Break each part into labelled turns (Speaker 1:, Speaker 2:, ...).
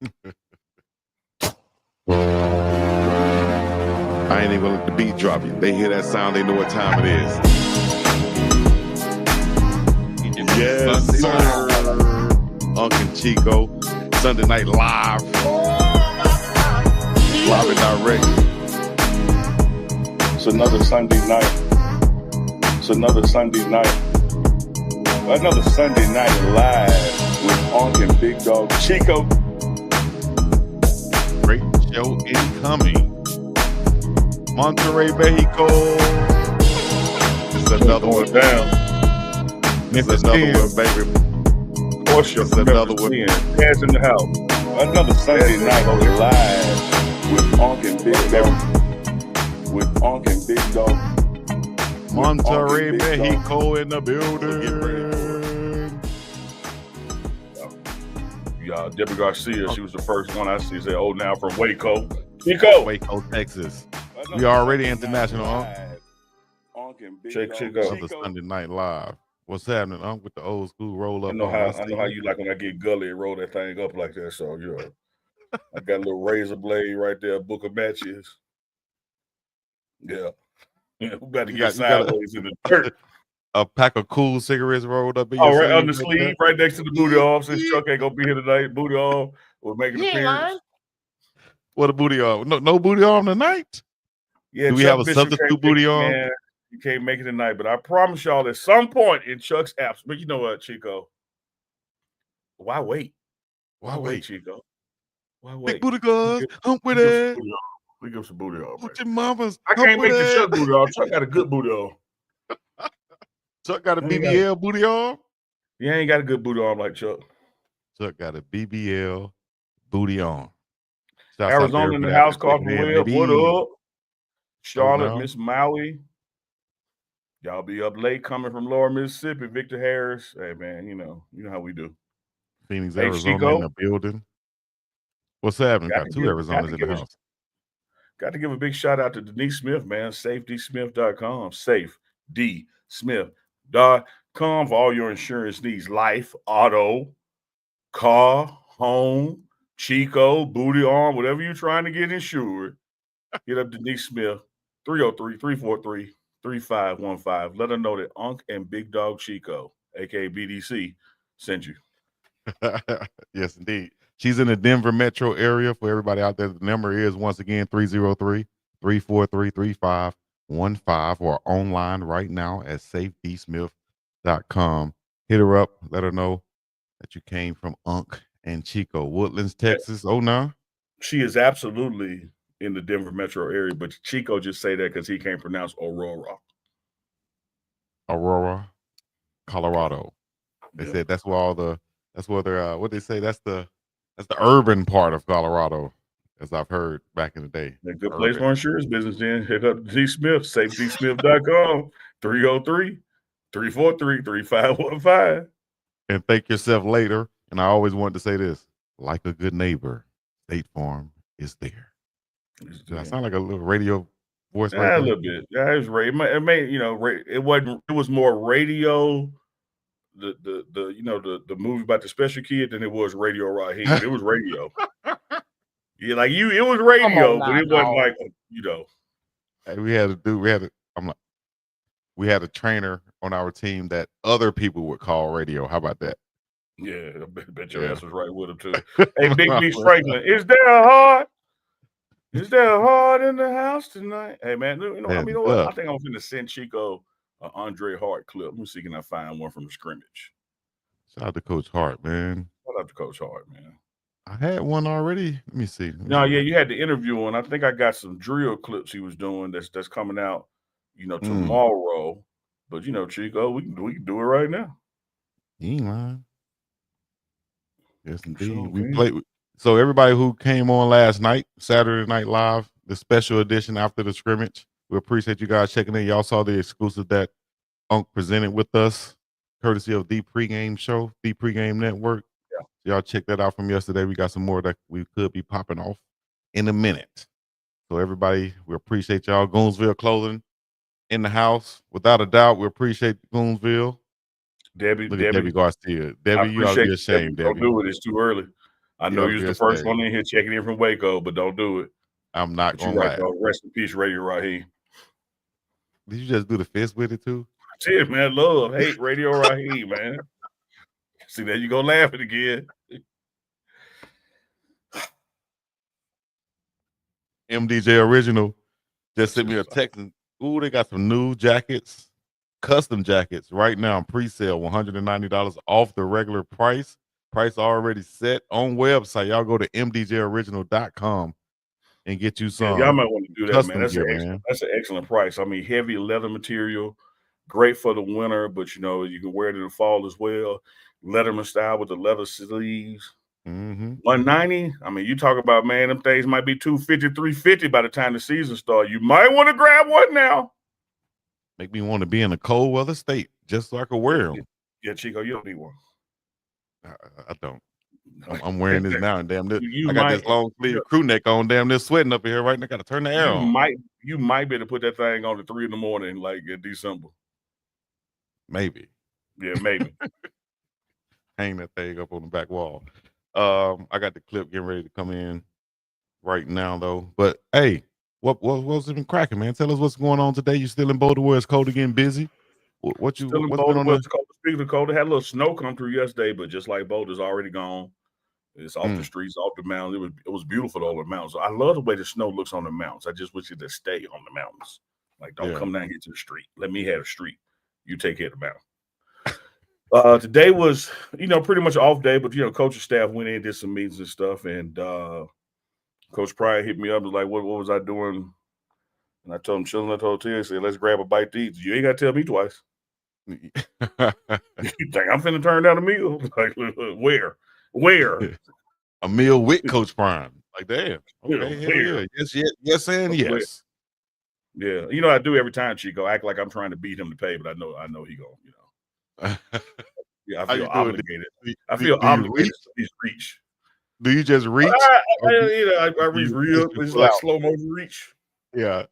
Speaker 1: I ain't even gonna let the beat drop you. They hear that sound, they know what time it is. Yes, sir. Unk and Chico, Sunday Night Live. Live and direct.
Speaker 2: It's another Sunday night. It's another Sunday night. Another Sunday night live with Unk and BiggDogg Chico.
Speaker 1: Great show incoming. Monterrey, Mexico. It's another one
Speaker 2: down.
Speaker 1: It's another one, baby.
Speaker 2: Portia,
Speaker 1: it's another one.
Speaker 2: Dance in the house. Another Sunday night live with Unk and BiggDogg. With Unk and BiggDogg.
Speaker 1: Monterrey, Mexico in the building.
Speaker 2: Debbie Garcia, she was the first one I see. Say, oh, now from Waco. Chico.
Speaker 1: Waco, Texas. We already international, Unk.
Speaker 2: Check Chico.
Speaker 1: Another Sunday Night Live. What's happening, Unk, with the old school roll up?
Speaker 2: I know how you like when I get gully and roll that thing up like that. So, I got a little razor blade right there, a book of matches. Yeah. We about to get sideways in the dirt.
Speaker 1: A pack of cool cigarettes rolled up in
Speaker 2: your
Speaker 1: sleeve.
Speaker 2: Right on the sleeve, right next to the booty arm. Since Chuck ain't gonna be here tonight, booty arm will make an appearance.
Speaker 1: What a booty arm? No booty arm tonight.
Speaker 2: Yeah,
Speaker 1: do we have a substitute booty arm?
Speaker 2: Man, you can't make it tonight, but I promise y'all at some point in Chuck's absence. But you know what, Chico? Why wait?
Speaker 1: Why wait,
Speaker 2: Chico? Why wait?
Speaker 1: Big booty guys, hump with it.
Speaker 2: We give some booty arm.
Speaker 1: Put your mamas.
Speaker 2: I can't make the Chuck booty arm. Chuck got a good booty arm.
Speaker 1: Chuck got a BBL booty arm?
Speaker 2: You ain't got a good booty arm like Chuck.
Speaker 1: Chuck got a BBL booty arm.
Speaker 2: Arizona in the house, Carlton Webb. What up? Charlotte, Miss Maui. Y'all be up late coming from Lower Mississippi. Victor Harris. Hey, man, you know how we do.
Speaker 1: Phoenix, Arizona in the building. What's happening? Got two Arizonas in the house.
Speaker 2: Got to give a big shout out to Denise Smith, man. SafeDSmith.com. SafeDSmith.com for all your insurance needs. Life, auto, car, home, Chico, booty arm, whatever you're trying to get insured. Get up to Denise Smith, 303-343-3515. Let her know that Unk and BiggDogg Chico, a.k.a. BDC, sent you.
Speaker 1: Yes, indeed. She's in the Denver metro area. For everybody out there, the number is, once again, 303-343-3515, or online right now at safedsmith.com. Hit her up. Let her know that you came from Unk and Chico, Woodlands, Texas. Oh, no.
Speaker 2: She is absolutely in the Denver metro area, but Chico just say that because he can't pronounce Aurora.
Speaker 1: Aurora, Colorado. They said that's where they're what they say, that's the urban part of Colorado, as I've heard back in the day.
Speaker 2: A good place for insurance business then. Hit up D Smith, safetysmith.com, 303-343-3515.
Speaker 1: And thank yourself later. And I always wanted to say this: like a good neighbor, State Farm is there. Does I sound like a little radio voice?
Speaker 2: Yeah, a little bit. Yeah, it was radio. It wasn't. It was more radio. The movie about the special kid than it was Radio Raheem. It was radio. Yeah, like it was radio, but it wasn't like
Speaker 1: Hey, we had a trainer on our team that other people would call radio. How about that?
Speaker 2: Yeah, I bet your ass was right with him too. Hey, Big B Franklin, is there a heart in the house tonight? Hey man, you know what? I think I'm gonna send Chico an Andre Hart clip. Let me see, can I find one from the scrimmage?
Speaker 1: Shout out to Coach Hart, man.
Speaker 2: Shout out to Coach Hart, man.
Speaker 1: I had one already. Let me see.
Speaker 2: You had the interview one. I think I got some drill clips he was doing that's coming out, tomorrow. But Chico, we can do it right now.
Speaker 1: You ain't lying. Yes, indeed. Sure, we played. So everybody who came on last night, Saturday Night Live, the special edition after the scrimmage, we appreciate you guys checking in. Y'all saw the exclusive that Unk presented with us, courtesy of Thee Pregame show, Thee Pregame Network.
Speaker 2: Yeah.
Speaker 1: Y'all check that out from yesterday. We got some more that we could be popping off in a minute. So everybody, we appreciate y'all. Goonsville Clothing in the house. Without a doubt, we appreciate Goonsville.
Speaker 2: Debbie
Speaker 1: Garcia. Debbie, you ought to be ashamed, Debbie.
Speaker 2: Don't do it. It's too early. I know you're the first one in here checking in from Waco, but don't do it.
Speaker 1: I'm not going to lie.
Speaker 2: Rest in peace, Radio Raheem.
Speaker 1: Did you just do the fist with it too?
Speaker 2: That's it, man. Love, hate Radio Raheem, man. See, there you go laughing again.
Speaker 1: MDJ Original just sent me a text. Ooh, they got some new jackets, custom jackets right now, pre-sale, $190 off the regular price. Price already set on website. Y'all go to mdjoriginal.com and get you some.
Speaker 2: Yeah, y'all might want to do that, man. That's an excellent price. I mean, heavy leather material, great for the winter, but you know, you can wear it in the fall as well. Letterman style with the leather sleeves. $190. I mean, you talk about, man, them things might be $250, $350 by the time the season starts. You might want to grab one now.
Speaker 1: Make me want to be in a cold weather state just so I can wear them.
Speaker 2: Yeah, Chico, you don't need one.
Speaker 1: I don't. I'm wearing this now, and damn, I got this long sleeve crew neck on. Damn, they're sweating up here, right? And I got to turn the air on.
Speaker 2: You might be able to put that thing on at 3 in the morning, like in December.
Speaker 1: Maybe.
Speaker 2: Yeah, maybe.
Speaker 1: Hang that thing up on the back wall. I got the clip getting ready to come in right now, though. But hey, what's been cracking, man? Tell us what's going on today. You still in Boulder where it's cold again, busy? What's been on there?
Speaker 2: Speaking of cold, it had a little snow come through yesterday, but just like Boulder's already gone. It's off the streets, off the mountains. It was beautiful on the mountains. I love the way the snow looks on the mountains. I just wish it to stay on the mountains. Like, don't come down here to the street. Let me have the street. You take care of the mountain. Today was, pretty much off day, but coaching staff went in, did some meetings and stuff, and Coach Pryor hit me up and was like, what was I doing? And I told him, chilling at the hotel. He said, let's grab a bite to eat. You ain't got to tell me twice. You think I'm finna turn down a meal? Like, where?
Speaker 1: A meal with Coach Prime. Like, damn. Okay, yes, and yes.
Speaker 2: Yeah, I do every time, Chico. Act like I'm trying to beat him to pay, but I know he gonna, Yeah, I feel obligated. I feel obligated to reach.
Speaker 1: Do you just reach?
Speaker 2: I reach real. It's like slow motion reach.
Speaker 1: Yeah,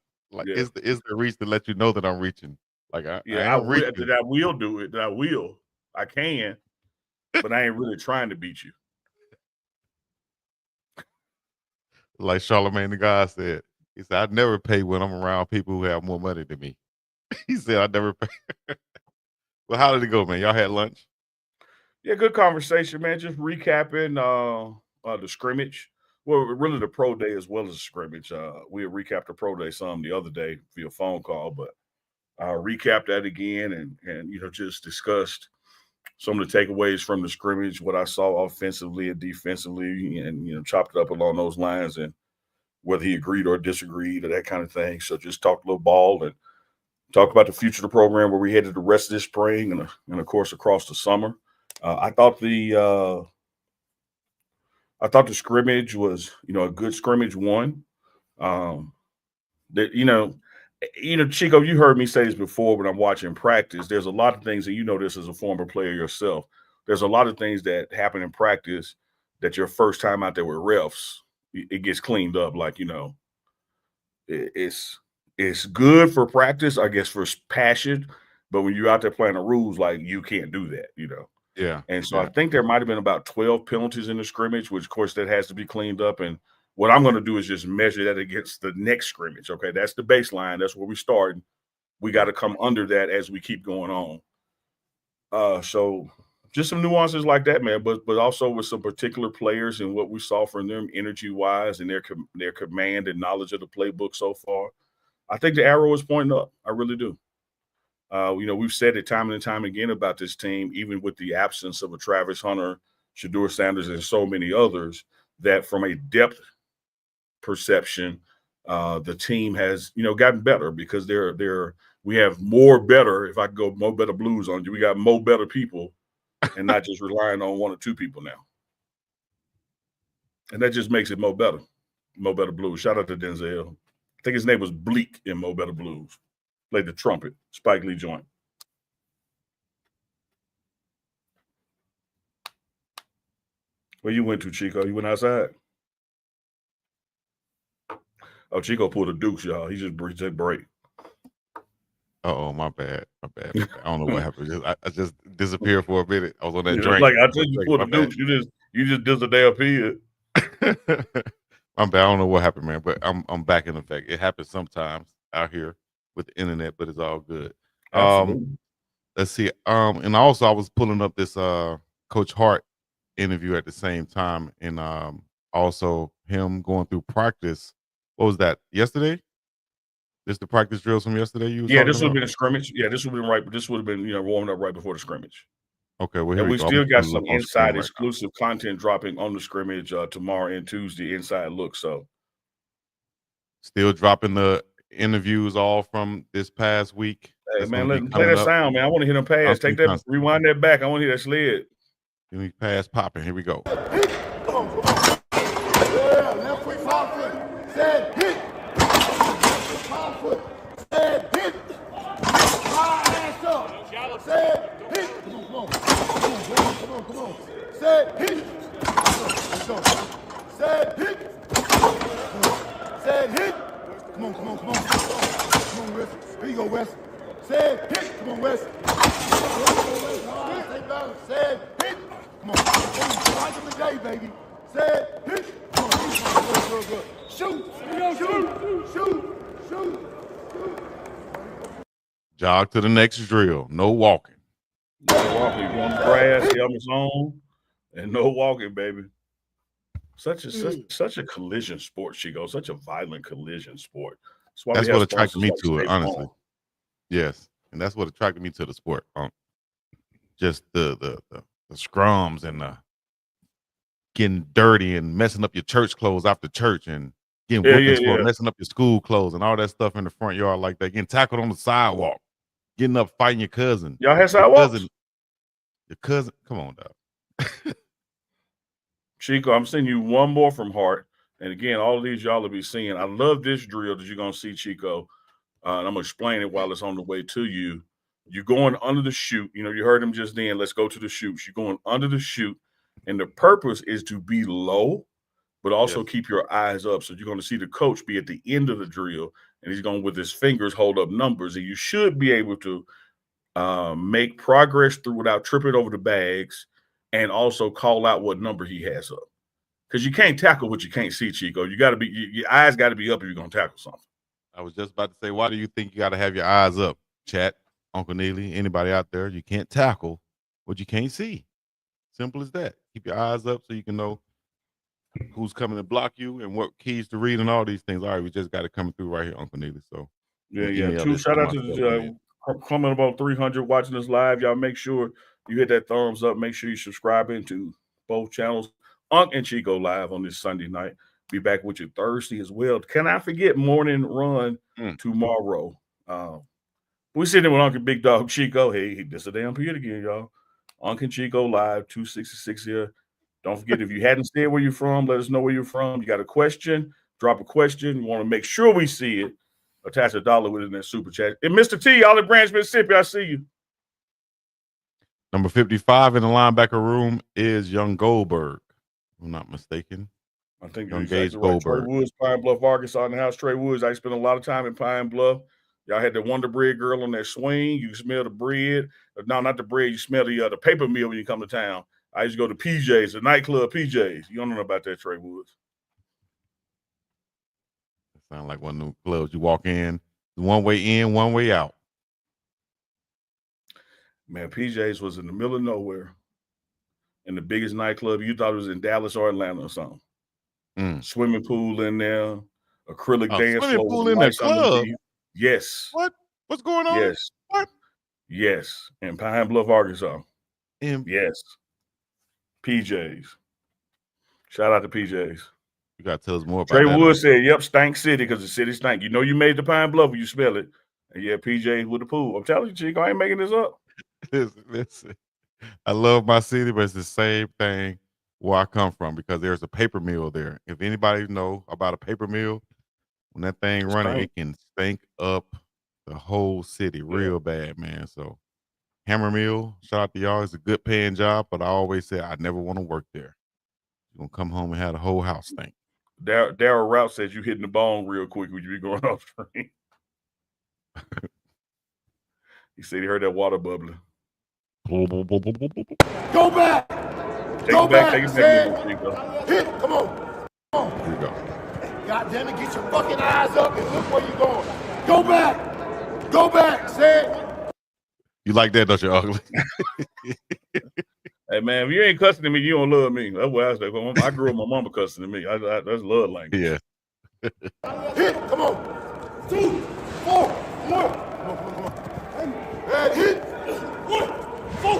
Speaker 1: is the reach to let you know that I'm reaching? Like I will
Speaker 2: do it. That I will. I can, but I ain't really trying to beat you.
Speaker 1: Like Charlamagne the God said, he said, I never pay when I'm around people who have more money than me. He said, I never pay. Well, how did it go, man? Y'all had lunch?
Speaker 2: Yeah, good conversation, man. Just recapping the scrimmage. Well, really the pro day as well as the scrimmage. We had recapped the pro day some the other day via phone call, but recapped that again and just discussed some of the takeaways from the scrimmage, what I saw offensively and defensively, and chopped it up along those lines and whether he agreed or disagreed or that kind of thing. So just talked a little ball and talked about the future of the program, where we headed the rest of this spring and of course across the summer. I thought the scrimmage was a good scrimmage one. Chico, you heard me say this before when I'm watching practice. There's a lot of things, and you know this as a former player yourself. There's a lot of things that happen in practice that your first time out there with refs, it gets cleaned up. Like, it's good for practice, I guess, for passion. But when you're out there playing the rules, like, you can't do that,
Speaker 1: Yeah.
Speaker 2: And so I think there might have been about 12 penalties in the scrimmage, which, of course, that has to be cleaned up. And what I'm going to do is just measure that against the next scrimmage. Okay, that's the baseline. That's where we start. We got to come under that as we keep going on. So just some nuances like that, man. But also with some particular players and what we saw from them energy-wise and their command and knowledge of the playbook so far. I think the arrow is pointing up. I really do. We've said it time and time again about this team, even with the absence of a Travis Hunter, Shedeur Sanders, and so many others, that from a depth perception, the team has, gotten better because we have more better. If I could go more better blues on you, we got more better people and not just relying on one or two people now. And that just makes it more better blues. Shout out to Denzel. I think his name was Bleak in Mo Better Blues. Played the trumpet, Spike Lee joint. Where you went to, Chico? You went outside? Oh, Chico pulled a Dukes, y'all. He just break.
Speaker 1: Uh-oh, my bad. I don't know what happened. I just disappeared for a minute. I was on that drink.
Speaker 2: Like I told you, pulled a Dukes. You just did the damn pig.
Speaker 1: I'm bad. I don't know what happened, man, but I'm back in effect. It happens sometimes out here with the internet, but it's all good.
Speaker 2: Absolutely.
Speaker 1: Let's see. And also I was pulling up this Coach Hart interview at the same time, and also him going through practice. What was that? Yesterday? This the practice drills from yesterday you was
Speaker 2: Yeah,
Speaker 1: talking
Speaker 2: this would have
Speaker 1: about?
Speaker 2: been a scrimmage. Yeah, this would have been right, but this would have been, warming up right before the scrimmage.
Speaker 1: Okay, well, here
Speaker 2: And
Speaker 1: we
Speaker 2: we
Speaker 1: go. I'm
Speaker 2: still got
Speaker 1: gonna
Speaker 2: some
Speaker 1: look on screen
Speaker 2: inside
Speaker 1: right now.
Speaker 2: exclusive content dropping on the scrimmage tomorrow and Tuesday, inside look. So
Speaker 1: Still dropping the interviews all from this past week.
Speaker 2: hey
Speaker 1: That's
Speaker 2: man,
Speaker 1: gonna
Speaker 2: let
Speaker 1: be
Speaker 2: me play
Speaker 1: coming
Speaker 2: that
Speaker 1: up.
Speaker 2: sound, man. I want to hear them pass. Take that,
Speaker 1: Constant.
Speaker 2: rewind that back. I want to hear that sled.
Speaker 1: Give me pass popping. Here we go.
Speaker 3: Come on. Yeah, left foot, 5 foot. Said hit. 5 foot. Said hit. High ass up. Said hit. Come on. Said hit. Let's go. Said hit. Said hit. Come on. Come on, West. Here you go, West. Said hit. Come on, West. Stay balance. Said hit. Come on. Right in the day, baby. Said hit. Come on. Good. Shoot.
Speaker 1: Jog to the next drill. No walking.
Speaker 2: No walking. You on the grass, helmets on, and no walking, baby. Such a collision sport, Chico. Such a violent collision sport.
Speaker 1: That's what attracted me to it, honestly. Yes, and that's what attracted me to the sport. Just the scrums and the getting dirty and messing up your church clothes after church and getting whoopings for messing up your school clothes and all that stuff in the front yard like that. Getting tackled on the sidewalk, getting up fighting your cousin.
Speaker 2: Y'all had sidewalks?
Speaker 1: Your cousin. Come on, dog.
Speaker 2: Chico, I'm sending you one more from Hart. And again, all of these y'all will be seeing. I love this drill that you're going to see, Chico. And I'm going to explain it while it's on the way to you. You're going under the chute. You heard him just then. Let's go to the chutes. You're going under the chute. And the purpose is to be low, but also keep your eyes up. So you're going to see the coach be at the end of the drill. And he's going with his fingers hold up numbers. And you should be able to make progress through without tripping over the bags. And also call out what number he has up. Because you can't tackle what you can't see, Chico. You got to be, your eyes got to be up if you're going to tackle something.
Speaker 1: I was just about to say, why do you think you got to have your eyes up, chat? Uncle Neely, anybody out there, you can't tackle what you can't see. Simple as that. Keep your eyes up so you can know who's coming to block you and what keys to read and all these things. All right, we just got it coming through right here, Uncle Neely. So
Speaker 2: Shout out to the coming about 300 watching us live. Y'all make sure you hit that thumbs up. Make sure you subscribe into both channels. Unk and Chico live on this Sunday night. Be back with you Thursday as well. Can I forget morning run tomorrow? We sitting with Unk and BiggDogg Chico. Hey, this a damn period again, y'all. Unk and Chico live 266 here. Don't forget, if you hadn't said where you're from, let us know where you're from. You got a question, drop a question. You want to make sure we see it. Attach $1 with it in that super chat. And Mr. T, Olive Branch, Mississippi, I see you.
Speaker 1: Number 55 in the linebacker room is Young Goldberg. If I'm not mistaken.
Speaker 2: I think you're exactly right. Trey Woods, Pine Bluff, Arkansas in the house. Trey Woods, I spent a lot of time in Pine Bluff. Y'all had the Wonder Bread girl on that swing. You smell the bread. No, not the bread. You smell the paper mill when you come to town. I used to go to PJ's, the nightclub PJ's. You don't know about that, Trey Woods.
Speaker 1: It sounds like one of them clubs you walk in, one way in, one way out.
Speaker 2: Man, PJ's was in the middle of nowhere. In the biggest nightclub. You thought it was in Dallas or Atlanta or something. Swimming pool in there, acrylic dance floor.
Speaker 1: Swimming pool in that club?
Speaker 2: Yes.
Speaker 1: What? What's going on?
Speaker 2: Yes.
Speaker 1: What?
Speaker 2: Yes. In Pine Bluff, Arkansas. Yes. PJ's. Shout out to PJ's.
Speaker 1: You got to tell us more about
Speaker 2: Trey
Speaker 1: that.
Speaker 2: Wood said, yep, stank city because the city stank. You know you made the Pine Bluff when you smell it. And yeah, PJ's with the pool. I'm telling you, Chico, I ain't making this up.
Speaker 1: Listen. I love my city, but it's the same thing where I come from because there's a paper mill there. If anybody know about a paper mill, when that thing running, it can stink up the whole city real bad, man. So Hammer Mill, shout out to y'all. It's a good paying job, but I always say I never want to work there. You're going to come home and have the whole house stink.
Speaker 2: Daryl Route says you hitting the bone real quick when you be going off screen. He said he heard that water bubbling.
Speaker 3: Go back.
Speaker 2: Take it back.
Speaker 3: Hit. Come on.
Speaker 1: Here we go.
Speaker 3: God damn it, get your fucking eyes up and look where you're going. Go back. Go back, say it.
Speaker 1: You like that, don't you, Ugly?
Speaker 2: Hey, man, if you ain't cussing to me, you don't love me. That's what I say. I grew up my mama cussing to me. That's love language.
Speaker 1: Yeah.
Speaker 3: Hit, come on. 2, 4, 1. And hit. 1, 4,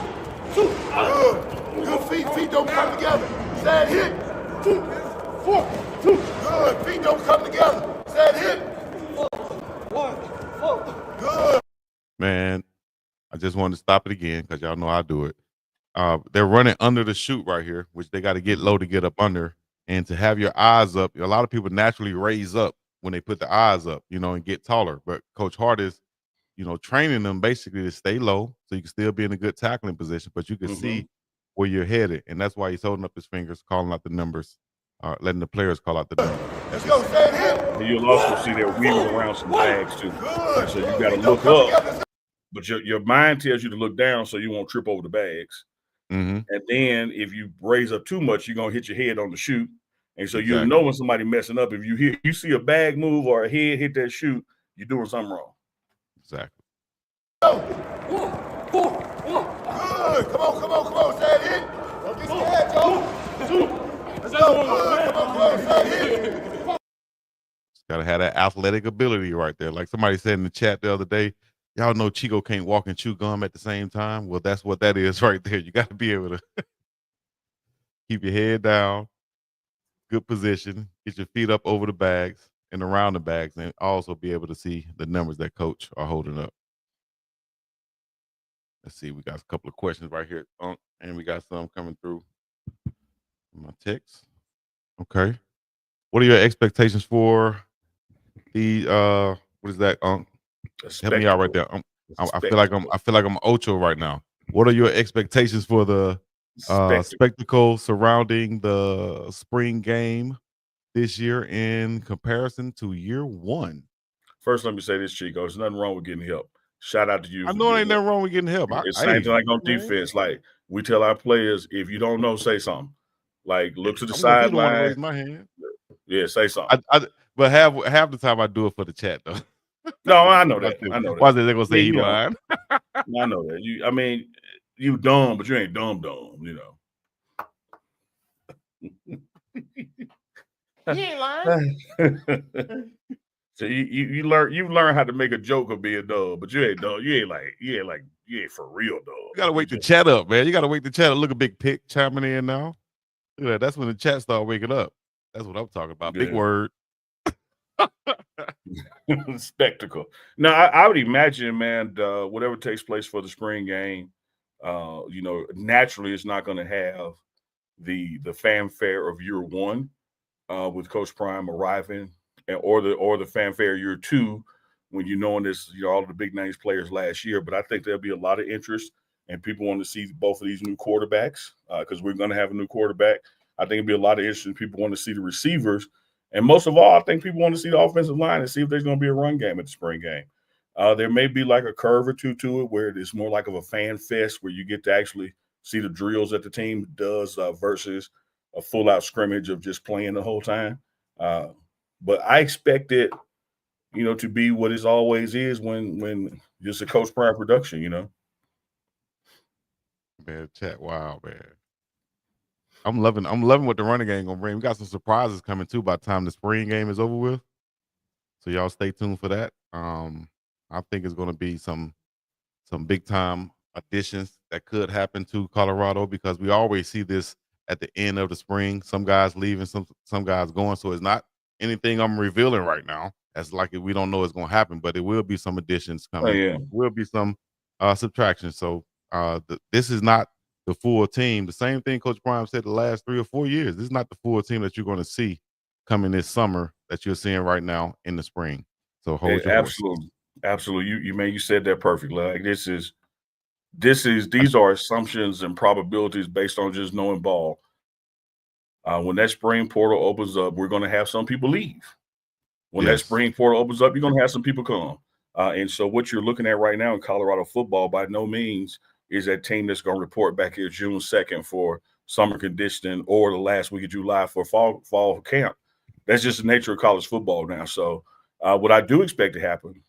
Speaker 3: 2. Good feet don't come together. Sad hit. 2, 4, 2. Good feet don't come together. Sad hit. 1, 4. Good.
Speaker 1: Man, I just wanted to stop it again because y'all know I do it. They're running under the chute right here, which they got to get low to get up under. And to have your eyes up, a lot of people naturally raise up when they put the eyes up, and get taller. But Coach Hart is, training them basically to stay low so you can still be in a good tackling position, but you can see where you're headed. And that's why he's holding up his fingers, calling out the numbers, letting the players call out the numbers.
Speaker 3: Let's go, stand here.
Speaker 2: And you'll also see they're weaving around some bags too. So you got to look up, but your mind tells you to look down so you won't trip over the bags.
Speaker 1: Mm-hmm.
Speaker 2: And then if you raise up too much, you're gonna hit your head on the chute. And so you'll know when somebody messing up. If you see a bag move or a head hit that chute, you're doing something wrong.
Speaker 1: Exactly.
Speaker 3: Go. 1, 4, 1. Good. Come on. Stand in. Don't get scared, Joe. 2. Let's go. Good. Come on. Stand in.
Speaker 1: Gotta have that athletic ability right there. Like somebody said in the chat the other day, y'all know Chico can't walk and chew gum at the same time. Well, that's what that is right there. You got to be able to keep your head down, good position, get your feet up over the bags and around the bags, and also be able to see the numbers that coach are holding up. Let's see. We got a couple of questions right here, and we got some coming through my text. Okay. What are your expectations for the what is that, Unk? Help me out right there. I feel like I'm Ocho right now. What are your expectations for the spectacle surrounding the spring game this year in comparison to year one?
Speaker 2: First, let me say this, Chico. There's nothing wrong with getting help. Shout out to you.
Speaker 1: I know ain't nothing wrong with getting help.
Speaker 2: It's same thing like on defense. Like we tell our players, if you don't know, say something. Like look to the sideline.
Speaker 1: Raise my hand.
Speaker 2: Yeah, say something.
Speaker 1: But half the time I do it for the chat though.
Speaker 2: No, I know that.
Speaker 1: Why they gonna say he lying?
Speaker 2: I know that. You dumb, but you ain't dumb.
Speaker 1: He ain't lying.
Speaker 2: So you learn how to make a joke of being dumb, but you ain't dumb. You ain't for real dumb.
Speaker 1: You gotta wake the chat up, man. You gotta wake the chat up. Look, a big pic chiming in now. Look at that. That's when the chat start waking up. That's what I'm talking about. Big word.
Speaker 2: Spectacle. Now, I would imagine, man, whatever takes place for the spring game, naturally it's not going to have the fanfare of year one with Coach Prime arriving, or the fanfare year two when knowing this, all of the big names players last year. But I think there'll be a lot of interest, and people want to see both of these new quarterbacks because we're going to have a new quarterback. I think it'll be a lot of interest, and people want to see the receivers. And most of all, I think people want to see the offensive line and see if there's going to be a run game at the spring game. There may be like a curve or two to it where it's more like of a fan fest where you get to actually see the drills that the team does versus a full-out scrimmage of just playing the whole time. But I expect it, to be what it always is when just a Coach Prime production,
Speaker 1: Man, chat, wow, man. I'm loving what the running game gonna bring. We got some surprises coming too by the time the spring game is over with. So y'all stay tuned for that. I think it's gonna be some big time additions that could happen to Colorado because we always see this at the end of the spring. Some guys leaving, some guys going. So it's not anything I'm revealing right now. That's like we don't know it's gonna happen, but it will be some additions coming.
Speaker 2: Oh, yeah.
Speaker 1: There will be some subtractions. So this is not the full team. The same thing Coach Prime said the last 3 or 4 years. This is not the full team that you're going to see coming this summer that you're seeing right now in the spring. So hold your
Speaker 2: absolutely, absolutely. You said that perfectly. Like these are assumptions and probabilities based on just knowing ball. When that spring portal opens up, we're going to have some people leave. When that spring portal opens up, you're going to have some people come. And so what you're looking at right now in Colorado football, by no means is that team that's going to report back here June 2nd for summer conditioning or the last week of July for fall camp. That's just the nature of college football now. So what I do expect to happen,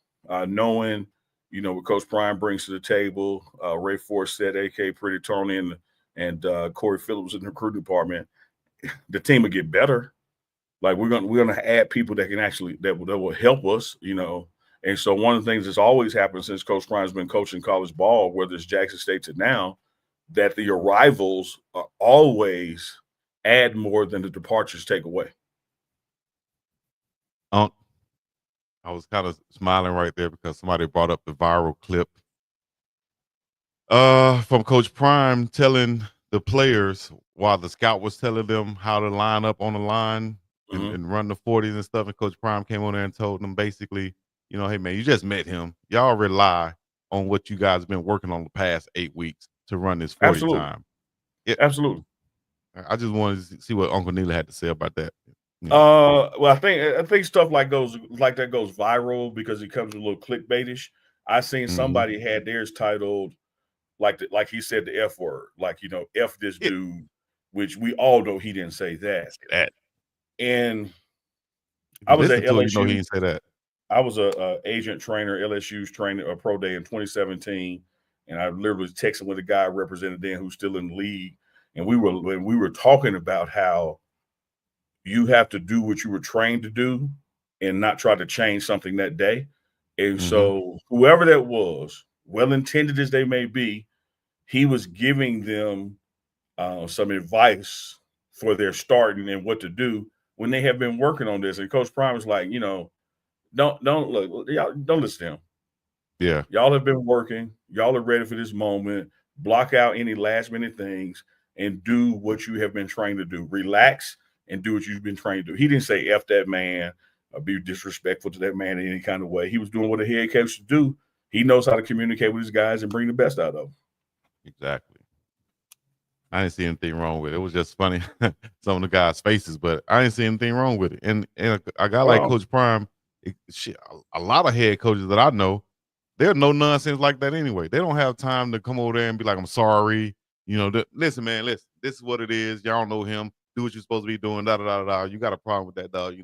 Speaker 2: knowing, what Coach Prime brings to the table, Ray Forsett, a.k.a. Pretty Tony, and Corey Phillips in the recruiting department, the team will get better. Like we're gonna add people that can actually that will help us, And so one of the things that's always happened since Coach Prime's been coaching college ball, whether it's Jackson State to now, that the arrivals are always add more than the departures take away.
Speaker 1: I was kind of smiling right there because somebody brought up the viral clip from Coach Prime telling the players while the scout was telling them how to line up on the line and run the 40s and stuff. And Coach Prime came on there and told them basically, hey, man, you just met him. Y'all rely on what you guys have been working on the past 8 weeks to run this 40
Speaker 2: Absolutely.
Speaker 1: time.
Speaker 2: Absolutely.
Speaker 1: I just wanted to see what Uncle Neely had to say about that.
Speaker 2: Well, I think stuff like that goes viral because it comes a little clickbaitish. I seen somebody had theirs titled like he said the F word, like F this dude, which we all know he didn't say that. And I was at LSU.
Speaker 1: He didn't say that.
Speaker 2: I was a agent trainer, LSU's trainer, pro day in 2017, and I literally was texting with a guy represented then who's still in the league, and we were talking about how you have to do what you were trained to do and not try to change something that day. And so whoever that was, well-intended as they may be, he was giving them some advice for their starting and what to do when they have been working on this. And Coach Prime was like, don't look, y'all don't listen to him.
Speaker 1: Yeah.
Speaker 2: Y'all have been working. Y'all are ready for this moment. Block out any last-minute things and do what you have been trained to do. Relax and do what you've been trained to do. He didn't say F that man or be disrespectful to that man in any kind of way. He was doing what a head coach should do. He knows how to communicate with his guys and bring the best out of them.
Speaker 1: Exactly. I didn't see anything wrong with it. It was just funny, some of the guys' faces, but I didn't see anything wrong with it. And a guy like Coach Prime, a lot of head coaches that I know, they're no nonsense like that anyway. They don't have time to come over there and be like, I'm sorry. Listen, man, this is what it is. Y'all don't know him. Do what you're supposed to be doing. Da da da da. You got a problem with that, dog?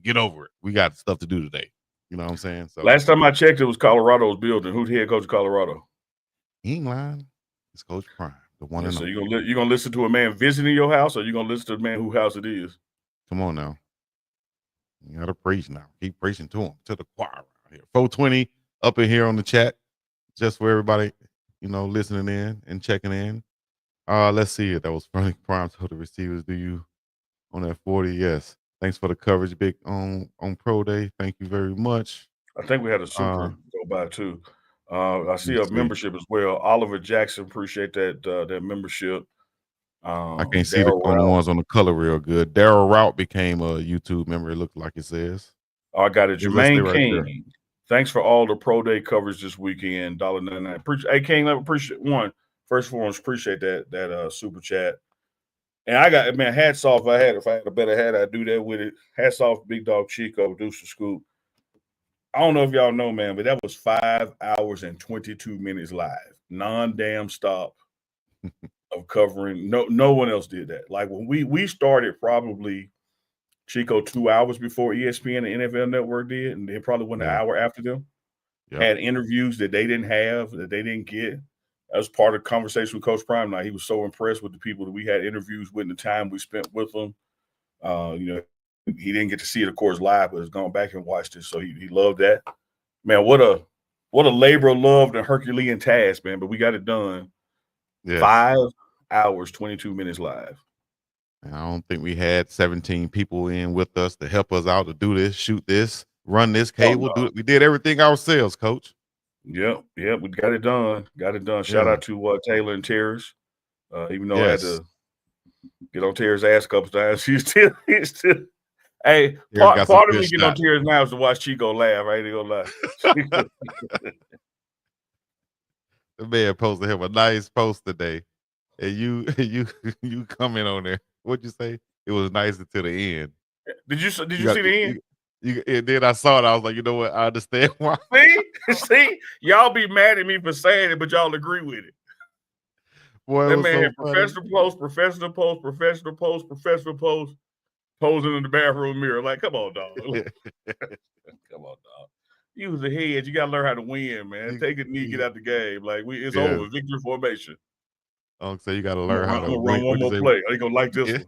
Speaker 1: Get over it. We got stuff to do today. You know what I'm saying? So
Speaker 2: last time I checked, it was Colorado's building. Who's the head coach of Colorado?
Speaker 1: He ain't lying. It's Coach Prime, the one.
Speaker 2: So you gonna listen to a man visiting your house, or you gonna listen to a man whose house it is?
Speaker 1: Come on now. You gotta preach now. Keep preaching to him, to the choir around here. 420 up in here on the chat, just for everybody, listening in and checking in. Let's see it. That was funny. Prime told the receivers, do you on that 40? Yes. Thanks for the coverage, Big on Pro Day. Thank you very much.
Speaker 2: I think we had a super go by too. I see a membership as well. Oliver Jackson, appreciate that membership.
Speaker 1: I can't see the ones on the color real good. Daryl Rout became a YouTube member. It looked like it says.
Speaker 2: Oh, I got it. Jermaine King.
Speaker 1: Right,
Speaker 2: thanks for all the pro day coverage this weekend. $1.99. Hey King, I appreciate first and foremost, appreciate that super chat. And I got, man, hats off. If I had a better hat, I'd do that with it. Hats off, BiggDogg Chico, Deuce the Scoop. I don't know if y'all know, man, but that was 5 hours and 22 minutes live, non-damn stop of covering. No one else did that. Like when we started, probably Chico 2 hours before ESPN and NFL Network did, and they probably went an hour after them. Yep. Had interviews that they didn't have, that they didn't get. That was part of the conversation with Coach Prime. Now he was so impressed with the people that we had interviews with, and the time we spent with them. He didn't get to see it, of course, live, but has gone back and watched it. So he loved that. Man, what a labor of love and Herculean task, man. But we got it done. Yes. 5 hours, 22 minutes live.
Speaker 1: I don't think we had 17 people in with us to help us out to do this, shoot this, run this cable. We did everything ourselves, Coach.
Speaker 2: Yep, we got it done. Shout out to Taylor and Terrence. Even though I had to get on Terry's ass a couple times, he's still. Hey, part of me getting on Terry's now is to watch Chico laugh. I ain't gonna lie.
Speaker 1: The man posted him a nice post today, and you comment on there. What'd you say? It was nice until the end.
Speaker 2: Did you see the end?
Speaker 1: And then I saw it. I was like, you know what? I understand why.
Speaker 2: See, y'all be mad at me for saying it, but y'all agree with it.
Speaker 1: Boy, it
Speaker 2: That
Speaker 1: was
Speaker 2: man
Speaker 1: so
Speaker 2: had
Speaker 1: funny.
Speaker 2: professional post, posing in the bathroom mirror. Like, come on, dog. Come on, dog. Use the head. You gotta learn how to win, man. Take a knee, get out the game. Like it's over. Victory formation.
Speaker 1: So you gotta learn how to
Speaker 2: I'm gonna
Speaker 1: win.
Speaker 2: run one more play. I ain't gonna like this one.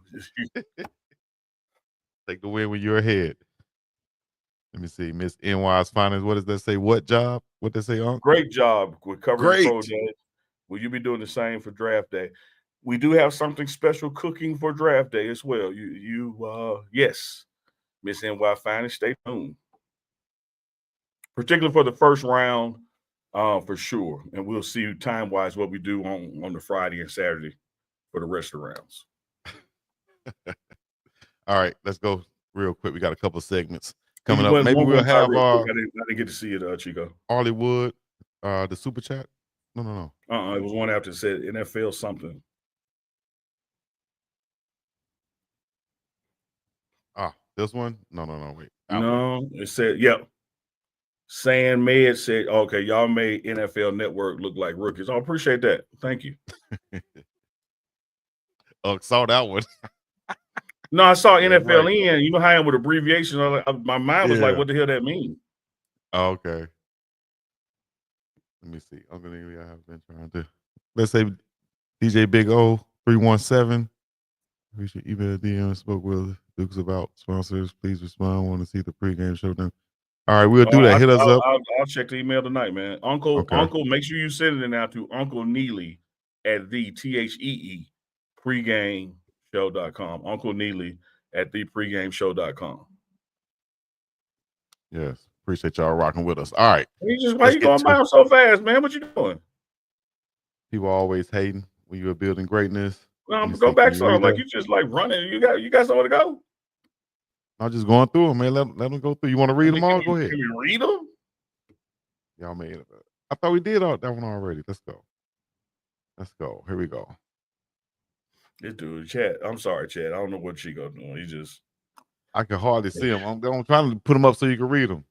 Speaker 1: Take the win when you're ahead. Let me see. Miss NY's finest. What does that say? What job? What they say, Unc?
Speaker 2: Great job with covering
Speaker 1: Great.
Speaker 2: Pro Day. Will you be doing the same for Draft Day? We do have something special cooking for Draft Day as well. Yes, Miss NY finest. Stay tuned. Particularly for the first round, for sure. And we'll see time-wise what we do on the Friday and Saturday for the rest of the rounds.
Speaker 1: All right, let's go real quick. We got a couple segments coming up. Maybe we'll have
Speaker 2: I didn't get to see it, Chico.
Speaker 1: Hollywood, the super chat. No.
Speaker 2: It was one after it said NFL something.
Speaker 1: This one? No. Wait.
Speaker 2: It said, yep. San Med said, okay, y'all made NFL Network look like rookies. I appreciate that. Thank you.
Speaker 1: Saw that one.
Speaker 2: No, I saw NFL right. You know how I am with abbreviations. My mind was like, what the hell that mean?
Speaker 1: Oh, okay. Let me see. I have been trying to. Let's say DJ Big O 317. We should email DM spoke with Dukes about sponsors. Please respond. I want to see the pregame show then. All right, we'll do that. Hit us up.
Speaker 2: I'll check the email tonight, man. Uncle, make sure you send it now to Uncle Neely at the THEE pregameshow.com. Uncle Neely at the pregameshow.com.
Speaker 1: Yes. Appreciate y'all rocking with us. All right.
Speaker 2: Why you going by so fast, man? What you doing?
Speaker 1: People always hating when you're building greatness.
Speaker 2: No, go back some. Like you just like running. You got somewhere to go.
Speaker 1: I'm just going through them, man. Let them go through. You want to read them all? Go ahead.
Speaker 2: Can we read them?
Speaker 1: Y'all made it. I thought we did that one already. Let's go. Here we go.
Speaker 2: This dude, Chad. I'm sorry, Chad. I don't know what Chico doing.
Speaker 1: I can hardly see him. I'm trying to put them up so you can read them.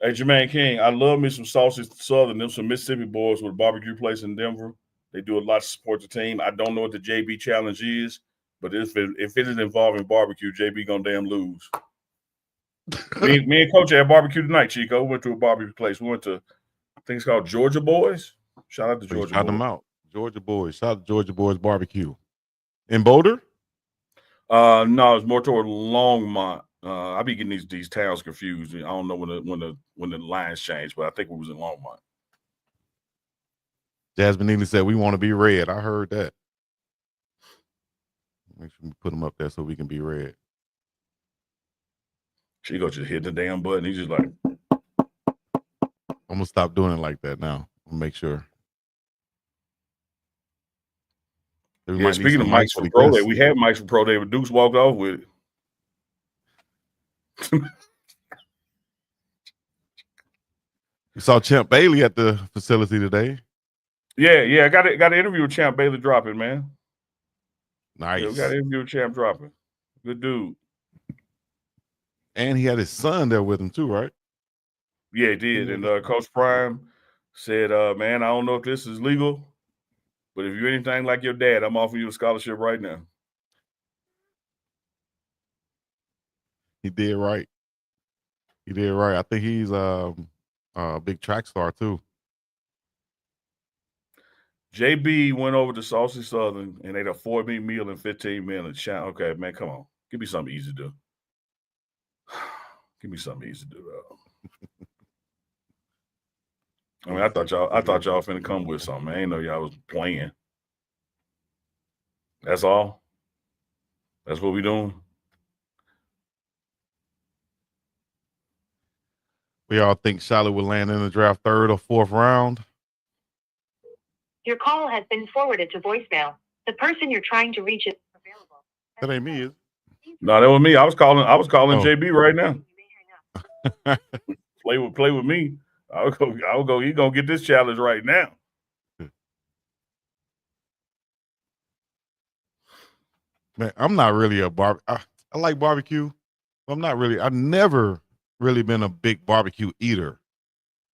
Speaker 2: Hey, Jermaine King, I love me some Saucy Southern. Them some Mississippi boys with a barbecue place in Denver. They do a lot to support the team. I don't know what the JB challenge is, but if it is involving barbecue, JB gonna damn lose. me and Coach had barbecue tonight, Chico. Went to a barbecue place. We went to, I think it's called Georgia Boys. Shout out to Georgia Boys.
Speaker 1: Shout them out. Georgia Boys. Shout out to Georgia Boys Barbecue. In Boulder?
Speaker 2: No, it's more toward Longmont. I be getting these towns confused. I don't know when the lines change, but I think it was in Longmont.
Speaker 1: Jasmine Neely said we want to be red. I heard that. Make sure we put them up there so we can be red.
Speaker 2: Chico just hit the damn button. He's just like,
Speaker 1: I'm gonna stop doing it like that now. I'll make sure.
Speaker 2: Yeah, speaking of mics for Pro Day, we had mics for Pro Day, but Dukes walked off with it.
Speaker 1: You saw Champ Bailey at the facility today.
Speaker 2: Yeah, I got an interview with Champ Bailey dropping, man.
Speaker 1: Nice.
Speaker 2: Yeah, we got an interview with Champ dropping. Good dude.
Speaker 1: And he had his son there with him too, right?
Speaker 2: Yeah, he did. And Coach Prime said, man, I don't know if this is legal, but if you're anything like your dad, I'm offering you a scholarship right now.
Speaker 1: He did right. I think he's a big track star too.
Speaker 2: JB went over to Saucy Southern and ate a 4-meat meal in 15 minutes. Okay, man, come on. Give me something easy to do. Give me something easy to do, though. I mean, I thought y'all finna come with something. I ain't know y'all was playing. That's all. That's what we doing.
Speaker 1: We all think Charlotte will land in the draft 3rd or 4th round.
Speaker 4: Your call has been forwarded to voicemail. The person you're trying to reach is available.
Speaker 1: That ain't me, is it?
Speaker 2: No, that was me. I was calling JB right now. Play with me. I'll go. He's gonna get this challenge right now.
Speaker 1: Man, I'm not really I like barbecue. I've never really been a big barbecue eater.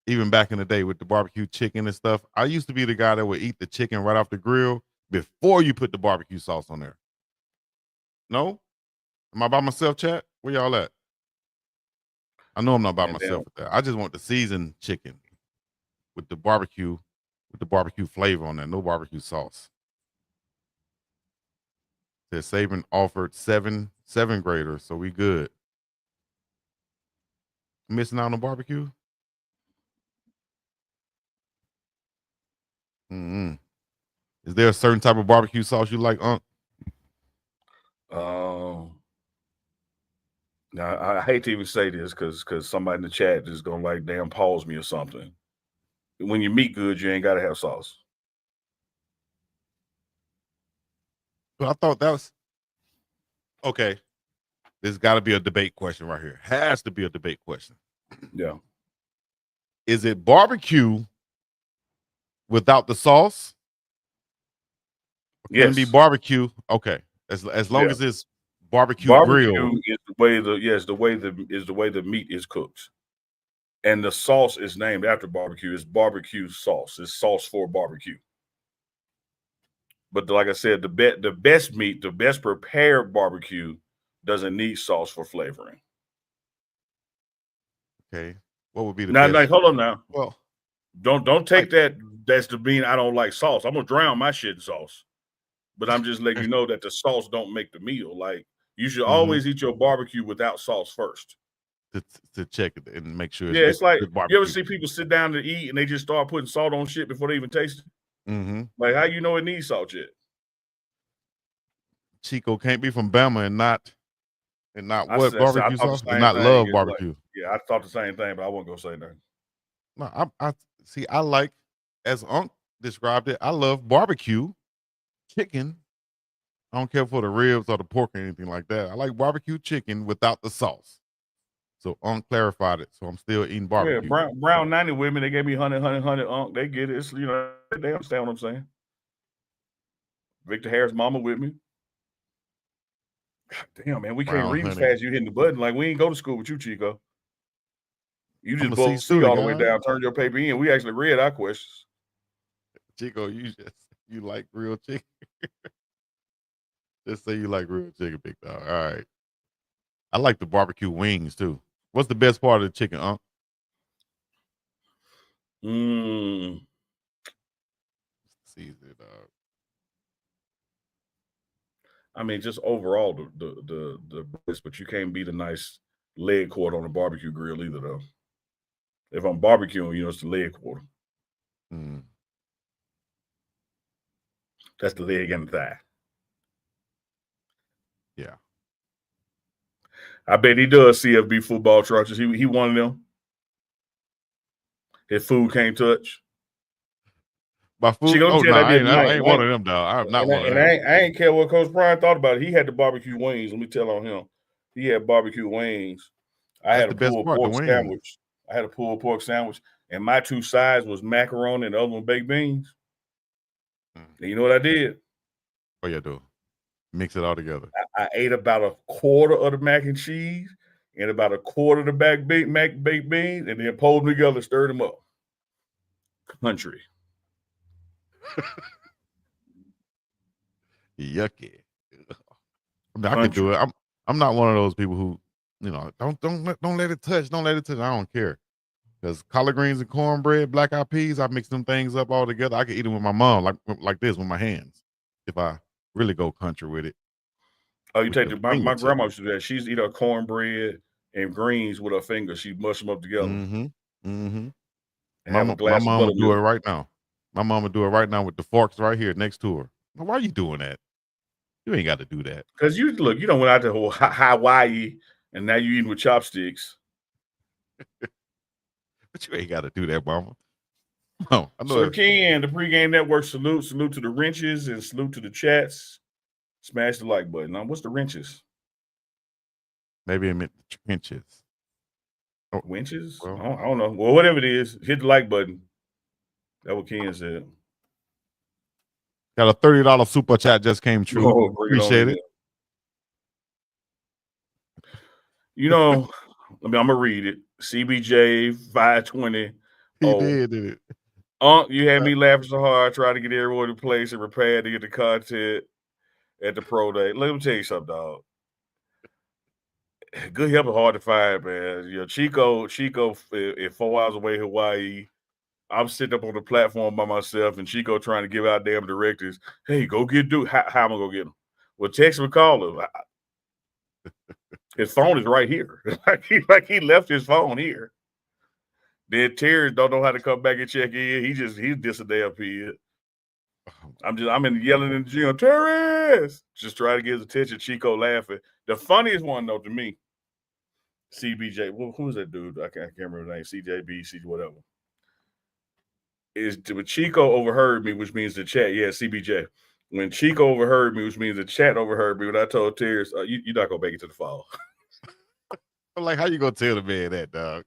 Speaker 1: Even back in the day with the barbecue chicken and stuff. I used to be the guy that would eat the chicken right off the grill. before you put the barbecue sauce on there. No? Am I by myself, chat? Where y'all at? I know I'm not by myself with that. I just want the seasoned chicken with the barbecue flavor on there. No barbecue sauce. Says Saban offered seven graders, so we good. Missing out on barbecue? Is there a certain type of barbecue sauce you like, Unk?
Speaker 2: Now I hate to even say this because somebody in the chat is gonna like damn pause me or something. When you meat good, you ain't gotta have sauce.
Speaker 1: But I thought that was okay. There's got to be a debate question right here. Has to be a debate question.
Speaker 2: Yeah.
Speaker 1: Is it barbecue without the sauce? Can it be barbecue? Okay. As long as it's barbecue grill.
Speaker 2: Is the way the way the meat is cooked. And the sauce is named after barbecue. It's barbecue sauce. It's sauce for barbecue. But like I said, the best meat, the best prepared barbecue doesn't need sauce for flavoring.
Speaker 1: Okay. What would be the
Speaker 2: best?
Speaker 1: Now,
Speaker 2: hold on now.
Speaker 1: Well,
Speaker 2: don't take that's to mean I don't like sauce. I'm gonna drown my shit in sauce. But I'm just letting you know that the sauce don't make the meal. Like you should always eat your barbecue without sauce first.
Speaker 1: To check it and make sure.
Speaker 2: It's like you ever see people sit down to eat and they just start putting salt on shit before they even taste it. Like how you know it needs salt yet?
Speaker 1: Chico can't be from Bama and not barbecue sauce and not love barbecue.
Speaker 2: I thought the same thing, but I wasn't gonna say nothing.
Speaker 1: No, I see. I like, as Unk described it, I love barbecue chicken. I don't care for the ribs or the pork or anything like that. I like barbecue chicken without the sauce. So Unk clarified it. So I'm still eating barbecue.
Speaker 2: Yeah, Brown 90 women, they gave me 100 Unk. They get it. It's, they understand what I'm saying. Victor Harris' mama with me. God damn, man, we can't read as fast as you hitting the button. Like we ain't go to school with you, Chico. You just both see all the way down, turned your paper in. We actually read our questions.
Speaker 1: Chico, you like real chicken. Just say you like real chicken, big dog. All right. I like the barbecue wings too. What's the best part of the chicken, Unk? Season, dog.
Speaker 2: I mean, just overall the best, but you can't beat a nice leg quarter on a barbecue grill either, though. If I'm barbecuing, it's the leg quarter. That's the leg and the thigh.
Speaker 1: Yeah.
Speaker 2: I bet he does CFB football trucks. He one of them. His food can't touch.
Speaker 1: My food? I ain't one of them, dog. I'm not one of them.
Speaker 2: I ain't care what Coach Brian thought about it. He had the barbecue wings. Let me tell on him. He had barbecue wings. I had a pulled pork sandwich. And my two sides was macaroni and the other one baked beans. And you know what I did?
Speaker 1: What you do? Mix it all together.
Speaker 2: I ate about a quarter of the mac and cheese and about a quarter of the baked beans, and then pulled them together, stirred them up. Country.
Speaker 1: Yucky. I can do it. I'm not one of those people who, don't let it touch. Don't let it touch. I don't care. Because collard greens and cornbread, black eyed peas, I mix them things up all together. I can eat them with my mom, like this with my hands. If I really go country with it.
Speaker 2: Oh, you take my grandma used to do that. She used to eat her cornbread and greens with her fingers. She mush them up together.
Speaker 1: My mom would do it right now. My mom would do it right now with the forks right here next to her. Why are you doing that? You ain't got to do that.
Speaker 2: Because you went out to Hawaii and now you eating with chopsticks.
Speaker 1: But you ain't got to do that, mama. No, I know.
Speaker 2: So Ken, the Pregame Network, salute to the wrenches and salute to the chats. Smash the like button. Now, what's the wrenches?
Speaker 1: Maybe it meant the trenches.
Speaker 2: Oh, winches? Well, I don't know. Well, whatever it is, hit the like button. That's what Ken said.
Speaker 1: Got a $30 super chat just came true. Oh, appreciate it.
Speaker 2: I'm gonna read it. CBJ 520.
Speaker 1: He did it.
Speaker 2: You had me laughing so hard. I tried to get everyone in place and prepared to get the content at the pro day. Let me tell you something, dog. Good help is hard to find, man. You know, Chico, is 4 hours away, Hawaii. I'm sitting up on the platform by myself, and Chico trying to give out damn directives. Hey, go get dude. How am I gonna get him? Well, text him, call him. His phone is right here. like he left his phone here. Then Terrence don't know how to come back and check in. He's just a damn kid. I'm yelling in the gym, Terrence, just trying to get his attention. Chico laughing. The funniest one though to me, CBJ. Who's that dude? I can't remember his name. CJB, CJ, whatever. Is when Chico overheard me, which means the chat. Yeah, CBJ. When Chico overheard me, which means the chat overheard me, when I told Terrence, you're not gonna make it to the fall.
Speaker 1: I'm like, how you gonna tell the man that, dog?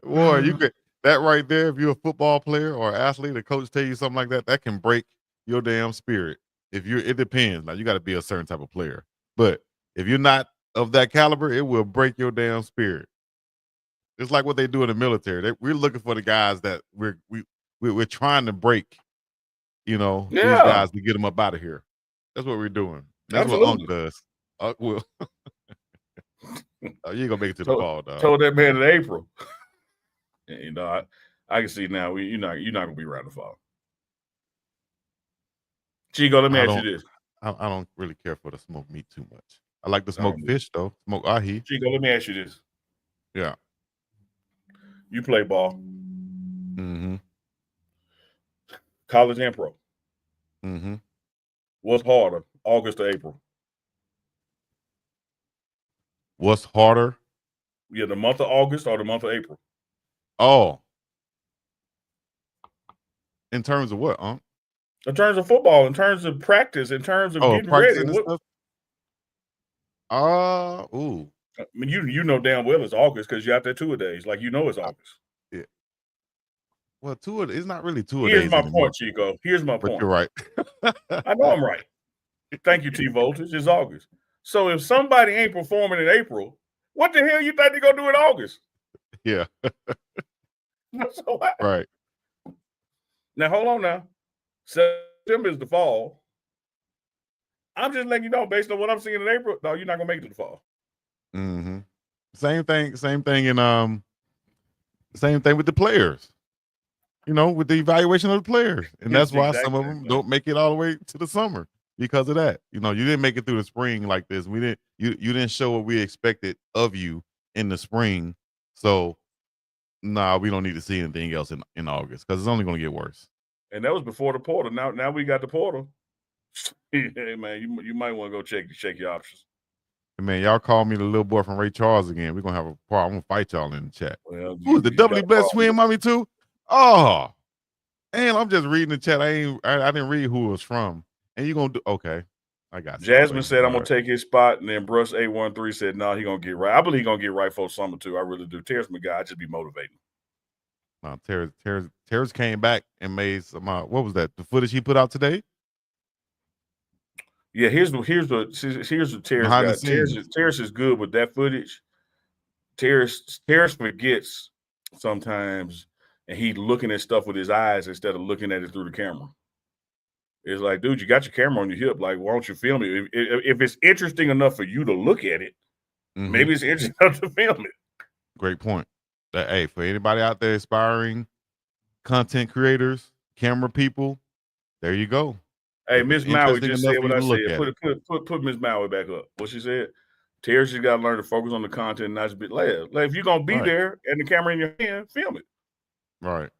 Speaker 1: Boy, you could that right there. If you're a football player or athlete, a coach tell you something like that, that can break your damn spirit. It depends. Now you got to be a certain type of player, but if you're not of that caliber, it will break your damn spirit. It's like what they do in the military. We're looking for the guys that we're trying to break. You know, these guys to get them up out of here. That's what we're doing. That's Absolutely. What Unk does. Unk will. You ain't gonna make it to the ball, dog.
Speaker 2: Told that man in April. You know, I can see now. You're not gonna be around the fall. Chico, let me ask you this.
Speaker 1: I don't really care for the smoked meat too much. I like the smoked fish though. Smoked ahi.
Speaker 2: Chico, let me ask you this.
Speaker 1: Yeah.
Speaker 2: You play ball.
Speaker 1: Mm-hmm.
Speaker 2: College and pro.
Speaker 1: Mm-hmm.
Speaker 2: What's harder, August or April?
Speaker 1: What's harder?
Speaker 2: Yeah, the month of August or the month of April?
Speaker 1: Oh. In terms of what, Unk?
Speaker 2: In terms of football, in terms of practice, in terms of getting ready.
Speaker 1: Stuff? Ooh.
Speaker 2: I mean, you know damn well it's August because you're out there 2 days. Like, you know it's August.
Speaker 1: Yeah. Well, it's not really 2 days.
Speaker 2: Here's my point, Chico. Here's my point.
Speaker 1: You're right.
Speaker 2: I know I'm right. Thank you, T Voltage. It's August. So if somebody ain't performing in April, what the hell you think they're gonna do in August?
Speaker 1: Yeah.
Speaker 2: So
Speaker 1: right.
Speaker 2: Now hold on now. September is the fall. I'm just letting you know, based on what I'm seeing in April, no, you're not gonna make it to the fall.
Speaker 1: Mm-hmm. Same thing in same thing with the players. You know, with the evaluation of the players. And that's why some of them don't make it all the way to the summer because of that. You know, you didn't make it through the spring like this. You didn't show what we expected of you in the spring. So we don't need to see anything else in August because it's only going to get worse.
Speaker 2: And that was before the portal. Now we got the portal. Hey man, you might want to go check your options.
Speaker 1: Hey, man, y'all call me the little boy from Ray Charles again. We're gonna have a problem. I'm gonna fight y'all in the chat.
Speaker 2: Well,
Speaker 1: who's the doubly blessed twin mommy too? Oh, and I'm just reading the chat. I didn't read who it was from. And you gonna do okay. I got
Speaker 2: Jasmine said I'm gonna take his spot, and then Brush 813 said no, he gonna get right. I believe he gonna get right for summer too. I really do. Terrence McGuy, I just be motivating.
Speaker 1: Terrence came back and made some what was that? The footage he put out today?
Speaker 2: Yeah, here's what Terrence got. Terrence is good with that footage. Terrence forgets sometimes, and he looking at stuff with his eyes instead of looking at it through the camera. It's like, dude, you got your camera on your hip. Like, why don't you film it? If it's interesting enough for you to look at it, maybe it's interesting enough to film it.
Speaker 1: Great point. Hey, for anybody out there aspiring content creators, camera people, there you go.
Speaker 2: Hey, Miss Maui just said what I said. Put Miss Maui back up. What she said. Terrence just got to learn to focus on the content, not just be like if you're gonna be there and the camera in your hand, film it.
Speaker 1: Right.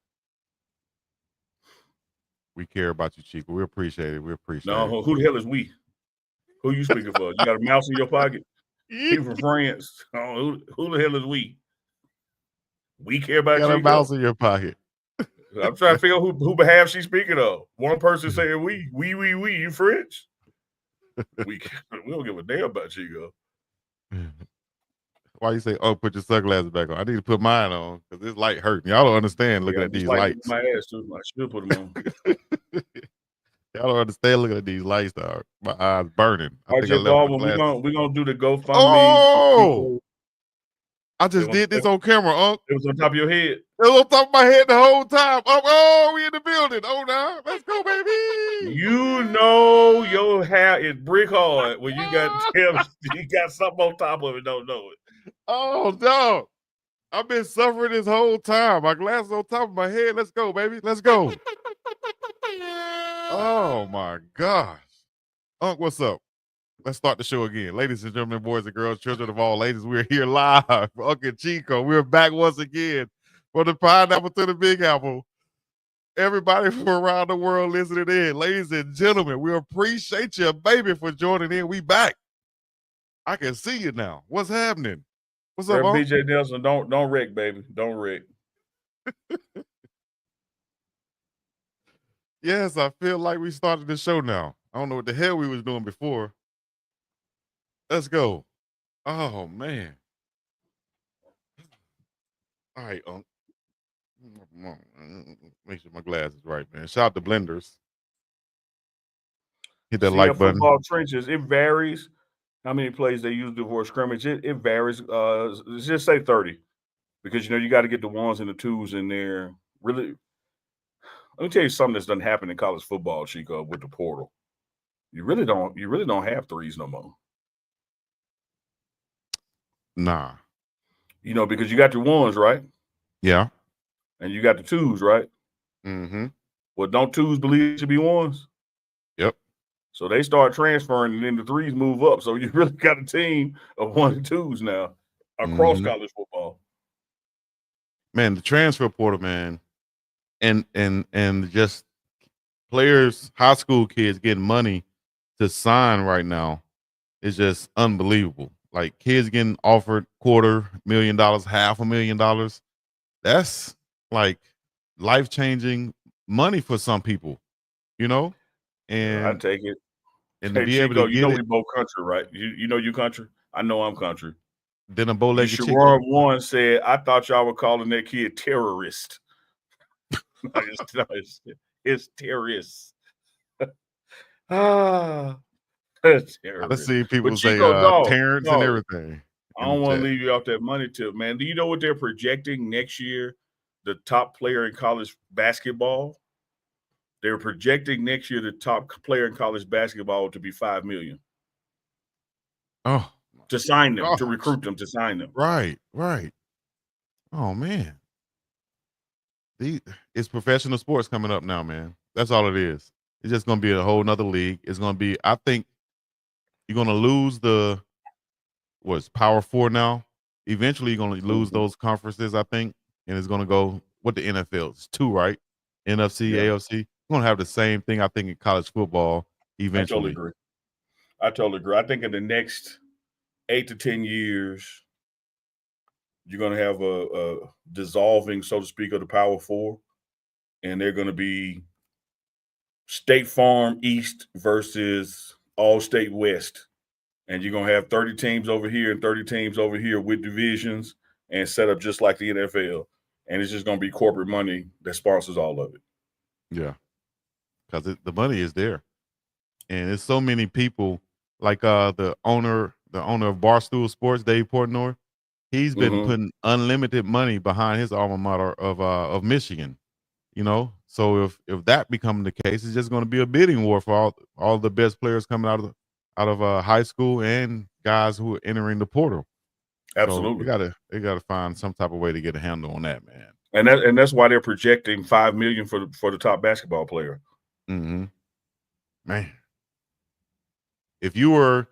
Speaker 1: We care about you, Chico. We appreciate it.
Speaker 2: No, who the hell is we? Who you speaking for? You got a mouse in your pocket? People from France. Oh, who the hell is we? We care about you.
Speaker 1: Got a mouse in your pocket.
Speaker 2: I'm trying to figure out who behalf she's speaking of. One person saying we, you French. We don't give a damn about Chico.
Speaker 1: Why you say, put your sunglasses back on? I need to put mine on because this light hurting. Y'all don't understand looking at these lights.
Speaker 2: My ass too. I should put them on.
Speaker 1: Y'all don't understand looking at these lights, dog. My eyes burning.
Speaker 2: We're gonna do the GoFundMe.
Speaker 1: Oh! I just did this on camera, Unk.
Speaker 2: It was on top of your head.
Speaker 1: It was on top of my head the whole time. Oh, we in the building. Oh, now let's go, baby.
Speaker 2: You know your hair is brick hard when you got something on top of it. Don't know it.
Speaker 1: Oh no. I've been suffering this whole time. My glasses on top of my head. Let's go, baby. Let's go. Oh my gosh. Unk, what's up? Let's start the show again. Ladies and gentlemen, boys and girls, children of all ages, we're here live for Unk and Chico. We're back once again from the pineapple to the Big Apple. Everybody from around the world listening in. Ladies and gentlemen, we appreciate you, baby, for joining in. We back. I can see you now. What's happening? What's up, Unk?
Speaker 2: BJ Nelson, don't wreck, baby. Don't wreck.
Speaker 1: Yes, I feel like we started the show now. I don't know what the hell we was doing before. Let's go. Oh, man. All right, Unk. Make sure my glass is right, man. Shout out to Blenders. Hit that like button.
Speaker 2: Football trenches, it varies how many plays they use before scrimmage. It varies. Just say 30. Because, you got to get the ones and the twos in there. Really, let me tell you something that's done happen in college football, Chico, with the portal. You really don't have threes no more.
Speaker 1: Nah.
Speaker 2: Because you got your ones, right?
Speaker 1: Yeah.
Speaker 2: And you got the twos, right?
Speaker 1: Mm-hmm.
Speaker 2: Well, don't twos believe it should be ones?
Speaker 1: Yep.
Speaker 2: So they start transferring, and then the threes move up. So you really got a team of 1 and 2s now across college football.
Speaker 1: Man, the transfer portal, man, and just players, high school kids getting money to sign right now is just unbelievable. Like kids getting offered $250,000, $500,000. That's like life-changing money for some people, And
Speaker 2: I take it.
Speaker 1: And to be able to get
Speaker 2: we both country, right? You country. I know I'm country.
Speaker 1: Then a bow-legged chicken.
Speaker 2: Sherrod one said, "I thought y'all were calling that kid terrorist." It's terrorist. Terrorist.
Speaker 1: I see people
Speaker 2: But
Speaker 1: say
Speaker 2: Chico,
Speaker 1: Terrence and everything.
Speaker 2: I don't want to leave you off that money tip, man. Do you know what they're projecting next year? The top player in college basketball. They're projecting next year the top player in college basketball to be $5 million.
Speaker 1: Oh,
Speaker 2: to sign them, to recruit them, to sign them.
Speaker 1: Right. Oh man, it's professional sports coming up now, man. That's all it is. It's just going to be a whole nother league. It's going to be. I think you're going to lose the Power 4 now. Eventually, you're going to lose those conferences, I think, and it's going to go what the NFL is 2, right? NFC, AFC. We're going to have the same thing, I think, in college football eventually.
Speaker 2: I totally agree. I think in the next 8 to 10 years, you're going to have a dissolving, so to speak, of the Power 4, and they're going to be State Farm East versus All-State West. And you're going to have 30 teams over here and 30 teams over here with divisions and set up just like the NFL. And it's just going to be corporate money that sponsors all of it.
Speaker 1: Yeah, because the money is there. And there's so many people, like the owner of Barstool Sports, Dave Portnoy. He's been putting unlimited money behind his alma mater of Michigan. So if that becomes the case, it's just going to be a bidding war for all the best players coming out of high school and guys who are entering the portal.
Speaker 2: Absolutely,
Speaker 1: so they gotta find some type of way to get a handle on that, man.
Speaker 2: And that's why they're projecting $5 million for the top basketball player.
Speaker 1: Man, if you were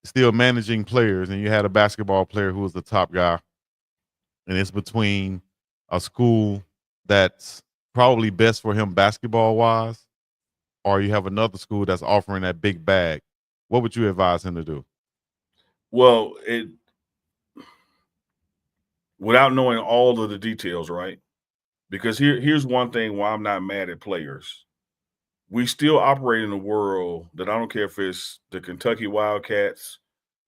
Speaker 1: still managing players and you had a basketball player who was the top guy, and it's between a school that's probably best for him basketball wise, or you have another school that's offering that big bag, what would you advise him to do?
Speaker 2: Well, without knowing all of the details, right? Because here's one thing why I'm not mad at players. We still operate in a world that I don't care if it's the Kentucky Wildcats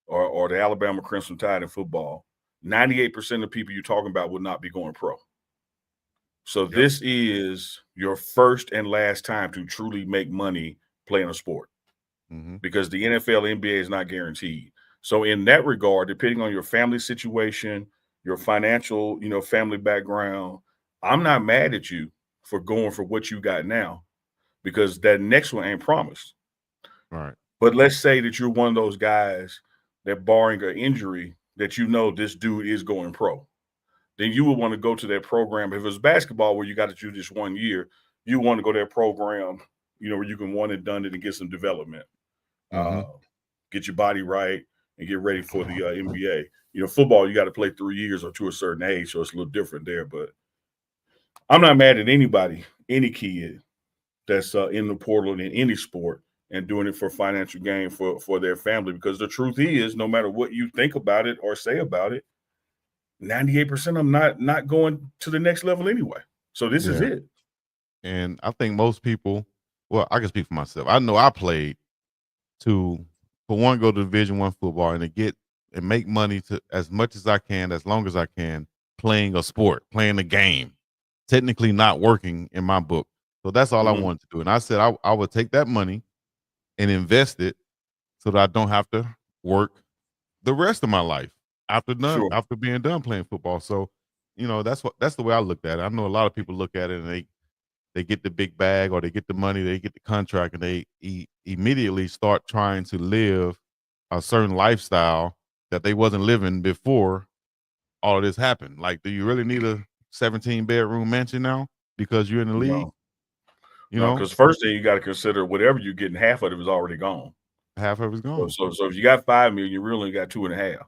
Speaker 2: or the Alabama Crimson Tide in football. 98% of people you're talking about would not be going pro. So this is your first and last time to truly make money playing a sport, because the NFL, NBA is not guaranteed. So in that regard, depending on your family situation, your financial, family background. I'm not mad at you for going for what you got now, because that next one ain't promised.
Speaker 1: Right.
Speaker 2: But let's say that you're one of those guys that, barring an injury, that this dude is going pro. Then you would want to go to that program. If it was basketball where you got to do this 1 year, you want to go to that program, where you can one and done it and get some development, get your body right, and get ready for the NBA. Football, you got to play 3 years or to a certain age, so it's a little different there. But I'm not mad at anybody, any kid that's in the portal in any sport and doing it for financial gain for their family, because the truth is, no matter what you think about it or say about it, 98% of them not going to the next level anyway. So this is it.
Speaker 1: And I think most people, well, I can speak for myself. I know I played for one, go to Division I football and to get and make money to as much as I can, as long as I can, playing a sport, playing a game, technically not working in my book. So that's all I wanted to do. And I said I would take that money and invest it so that I don't have to work the rest of my life after being done playing football. So, that's the way I looked at it. I know a lot of people look at it and they get the big bag or they get the money, they get the contract, and they immediately start trying to live a certain lifestyle that they wasn't living before all of this happened. Like, do you really need a 17-bedroom mansion now because you're in the league?
Speaker 2: No, because first thing you got to consider, whatever you're getting, half of it was already gone.
Speaker 1: Half of it's gone.
Speaker 2: So if you got $5 million, you really got 2.5.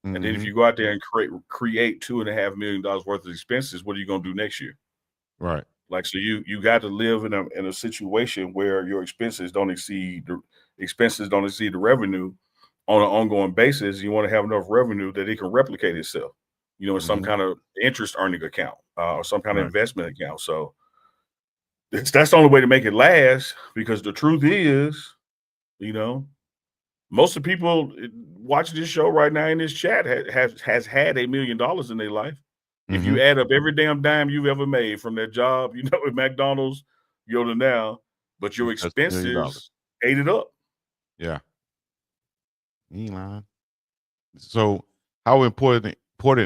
Speaker 2: And then if you go out there and create $2.5 million worth of expenses, what are you going to do next year?
Speaker 1: Right.
Speaker 2: Like, so you got to live in a situation where your expenses don't exceed the revenue on an ongoing basis. You want to have enough revenue that it can replicate itself, in some kind of interest earning account or some kind of investment account. So that's the only way to make it last, because the truth is, most of the people watching this show right now in this chat has had $1 million in their life. If you add up every damn dime you've ever made from that job, at McDonald's, to now, but your expenses ate it up.
Speaker 1: Yeah. Elon. So how important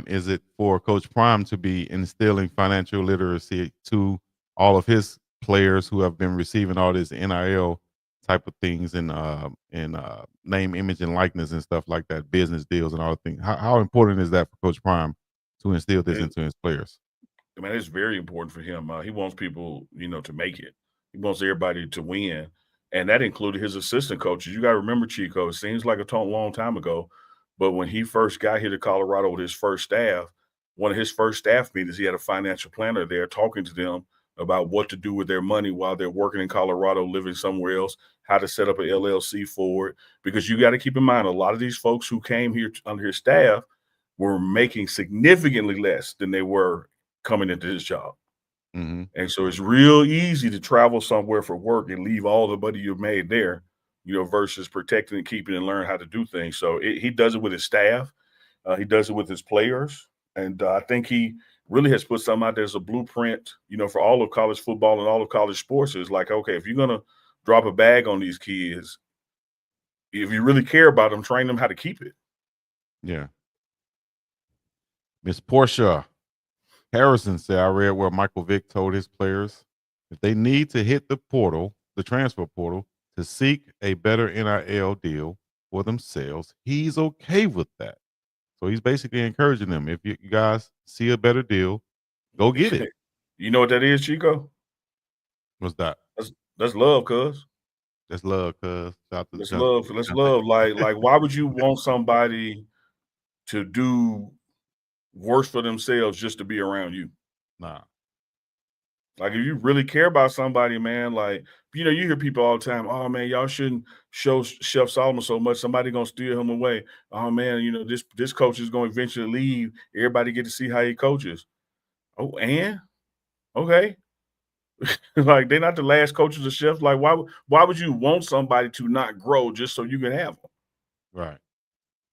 Speaker 1: is it for Coach Prime to be instilling financial literacy to all of his players who have been receiving all this NIL type of things and name, image, and likeness and stuff like that, business deals and all the things? How important is that for Coach Prime to instill this into his players?
Speaker 2: I mean, it's very important for him. He wants people, to make it. He wants everybody to win. And that included his assistant coaches. You got to remember, Chico, it seems like a long time ago, but when he first got here to Colorado with his first staff, one of his first staff meetings, he had a financial planner there talking to them about what to do with their money while they're working in Colorado, living somewhere else, how to set up an LLC for it. Because you got to keep in mind, a lot of these folks who came here under his staff were making significantly less than they were coming into his job. And so it's real easy to travel somewhere for work and leave all the money you've made there, versus protecting and keeping and learn how to do things. So he does it with his staff. He does it with his players. And I think he really has put something out there as a blueprint, for all of college football and all of college sports. Is like, okay, if you're going to drop a bag on these kids, if you really care about them, train them how to keep it.
Speaker 1: Yeah. Miss Portia Harrison said, I read where Michael Vick told his players if they need to hit the transfer portal, to seek a better NIL deal for themselves, he's okay with that. So he's basically encouraging them. If you guys see a better deal, go get it.
Speaker 2: You know what that is, Chico?
Speaker 1: What's that?
Speaker 2: That's love, cuz.
Speaker 1: That's love, cuz.
Speaker 2: That's love. That's love. Like, why would you want somebody to do worse for themselves just to be around you?
Speaker 1: Nah.
Speaker 2: Like, if you really care about somebody, man, like, you hear people all the time, oh, man, y'all shouldn't show Chef Solomon so much. Somebody going to steal him away. Oh, man, this coach is going to eventually leave. Everybody get to see how he coaches. Oh, and? Okay. Like, they're not the last coaches of Chef. Like, why would you want somebody to not grow just so you can have them?
Speaker 1: Right.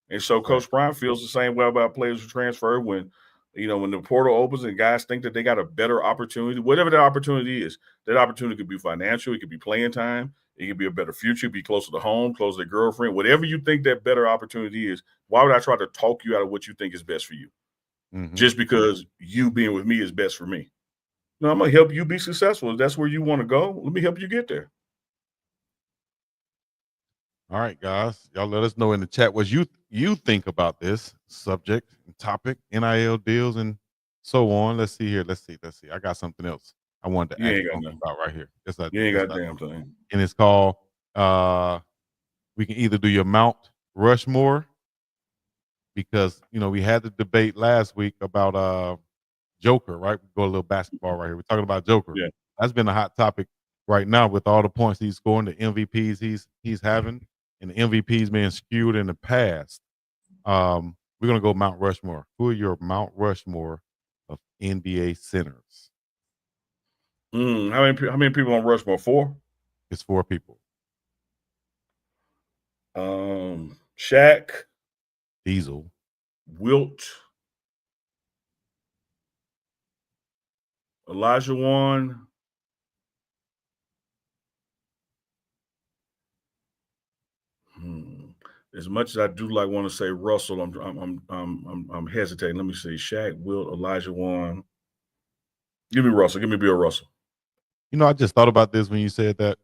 Speaker 2: And so Coach Prime feels the same way about players who transfer when the portal opens and guys think that they got a better opportunity, whatever that opportunity is. That opportunity could be financial, it could be playing time, it could be a better future, be closer to home, closer to girlfriend, whatever you think that better opportunity is. Why would I try to talk you out of what you think is best for you? just because you being with me is best for me. No, I'm gonna help you be successful. If that's where you want to go, let me help you get there.
Speaker 1: All right, guys. Y'all let us know in the chat what you think about this subject and topic, NIL deals and so on. Let's see here. Let's see. I got something else I wanted to ask you about right here.
Speaker 2: You ain't got a damn thing.
Speaker 1: And it's called we can either do your Mount Rushmore, because we had the debate last week about Joker, right? We go a little basketball right here. We're talking about Joker.
Speaker 2: Yeah.
Speaker 1: That's been a hot topic right now with all the points he's scoring, the MVPs he's having, and the MVPs being skewed in the past. We're gonna go Mount Rushmore. Who are your Mount Rushmore of NBA centers?
Speaker 2: How many people on Rushmore? 4?
Speaker 1: It's 4 people.
Speaker 2: Shaq,
Speaker 1: Diesel,
Speaker 2: Wilt, Elijah Wan, As much as I do want to say Russell, I'm hesitating. Let me see. Shaq, Wilt, Elijah Wan. Give me Russell. Give me Bill Russell.
Speaker 1: I just thought about this when you said that.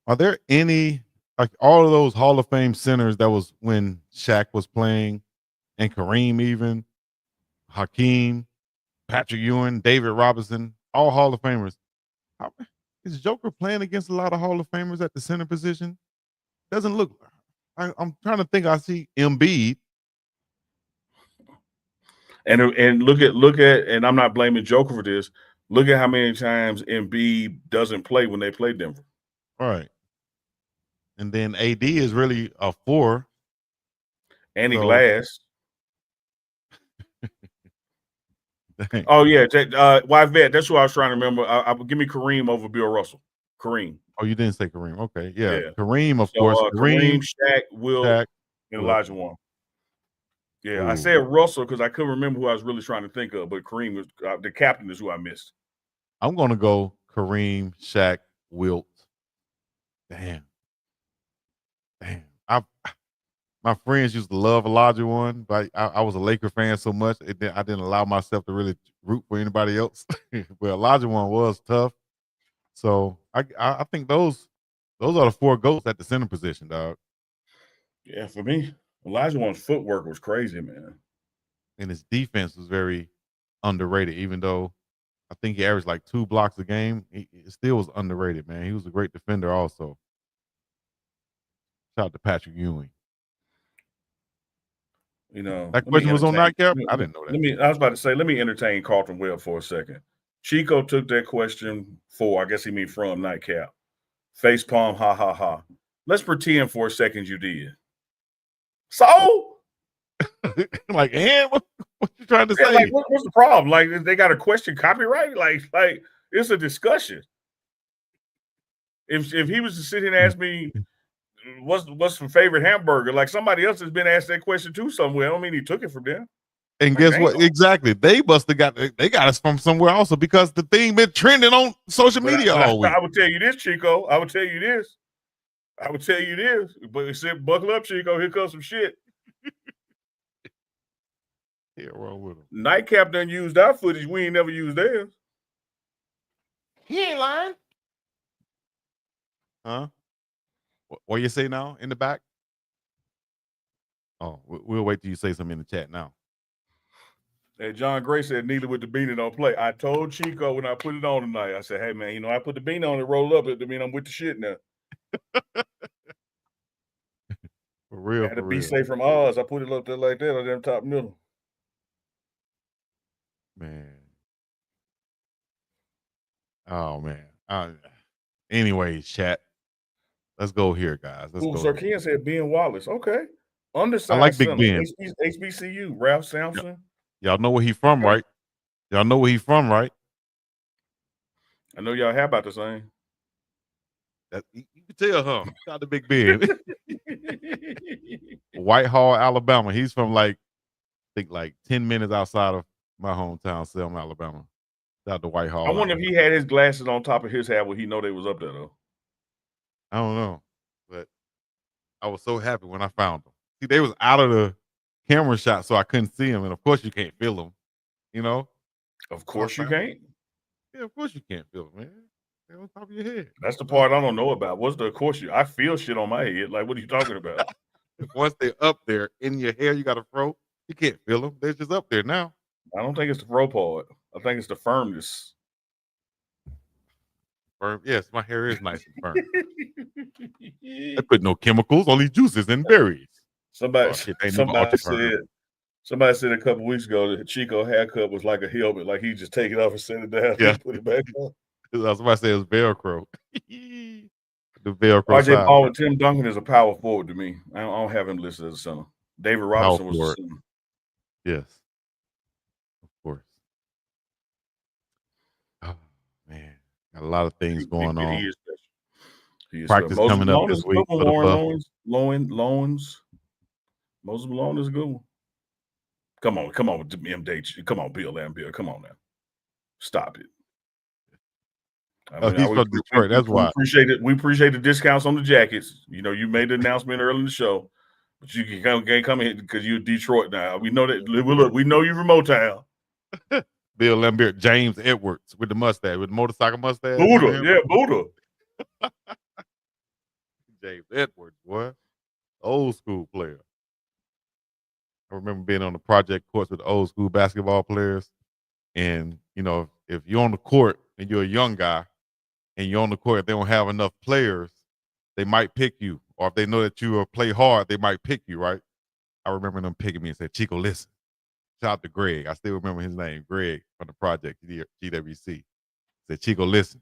Speaker 1: Are there any, like all of those Hall of Fame centers that was when Shaq was playing, and Kareem even, Hakeem, Patrick Ewing, David Robinson, all Hall of Famers. Is Joker playing against a lot of Hall of Famers at the center position? Doesn't look. I'm trying to think. I see Embiid.
Speaker 2: And look at, and I'm not blaming Joker for this. Look at how many times Embiid doesn't play when they play Denver.
Speaker 1: Right. And then AD is really a 4.
Speaker 2: Andy Glass. Oh yeah, White Vet. That's who I was trying to remember. I would give me Kareem over Bill Russell. Kareem.
Speaker 1: Oh, you didn't say Kareem. Okay, yeah. Kareem, of course.
Speaker 2: Kareem, Shaq, Wilt, and Elijah Wan. Yeah, I said Russell because I couldn't remember who I was really trying to think of, but Kareem was the captain is who I missed.
Speaker 1: I'm gonna go Kareem, Shaq, Wilt. Damn. My friends used to love Elijah Wan, but I was a Laker fan so much I didn't allow myself to really root for anybody else. But Elijah Wan was tough, so I think those are the 4 GOATs at the center position, dog.
Speaker 2: Yeah, for me, Elijah Wan's footwork was crazy, man,
Speaker 1: and his defense was very underrated. Even though I think he averaged like 2 blocks a game, it still was underrated, man. He was a great defender, also. Shout out to Patrick Ewing. That question was on Nightcap. I didn't know that.
Speaker 2: I was about to say, let me entertain Carlton Webb for a second. Chico took that question for, I guess he mean from Nightcap. Face palm, ha ha ha. Let's pretend for a second you did. So,
Speaker 1: like, what you trying to say?
Speaker 2: Like, what's the problem? Like, they got a question copyright? Like it's a discussion. If he was to sit here and ask me, what's my favorite hamburger? Like somebody else has been asked that question too somewhere. I don't mean he took it from them.
Speaker 1: And guess what? Exactly. They must have got us from somewhere also, because the thing been trending on social media all week.
Speaker 2: I would tell you this, Chico. I would tell you this. But said, buckle up, Chico. Here comes some shit.
Speaker 1: Yeah, wrong with him.
Speaker 2: Nightcap done used our footage. We ain't never used theirs.
Speaker 1: He ain't lying. Huh? What you say now in the back? Oh, we'll wait till you say something in the chat now.
Speaker 2: Hey, John Gray said Neely with the beanie don't play. I told Chico when I put it on tonight, I said, hey, man, I put the beanie on and roll up. It mean I'm with the shit now.
Speaker 1: For real.
Speaker 2: I had to be safe from Oz. I put it up there like that on them top middle.
Speaker 1: Man. Oh, man. Anyways, chat. Let's go here, guys. Let's go.
Speaker 2: Sir Ken said Ben Wallace. Okay. Undersized.
Speaker 1: I like Big Ben.
Speaker 2: HBCU. Ralph Sampson.
Speaker 1: Y'all know where he from, right? Y'all know where he from, right?
Speaker 2: I know y'all have about the same.
Speaker 1: You can tell, huh? Shout out to Big Ben. Whitehall, Alabama. He's from I think 10 minutes outside of my hometown, Selma, Alabama. Shout out to Whitehall.
Speaker 2: I wonder if he had his glasses on top of his hat. Would he know they was up there though?
Speaker 1: I don't know, but I was so happy when I found them. See, they was out of the camera shot, so I couldn't see him. And of course, you can't feel him. You know.
Speaker 2: Of course you can't.
Speaker 1: Yeah, of course you can't feel it, man. They're on top of your head.
Speaker 2: That's the part I don't know about. What's the of course you? I feel shit on my head. Like, what are you talking about?
Speaker 1: Once they're up there in your hair, you got a fro. You can't feel them. They're just up there now.
Speaker 2: I don't think it's the fro part. I think it's the firmness.
Speaker 1: Firm. Yes, my hair is nice and firm. They put no chemicals, only juices and berries.
Speaker 2: Somebody said a couple weeks ago that Chico haircut was like a helmet, like he just take it off and set it down and put it back on.
Speaker 1: Somebody said it was Velcro. The Velcro.
Speaker 2: RJ Ball and Tim Duncan is a power forward to me. I don't have him listed as a center. David Robinson was a center.
Speaker 1: Yes, of course. Oh man, got a lot of things going on.
Speaker 2: He is special. He is
Speaker 1: practice coming up this week.
Speaker 2: Moses Malone is a good one. Come on, MD. Come on, Bill Lambier. Come on now. Stop it.
Speaker 1: He's from Detroit. That's why.
Speaker 2: We appreciate the discounts on the jackets. You know, you made the announcement early in the show, but you can't come in because you're Detroit now. We know that. Look, we know you're from Motown.
Speaker 1: Bill Lambier, James Edwards with the mustache, with the motorcycle mustache.
Speaker 2: Buddha.
Speaker 1: James Edwards, boy. Old school player. I remember being on the project courts with old school basketball players. And, you know, if you're on the court and you're a young guy and you're on the court, if they don't have enough players, they might pick you. Or if they know that you will play hard, they might pick you, right? I remember them picking me and said, Chico, listen. Shout out to Greg. I still remember his name, Greg, from the project, GWC. Said, Chico, listen.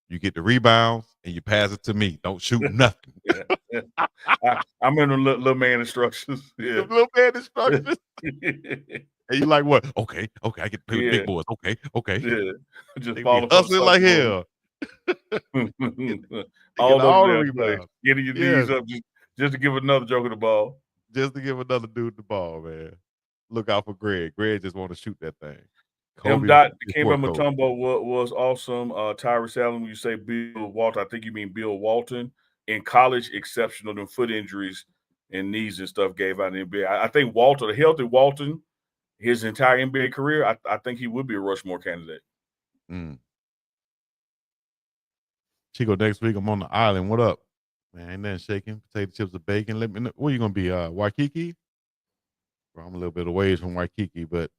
Speaker 1: You get the rebounds and you pass it to me. Don't shoot nothing.
Speaker 2: I remember little man instructions. Yeah.
Speaker 1: Little man instructions. And you like what? Okay, I get to play with big boys. Okay.
Speaker 2: Yeah. Just
Speaker 1: hustling like hell.
Speaker 2: all the rebounds. Getting your knees up just to give another joker the ball.
Speaker 1: Just to give another dude the ball, man. Look out for Greg. Greg just want to shoot that thing.
Speaker 2: Dot came from Mutombo was awesome. Tyrus Allen, when you say Bill Walton, I think you mean Bill Walton. In college, exceptional. Them foot injuries and knees and stuff gave out in the NBA. I think Walton, a healthy Walton, his entire NBA career, I think he would be a Rushmore candidate.
Speaker 1: Chico, next week I'm on the island. What up? Man, ain't nothing shaking. Potato chips and bacon. Let me know. Where you going to be? Waikiki? Well, I'm a little bit away from Waikiki, but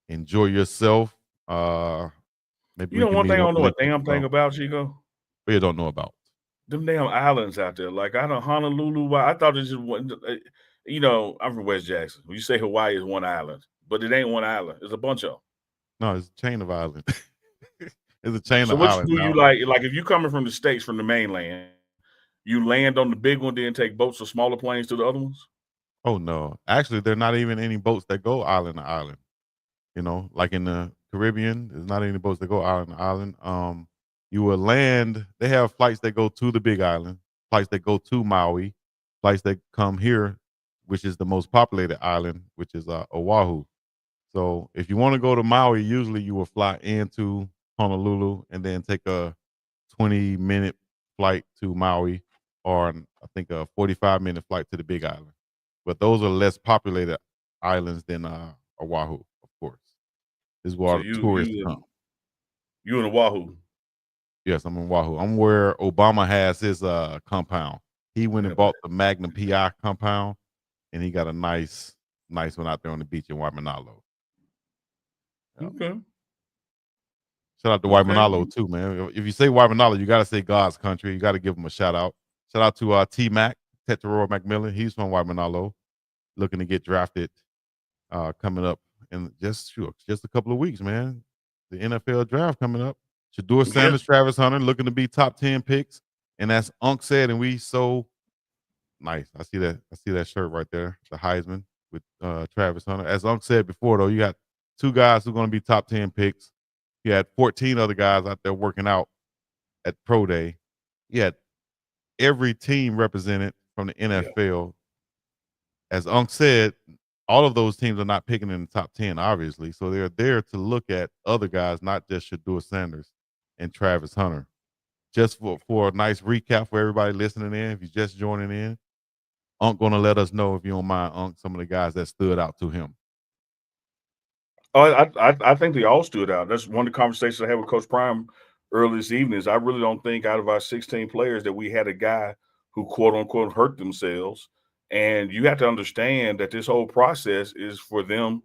Speaker 1: enjoy yourself. Maybe
Speaker 2: you know one thing I don't know a damn thing about, Chico?
Speaker 1: What you don't know about?
Speaker 2: Them damn islands out there. Like, I don't Honolulu. I thought it just wasn't, you know, I'm from West Jackson. When you say Hawaii is one island, but it ain't one island. It's a bunch of them.
Speaker 1: No, it's a chain of islands. It's a chain of
Speaker 2: islands. So what
Speaker 1: do
Speaker 2: you like if you coming from the States, from the mainland, you land on the big one, then take boats or smaller planes to the other ones?
Speaker 1: Oh, no. Actually, there are not even any boats that go island to island. You know, like in the Caribbean, there's not any boats that go island to island. You will land. They have flights that go to the Big Island, flights that go to Maui, flights that come here, which is the most populated island, which is Oahu. So if you want to go to Maui, usually you will fly into Honolulu and then take a 20-minute flight to Maui, or I think a 45-minute flight to the Big Island. But those are less populated islands than Oahu, of course. This is where all the tourists come.
Speaker 2: You in Oahu?
Speaker 1: Yes, I'm in Oahu. I'm where Obama has his compound. He went and bought the Magnum PI compound, and he got a nice one out there on the beach in Waimanalo.
Speaker 2: Okay.
Speaker 1: Shout out to Waimanalo too, man. If you say Waimanalo, you got to say God's country. You got to give him a shout out. Shout out to T-Mac, Teteroa McMillan. He's from Waimanalo, looking to get drafted coming up in just a couple of weeks, man. The NFL draft coming up. Shedeur Sanders, Travis Hunter, looking to be top 10 picks. And as Unk said, and we so nice. I see that shirt right there, the Heisman with Travis Hunter. As Unk said before, though, you got two guys who are going to be top 10 picks. You had 14 other guys out there working out at Pro Day. You had every team represented from the NFL. As Unk said, all of those teams are not picking in the top 10, obviously. So they're there to look at other guys, not just Shedeur Sanders and Travis Hunter. Just for a nice recap for everybody listening in, if you're just joining in, Unk gonna let us know, if you don't mind, Unk, some of the guys that stood out to him.
Speaker 2: Oh, I think they all stood out. That's one of the conversations I had with Coach Prime early this evening. Is I really don't think out of our 16 players that we had a guy who quote unquote hurt themselves. And you have to understand that this whole process is for them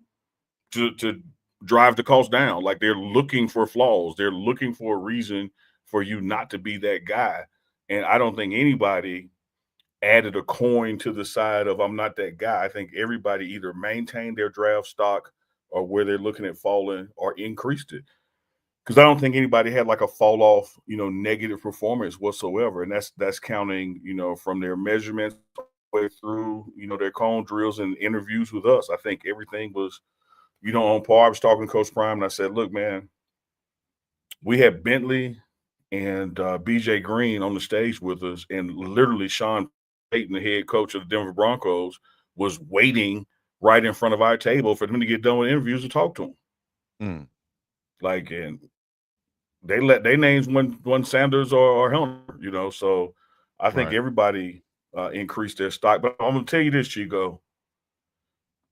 Speaker 2: to drive the cost down. Like, they're looking for flaws. They're looking for a reason for you not to be that guy. And I don't think anybody added a coin to the side of I'm not that guy. I think everybody either maintained their draft stock or where they're looking at falling or increased it. Because I don't think anybody had like a fall off, negative performance whatsoever. And that's counting, from their measurements way through, their cone drills and interviews with us. I think everything was, on par. I was talking to Coach Prime and I said, look, man, we had Bentley and BJ Green on the stage with us, and literally Sean Payton, the head coach of the Denver Broncos, was waiting right in front of our table for them to get done with interviews to talk to him. Like, and they names one Sanders or Hunter, so I think everybody increased their stock. But I'm going to tell you this, Chico,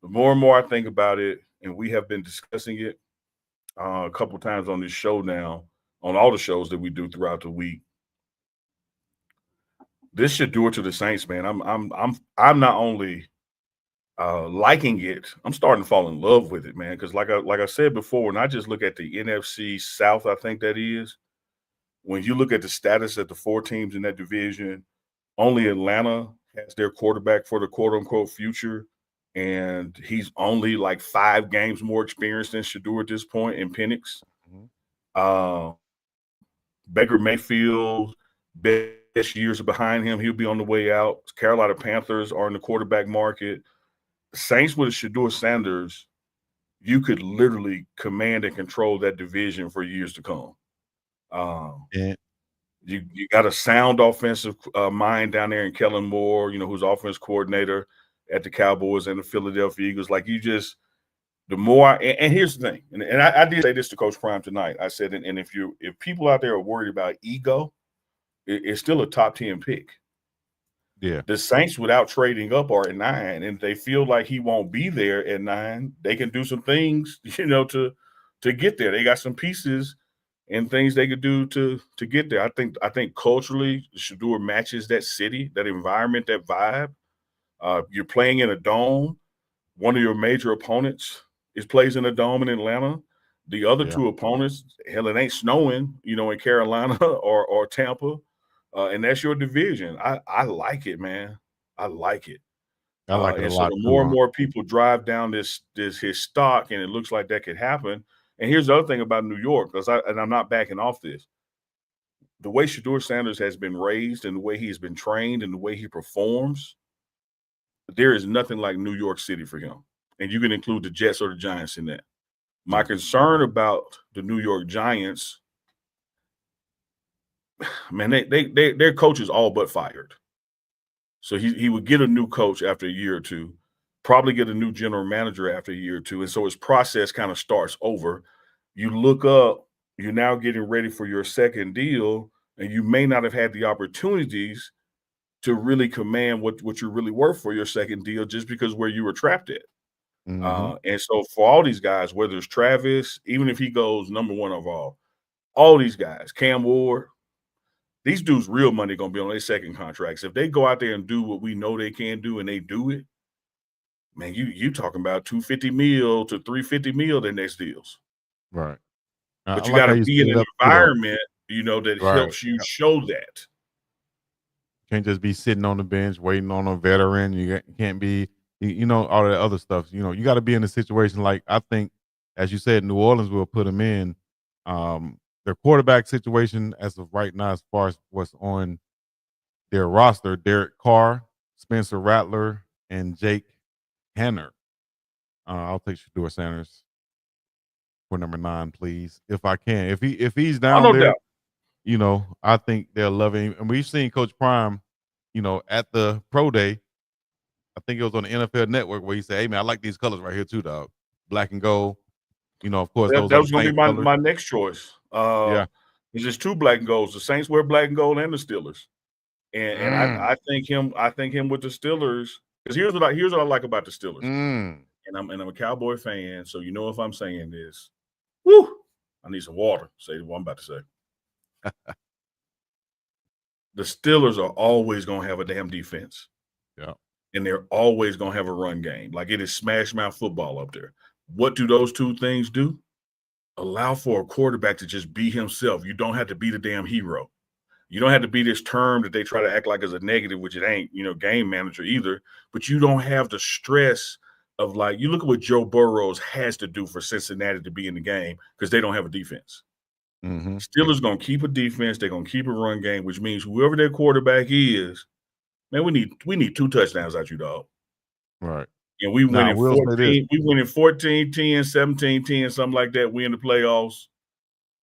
Speaker 2: the more and more I think about it, and we have been discussing it a couple of times on this show now, on all the shows that we do throughout the week, this should do it to the Saints, man. I'm not only liking it, I'm starting to fall in love with it, man. Because like I said before, when I just look at the NFC South, I think that is, when you look at the status of the 4 teams in that division, only Atlanta has their quarterback for the quote unquote future, and he's only like 5 games more experienced than Shedeur at this point in Penix. Baker Mayfield, best years are behind him. He'll be on the way out. Carolina Panthers are in the quarterback market. Saints with Shedeur Sanders, you could literally command and control that division for years to come. You got a sound offensive mind down there in Kellen Moore, who's offense coordinator at the Cowboys and the Philadelphia Eagles. Like, the more and here's the thing, and I did say this to Coach Prime tonight. I said, and if people out there are worried about ego, it's still a top 10 pick.
Speaker 1: Yeah.
Speaker 2: The Saints, without trading up, are at 9, and they feel like he won't be there at 9. They can do some things, to get there. They got some pieces and things they could do to get there. I think culturally, Shedeur matches that city, that environment, that vibe. You're playing in a dome. One of your major opponents plays in a dome in Atlanta. The other 2 opponents, hell, it ain't snowing, in Carolina or Tampa. And that's your division. I like it, man. I like it.
Speaker 1: I like it a
Speaker 2: so
Speaker 1: lot.
Speaker 2: The more and more people drive down his stock, and it looks like that could happen. And here's the other thing about New York, and I'm not backing off this. The way Shedeur Sanders has been raised, and the way he's been trained, and the way he performs, there is nothing like New York City for him. And you can include the Jets or the Giants in that. My concern about the New York Giants, man, their coach is all but fired. So he would get a new coach after a year or 2, probably get a new general manager after a year or 2. And so his process kind of starts over. You look up, you're now getting ready for your second deal, and you may not have had the opportunities to really command what you're really worth for your second deal, just because where you were trapped at. And so for all these guys, whether it's Travis, even if he goes number 1 overall, all these guys, Cam Ward, these dudes' real money going to be on their second contracts. If they go out there and do what we know they can do, and they do it, man, you talking about $250 million to $350 million their next deals.
Speaker 1: Right.
Speaker 2: But you got to be in an environment, that helps you show that.
Speaker 1: Can't just be sitting on the bench waiting on a veteran. You can't be, all that other stuff. You got to be in a situation like, I think, as you said, New Orleans will put them in. Their quarterback situation as of right now, as far as what's on their roster, Derek Carr, Spencer Rattler, and Jake Hanner. I'll take Shedeur Sanders for number 9, please, if I can. If he's down there, doubt. I think they'll love him. And we've seen Coach Prime, at the pro day. I think it was on the NFL Network where he said, "Hey man, I like these colors right here too, dog. Black and gold." Of course,
Speaker 2: that was going to be my next choice.
Speaker 1: There's
Speaker 2: just 2 black and golds. The Saints wear black and gold, and the Steelers. And I think him with the Steelers, because here's what I like about the Steelers. And I'm a Cowboy fan, so you know if I'm saying this, woo, I need some water. Say what I'm about to say. The Steelers are always gonna have a damn defense.
Speaker 1: Yeah.
Speaker 2: And they're always gonna have a run game. Like, it is smash mouth football up there. What do those two things do? Allow for a quarterback to just be himself. You don't have to be the damn hero. You don't have to be this term that they try to act like as a negative, which it ain't, game manager either. But you don't have the stress of, like, you look at what Joe Burrows has to do for Cincinnati to be in the game because they don't have a defense. Steelers going to keep a defense. They're going to keep a run game, which means whoever their quarterback is, man, we need 2 touchdowns out you, dog.
Speaker 1: Right.
Speaker 2: And we win in 14, we win in 14, 10, 17, 10, something like that. We in the playoffs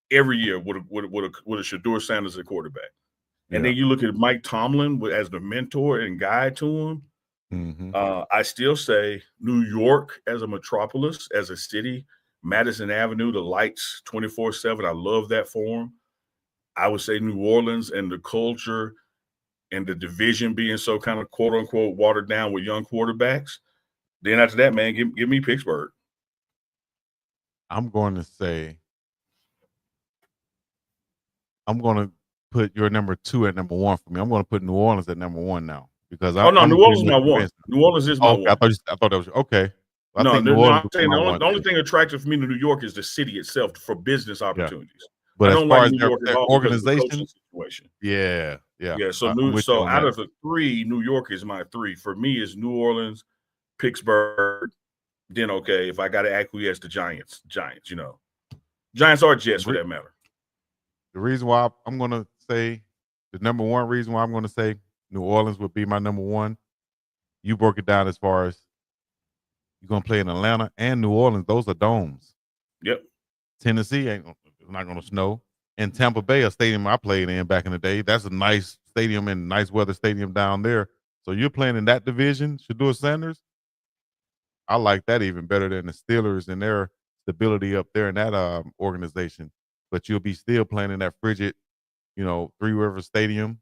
Speaker 2: every year with a Shedeur Sanders at quarterback. And then you look at Mike Tomlin as the mentor and guide to him. I still say New York as a metropolis, as a city, Madison Avenue, the lights 24/7. I love that for him. I would say New Orleans and the culture and the division being so kind of quote unquote watered down with young quarterbacks. Then after that, man, give me Pittsburgh.
Speaker 1: I'm going to say I'm going to put your number 2 at number 1 for me. I'm going to put New Orleans at number 1 now because
Speaker 2: New Orleans is my 1. New Orleans is my 1.
Speaker 1: I thought that was okay.
Speaker 2: I'm saying the only thing attractive for me to New York is the city itself for business opportunities.
Speaker 1: Yeah. But
Speaker 2: I don't like
Speaker 1: New
Speaker 2: York
Speaker 1: their organization
Speaker 2: situation.
Speaker 1: Yeah.
Speaker 2: So out of the 3, New York is my 3. For me, is New Orleans, Pittsburgh. Then okay, if I got to acquiesce to Giants, Giants or Jets for that matter.
Speaker 1: The reason why I'm going to say the number 1 reason why I'm going to say New Orleans would be my number 1. You broke it down as far as you're going to play in Atlanta and New Orleans. Those are domes.
Speaker 2: Yep.
Speaker 1: Tennessee it's not going to snow. In Tampa Bay, a stadium I played in back in the day, that's a nice stadium and nice weather stadium down there. So you're playing in that division, Shedeur Sanders. I like that even better than the Steelers and their stability up there in that organization. But you'll be still playing in that frigid, Three Rivers Stadium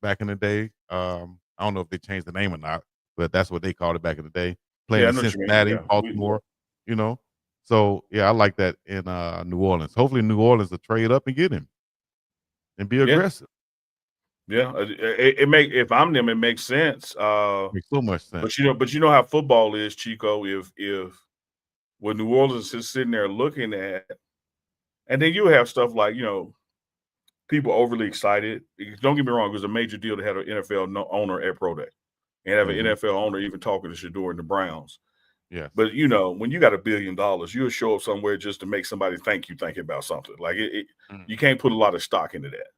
Speaker 1: back in the day. I don't know if they changed the name or not, but that's what they called it back in the day. Playing in Cincinnati, Baltimore, So, I like that in New Orleans. Hopefully New Orleans will trade up and get him and be aggressive.
Speaker 2: Yeah, if I'm them, it makes sense.
Speaker 1: Makes so much sense.
Speaker 2: But you know how football is, Chico. If what New Orleans is sitting there looking at, and then you have stuff like people overly excited. Don't get me wrong; it was a major deal to have an NFL owner at Pro Day, and have an NFL owner even talking to Shedeur and the Browns.
Speaker 1: Yeah,
Speaker 2: but when you got $1 billion, you'll show up somewhere just to make somebody thank you thinking about something. Like you can't put a lot of stock into that.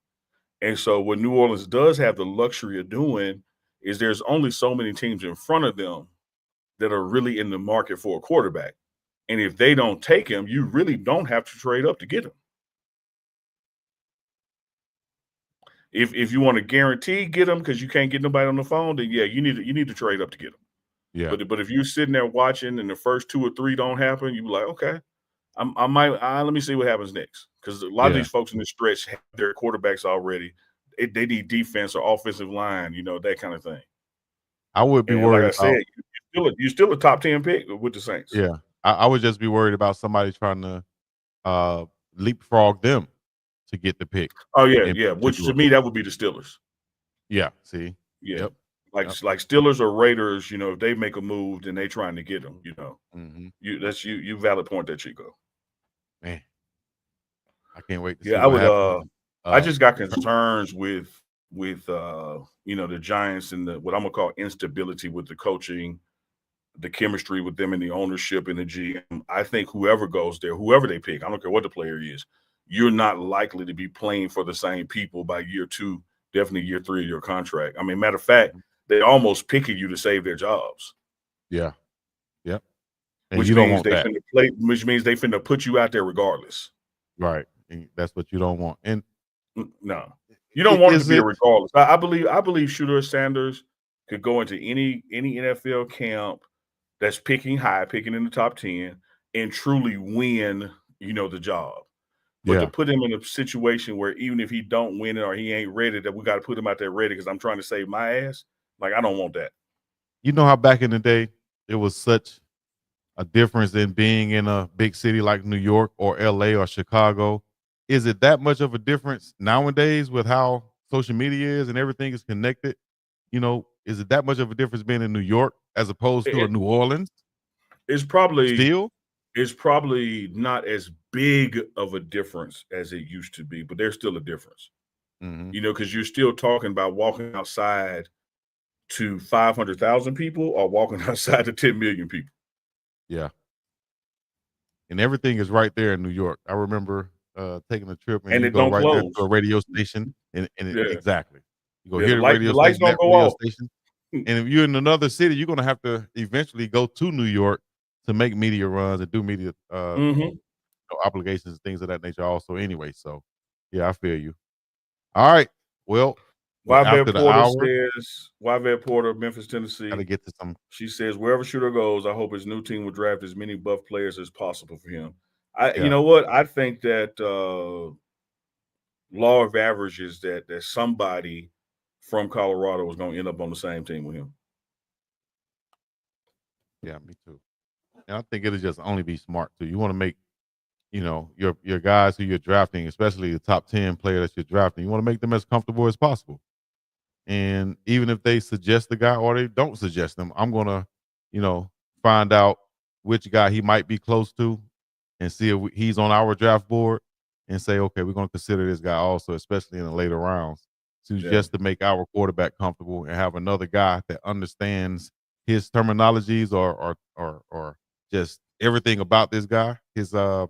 Speaker 2: And so what New Orleans does have the luxury of doing is there's only so many teams in front of them that are really in the market for a quarterback. And if they don't take him, you really don't have to trade up to get him. If you want to guarantee get him because you can't get nobody on the phone, then you need to trade up to get him.
Speaker 1: Yeah.
Speaker 2: But if you're sitting there watching and the first 2 or 3 don't happen, you be like, okay, I might let me see what happens next. Because a lot of these folks in the stretch have their quarterbacks already. They need defense or offensive line, that kind of thing.
Speaker 1: I would be worried.
Speaker 2: Like I said, you're still a top 10 pick with the Saints.
Speaker 1: Yeah, I would just be worried about somebody trying to leapfrog them to get the pick.
Speaker 2: Oh yeah. Which to me that would be the Steelers.
Speaker 1: Yeah. See.
Speaker 2: Yeah. Yep. Like Steelers or Raiders, if they make a move, then they trying to get them. You valid point there, Chico.
Speaker 1: Man, I can't wait to see
Speaker 2: I would. I just got concerns with the Giants and what I'm gonna call instability with the coaching, the chemistry with them and the ownership and the GM. I think whoever goes there, whoever they pick, I don't care what the player is, you're not likely to be playing for the same people by year 2, definitely year 3 of your contract. I mean, matter of fact, they're almost picking you to save their jobs.
Speaker 1: Yeah. Yep.
Speaker 2: Which means they finna put you out there regardless.
Speaker 1: Right. And that's what you don't want. And
Speaker 2: no, you don't want it to be a regardless. I believe Shedeur Sanders could go into any NFL camp that's picking in the top 10 and truly win, the job. But to put him in a situation where even if he don't win it or he ain't ready, that we got to put him out there ready because I'm trying to save my ass. Like, I don't want that.
Speaker 1: You know how back in the day, it was such a difference in being in a big city like New York or LA or Chicago. Is it that much of a difference nowadays with how social media is and everything is connected? You know, is it that much of a difference being in New York as opposed to a New Orleans?
Speaker 2: It's probably not as big of a difference as it used to be, but there's still a difference. You know, because you're still talking about walking outside to 500,000 people or walking outside to 10 million people.
Speaker 1: Yeah. And everything is right there in New York. I remember taking a trip and you
Speaker 2: it
Speaker 1: go
Speaker 2: don't
Speaker 1: right there
Speaker 2: close.
Speaker 1: to a radio station and exactly. You go hear the
Speaker 2: radio
Speaker 1: lights
Speaker 2: station,
Speaker 1: don't
Speaker 2: go
Speaker 1: radio
Speaker 2: off.
Speaker 1: station. And if you're in another city, you're gonna have to eventually go to New York to make media runs and do media obligations and things of that nature also anyway. So yeah, I feel you. All right. Well, after the hour,
Speaker 2: Yvette Porter, Memphis, Tennessee.
Speaker 1: Gotta get to some.
Speaker 2: She says, wherever Shooter goes, I hope his new team will draft as many buff players as possible for him. You know what? I think that law of averages that somebody from Colorado is going to end up on the same team with him.
Speaker 1: Yeah, me too. And I think it'll just only be smart too. You want to make, you know, your guys who you're drafting, especially the top 10 player that you're drafting, you want to make them as comfortable as possible. And even if they suggest the guy or they don't suggest them, I'm gonna, you know, find out which guy he might be close to and see if he's on our draft board and say, okay, we're gonna consider this guy also, especially in the later rounds, just to make our quarterback comfortable and have another guy that understands his terminologies or just everything about this guy. His
Speaker 2: let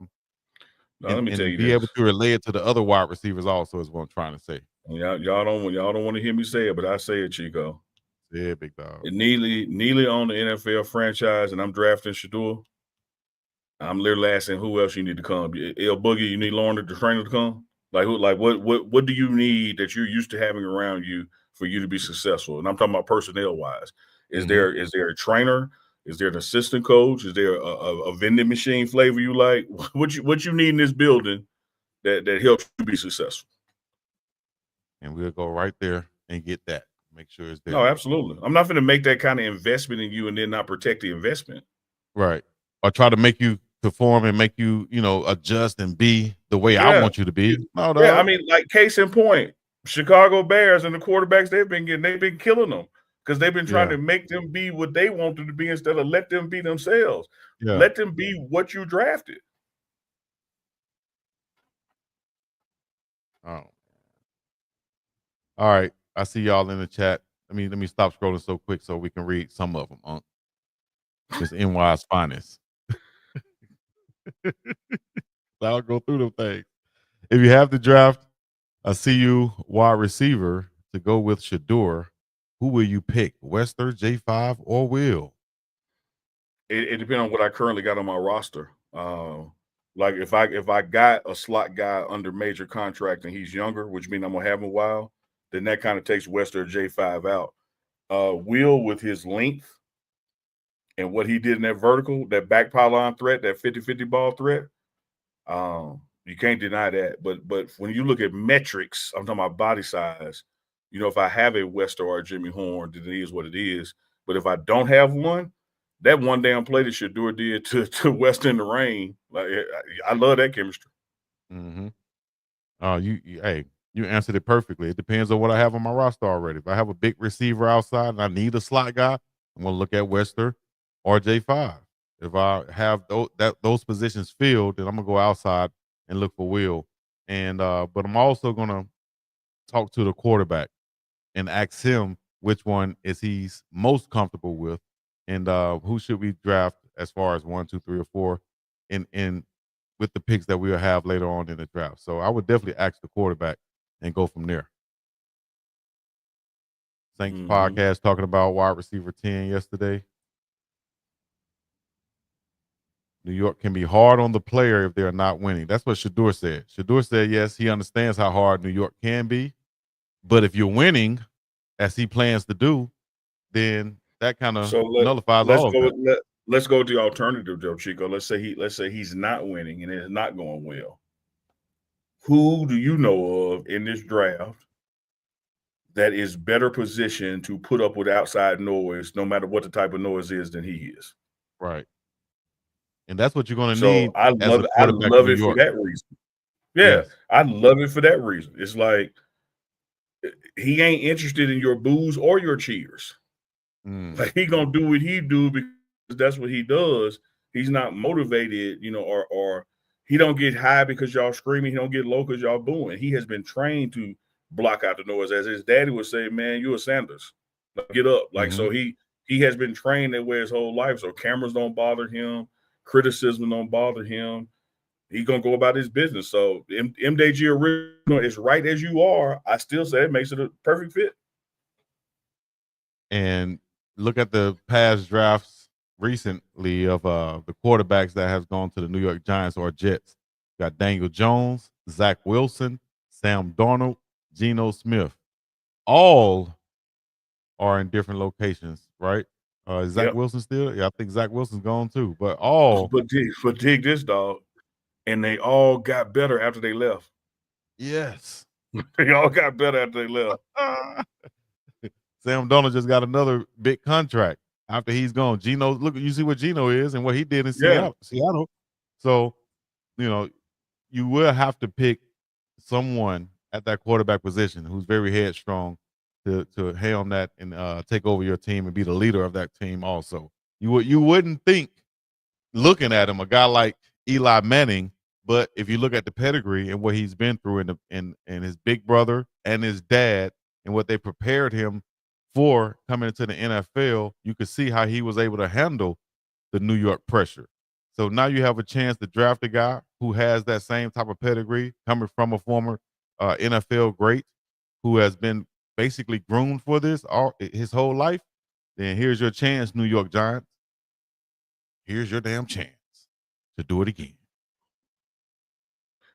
Speaker 2: me tell you
Speaker 1: be able to relay it to the other wide receivers also is what I'm trying to say.
Speaker 2: Y'all don't want to hear me say it, but I say it, Chico.
Speaker 1: Yeah, big dog.
Speaker 2: Neely on the NFL franchise, and I'm drafting Shador. I'm literally asking who else you need to come. El Boogie, you need Lauren the trainer to come. Like who? Like what do you need that you're used to having around you for you to be successful? And I'm talking about personnel wise. Is there a trainer? Is there an assistant coach? Is there a vending machine flavor you like? What you need in this building that helps you be successful?
Speaker 1: And we'll go right there and get that. Make sure it's there.
Speaker 2: No, absolutely. I'm not going to make that kind of investment in you and then not protect the investment.
Speaker 1: Right. Or try to make you perform and make you, you know, adjust and be the way I want you to be. No,
Speaker 2: yeah, I mean, like case in point, Chicago Bears and the quarterbacks they've been killing them because they've been trying to make them be what they wanted to be instead of let them be themselves. Yeah. Let them be what you drafted.
Speaker 1: Oh. All right. I see y'all in the chat. Let me stop scrolling so quick so we can read some of them. It's NY's finest. I'll go through them things. If you have to draft a CU wide receiver to go with Shador, who will you pick? Wester, J5, or Will?
Speaker 2: It depends on what I currently got on my roster. Like if I got a slot guy under major contract and he's younger, which means I'm gonna have him a while, then that kind of takes Wester or J5 out. Will, with his length and what he did in that vertical, that back pylon threat, that 50-50 ball threat, you can't deny that. But when you look at metrics, I'm talking about body size, you know, if I have a Wester or a Jimmy Horn, then it is what it is. But if I don't have one, that one damn play that Shador did to Wester in the rain, like I love that chemistry.
Speaker 1: Mm-hmm. Oh, you answered it perfectly. It depends on what I have on my roster already. If I have a big receiver outside and I need a slot guy, I'm going to look at Wester or J5. If I have those positions filled, then I'm going to go outside and look for Will. And but I'm also going to talk to the quarterback and ask him which one is he's most comfortable with and who should we draft as far as 1, 2, 3, or 4 in with the picks that we'll have later on in the draft. So I would definitely ask the quarterback and go from there. Saints podcast talking about wide receiver 10 yesterday. New York can be hard on the player if they're not winning. That's what Shador said. Shador said, yes, he understands how hard New York can be. But if you're winning, as he plans to do, then that kind of nullifies all of that.
Speaker 2: Let's go to the alternative, Joe Chico. Let's say he's not winning and it's not going well. who do you know of in this draft that is better positioned to put up with outside noise, no matter what the type of noise is, than he is?
Speaker 1: Right. And that's what you're going to
Speaker 2: So
Speaker 1: need
Speaker 2: I
Speaker 1: as
Speaker 2: love
Speaker 1: a
Speaker 2: it. I
Speaker 1: quarterback in
Speaker 2: love
Speaker 1: New
Speaker 2: it for
Speaker 1: York.
Speaker 2: that reason. Yeah,
Speaker 1: Yes.
Speaker 2: I love it for that reason. It's like he ain't interested in your boos or your cheers. Like he gonna do what he do because that's what he does. He's not motivated, or he don't get high because y'all screaming. He don't get low because y'all booing. He has been trained to block out the noise. As his daddy would say, "Man, you a Sanders. Like, get up." Like so, he has been trained that way his whole life. So cameras don't bother him, criticism don't bother him. He's gonna go about his business. So MDG original, as right as you are, I still say it makes it a perfect fit.
Speaker 1: And look at the past drafts recently of the quarterbacks that has gone to the New York Giants or Jets. You got Daniel Jones, Zach Wilson, Sam Darnold, Geno Smith. All are in different locations, right? Is Zach Wilson still? Yeah, I think Zach Wilson's gone too. But
Speaker 2: dig this, dog. And they all got better after they left.
Speaker 1: Yes.
Speaker 2: They all got better after they left.
Speaker 1: Sam Darnold just got another big contract after he's gone. Geno, look, you see what Geno is and what he did in Seattle. So, you will have to pick someone at that quarterback position who's very headstrong to helm that and take over your team and be the leader of that team also. You wouldn't think, looking at him, a guy like Eli Manning, but if you look at the pedigree and what he's been through and his big brother and his dad and what they prepared him for coming into the NFL, you could see how he was able to handle the New York pressure. So now you have a chance to draft a guy who has that same type of pedigree, coming from a former NFL great who has been basically groomed for this his whole life. Then here's your chance, New York Giants. Here's your damn chance to do it again.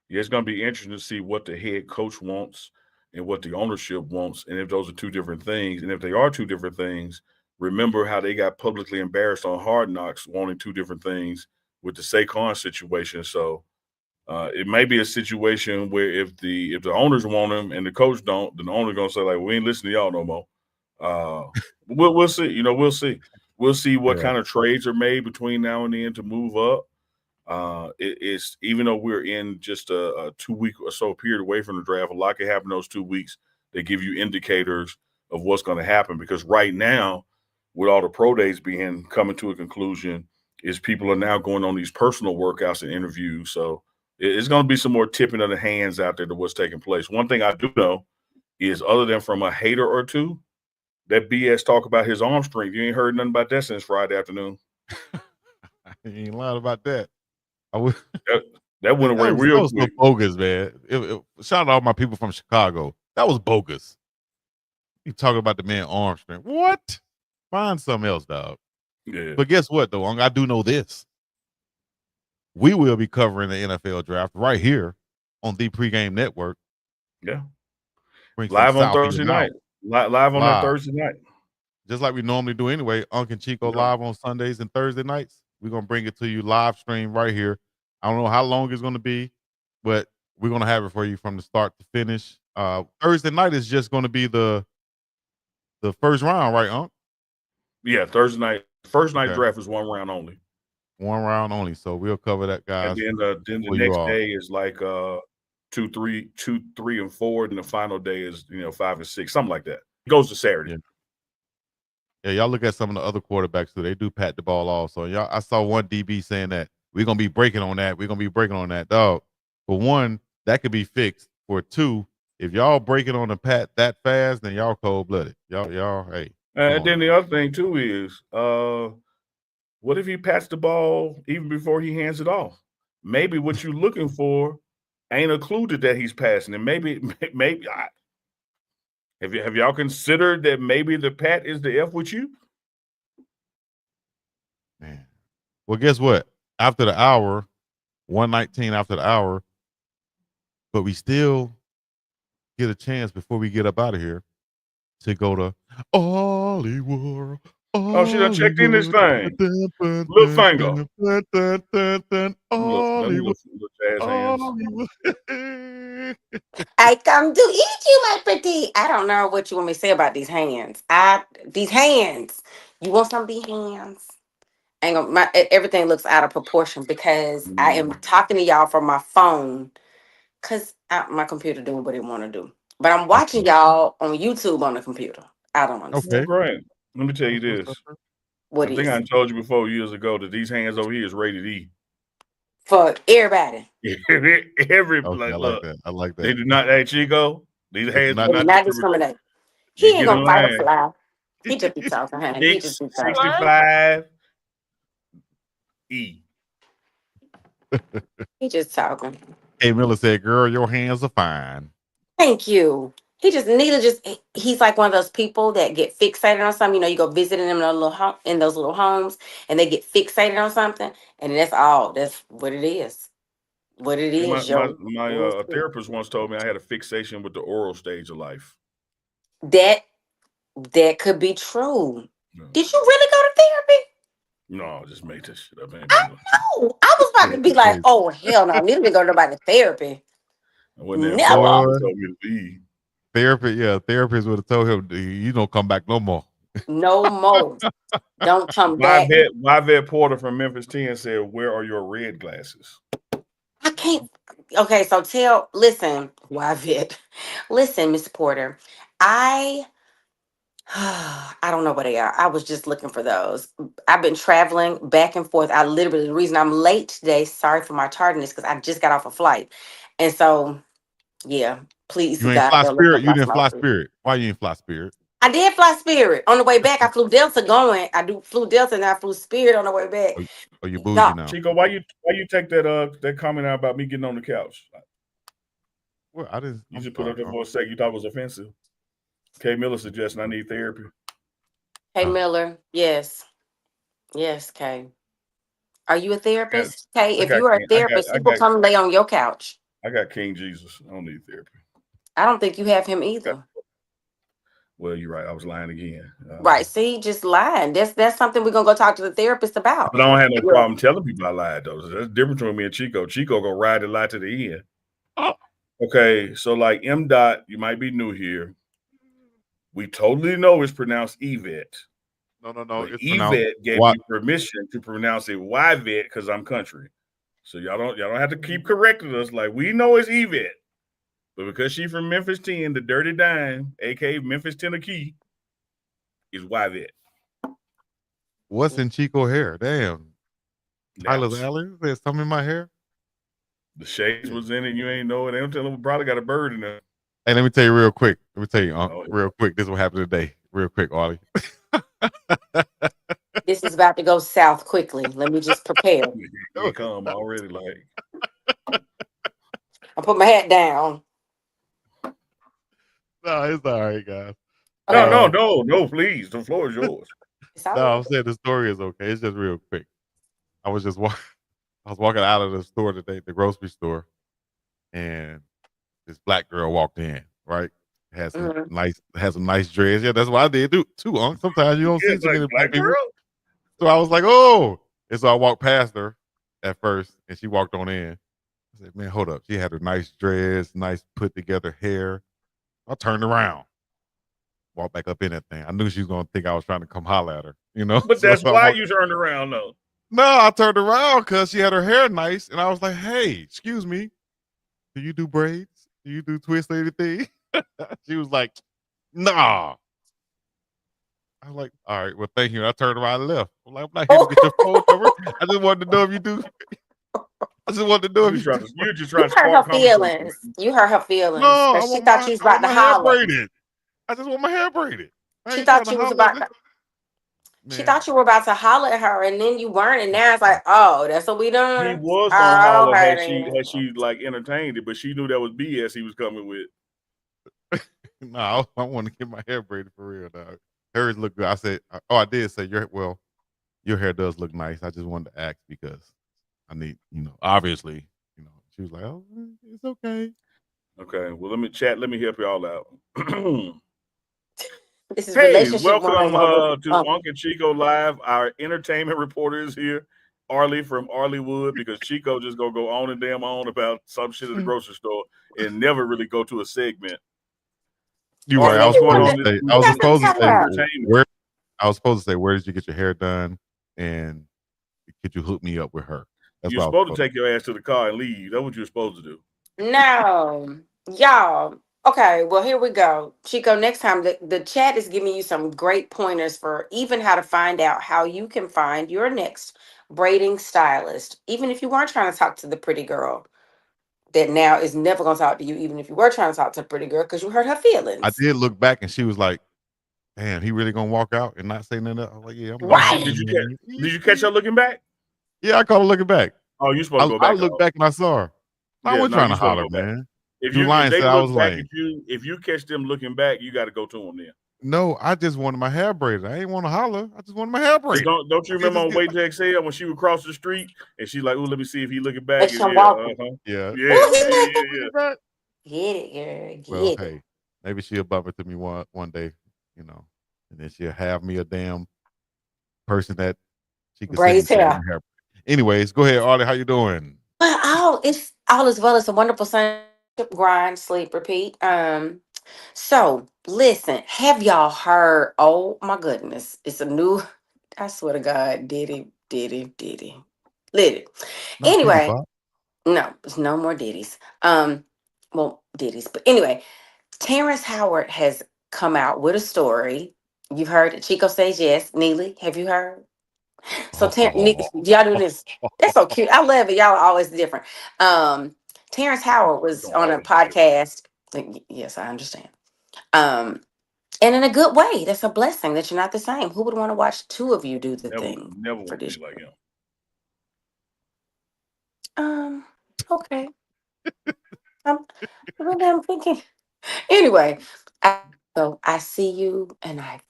Speaker 2: Yeah, it's going to be interesting to see what the head coach wants and what the ownership wants, and if those are two different things. And if they are two different things, remember how they got publicly embarrassed on Hard Knocks wanting two different things with the Saquon situation. So it may be a situation where if the owners want him and the coach don't, then the owner's going to say, like, we ain't listening to y'all no more. We'll see. We'll see. We'll see what kind of trades are made between now and then to move up. It's even though we're in just a 2-week or so period away from the draft, a lot can happen those 2 weeks. They give you indicators of what's going to happen, because right now, with all the pro days coming to a conclusion, is people are now going on these personal workouts and interviews. So it's going to be some more tipping of the hands out there to what's taking place. One thing I do know is, other than from a hater or two, that BS talk about his arm strength, you ain't heard nothing about that since Friday afternoon.
Speaker 1: You ain't lying about that.
Speaker 2: That went away real quick.
Speaker 1: So bogus, man. Shout out to all my people from Chicago. That was bogus. You talking about the man arm strength? What? Find something else, dog.
Speaker 2: Yeah.
Speaker 1: But guess what, though? I do know this. We will be covering the NFL draft right here on the Pregame Network.
Speaker 2: Yeah. Live on Thursday night. Live on that Thursday night.
Speaker 1: Just like we normally do anyway. Unk and Chico live on Sundays and Thursday nights. We're going to bring it to you live stream right here. I don't know how long it's going to be, but we're going to have it for you from the start to finish. Thursday night is just going to be the first round, right, Unk?
Speaker 2: Yeah, Thursday night. First night draft is one round only.
Speaker 1: One round only. So we'll cover that, guys.
Speaker 2: And then the next day is like 2, 3, and 4, and the final day is 5 and 6, something like that. It goes to Saturday.
Speaker 1: Yeah, y'all look at some of the other quarterbacks too. They do pat the ball off. So I saw one DB saying that we're gonna be breaking on that. We're gonna be breaking on that, dog. For one, that could be fixed. For two, if y'all breaking on the pat that fast, then y'all cold blooded. Y'all, hey.
Speaker 2: And then the other thing too is, what if he pats the ball even before he hands it off? Maybe what you're looking for ain't included that he's passing, and maybe have y'all considered that maybe the pat is the F with you?
Speaker 1: Man. Well, guess what? After the hour, 1:19 after the hour, but we still get a chance before we get up out of here to go to Hollywood.
Speaker 2: Oh, she done checked in this thing. Little finger. Little jazz hands.
Speaker 1: Hollywood.
Speaker 5: I come to eat you, my pretty. I don't know what you want me to say about these hands. These hands. You want some of these hands? Ain't gonna, everything looks out of proportion because I am talking to y'all from my phone because my computer doing what it want to do. But I'm watching y'all on YouTube on the computer. I don't understand.
Speaker 2: Okay, great. Let me tell you this.
Speaker 5: What
Speaker 2: I think I told you before years ago that these hands over here is rated E.
Speaker 5: For everybody.
Speaker 1: I like that. I like that.
Speaker 2: They do not. Hey, Chico, these hands do
Speaker 5: not discriminate. He ain't gonna fight a fly. He just be talking. He just be talking.
Speaker 2: 65 E.
Speaker 5: He just talking.
Speaker 1: Hey, Miller said, "Girl, your hands are fine."
Speaker 5: Thank you. He's like one of those people that get fixated on something. You know, you go visiting them in those little homes, and they get fixated on something, and that's all. That's what it is. What it is.
Speaker 2: My therapist once told me I had a fixation with the oral stage of life.
Speaker 5: That could be true. No. Did you really go to therapy?
Speaker 2: No, I just made this shit up.
Speaker 5: I know. I was about to be like, oh hell no, I need to go to nobody therapy.
Speaker 2: Never.
Speaker 1: Told me to leave. Therapist would have told him, "You don't come back no more."
Speaker 5: No more. Don't come back.
Speaker 2: My vet Porter from Memphis 10 said, "Where are your red glasses?"
Speaker 5: I can't. Okay, so listen, vet. Listen, Mr. Porter, I don't know where they are. I was just looking for those. I've been traveling back and forth. The reason I'm late today, sorry for my tardiness, because I just got off a flight. And so, yeah, please.
Speaker 1: You ain't fly Spirit? You didn't fly Spirit. Why you ain't fly Spirit?
Speaker 5: I did fly Spirit. On the way back, I flew Delta going. Flew Delta and I flew Spirit on the way back.
Speaker 1: Oh, you bougie now.
Speaker 2: Chico, why you take that comment out about me getting on the couch?
Speaker 1: Well, I didn't.
Speaker 2: You just put up there for a sec. You thought it was offensive. Kay Miller suggesting I need therapy.
Speaker 5: Kay Miller, yes. Yes, Kay. Are you a therapist? Kay, if you are a therapist, people come lay on your couch.
Speaker 2: I got King Jesus. I don't need therapy.
Speaker 5: I don't think you have him either.
Speaker 2: Well, you're right. I was lying again.
Speaker 5: Right. See, just lying. That's something we're gonna go talk to the therapist about.
Speaker 2: But I don't have no problem telling people I lied, though. That's different between me and Chico. Chico gonna ride the lie to the end. Oh. Okay, so like M. You might be new here. We totally know it's pronounced Yvette.
Speaker 1: No.
Speaker 2: Yvette gave me permission to pronounce it Yvette because I'm country. So y'all don't have to keep correcting us. Like, we know it's Yvette. But because she's from Memphis 10, the Dirty Dime, aka Memphis Tennessee, is Yvette.
Speaker 1: What's in Chico hair? Damn. Tyler's allergies? There's some in my hair.
Speaker 2: The shades was in it. You ain't know it. They don't tell them probably got a bird in there.
Speaker 1: Hey, let me tell you real quick. Real quick. This is what happened today. Real quick, Ollie.
Speaker 5: This is about to go south quickly. Let me just prepare.
Speaker 2: You come already, like.
Speaker 5: I put my hat down.
Speaker 1: No, it's all right, guys.
Speaker 2: No, please. The floor is yours.
Speaker 1: I'm saying the story is okay. It's just real quick. I was walking out of the store today, the grocery store, and this black girl walked in, right? Has some nice dress. Yeah, that's what I did too, Unc. Sometimes you don't see so many black people. So I was like, oh. And so I walked past her at first, and she walked on in. I said, man, hold up. She had her nice dress, nice put together hair. I turned around, walked back up in that thing. I knew she was going to think I was trying to come holler at her, you know?
Speaker 2: But that's why you turned around, though.
Speaker 1: No, I turned around because she had her hair nice, and I was like, hey, excuse me, do you do braids? Do you do twists or anything? She was like, nah. I was like, all right, well, thank you. And I turned around and left. I'm like, I'm not here to get your phone number. I just wanted to know if you do. I just wanted to know if
Speaker 2: you just trying to
Speaker 5: hurt her feelings. You hurt her feelings.
Speaker 1: No,
Speaker 5: she thought she was about to holler.
Speaker 1: I just want my hair braided.
Speaker 5: She thought she was about to. She thought you were about to holler at her, and then you weren't, and now it's like, oh, that's what we doing.
Speaker 2: He was gonna holler had she like entertained it, but she knew that was BS he was coming with.
Speaker 1: No, I want to get my hair braided for real, dog. Hers look good. I said, I did say your hair does look nice. I just wanted to ask because I need, obviously, she was like, oh, it's okay.
Speaker 2: Okay, well, let me help y'all out.
Speaker 5: This is
Speaker 2: welcome to Unk and Chico Live. Our entertainment reporter is here. Arlie from Arleywood because Chico just gonna go on and damn on about some shit at the grocery store and never really go to a segment.
Speaker 1: You're right. I was supposed to say
Speaker 2: entertainment.
Speaker 1: where I was supposed to say, where did you get your hair done? And could you hook me up with her?
Speaker 2: You're supposed to take your ass to the car and leave. That's what you're supposed to do.
Speaker 5: No, y'all. Okay, well, here we go. Chico, next time the chat is giving you some great pointers for even how to find out how you can find your next braiding stylist. Even if you weren't trying to talk to the pretty girl that now is never going to talk to you, even if you were trying to talk to the pretty girl because you hurt her feelings.
Speaker 1: I did look back and she was like, damn, he really going to walk out and not say nothing else? I was like, yeah, I'm
Speaker 5: right.
Speaker 2: Did you catch her looking back?
Speaker 1: Yeah, I caught her looking back.
Speaker 2: Oh, you supposed to go back.
Speaker 1: I looked back and I saw her. I wasn't trying to holler, man.
Speaker 2: If they look back at you, if you catch them looking back, you got to go to them then.
Speaker 1: No, I just wanted my hair braided. I ain't want to holler. I just wanted my hair braided.
Speaker 2: Don't you remember on Wait to Exhale when she would cross the street and she's like, "Oh, let me see if he looking back."
Speaker 5: Yeah.
Speaker 1: Yeah.
Speaker 5: Get it, girl.
Speaker 1: Well, hey, maybe she'll bump into me one day, and then she'll have me a damn person that she can
Speaker 5: braids hair.
Speaker 1: Anyways, go ahead, Arlie. How you doing?
Speaker 5: Well, it's all as well. It's a wonderful Sunday grind, sleep, repeat. So listen, have y'all heard? Oh my goodness, it's a new. I swear to God, Diddy. Lit it. Anyway, no, there's no more Diddies. Well, Diddies, but anyway, Terrence Howard has come out with a story. You've heard it. Chico says yes. Neely, have you heard? So y'all do this. That's so cute. I love it. Y'all are always different. Terrence Howard was on a podcast. Yes, I understand. And in a good way. That's a blessing that you're not the same. Who would want to watch two of you do the thing?
Speaker 2: Never want to be like
Speaker 5: him. Okay. I'm thinking. Anyway, I see you and I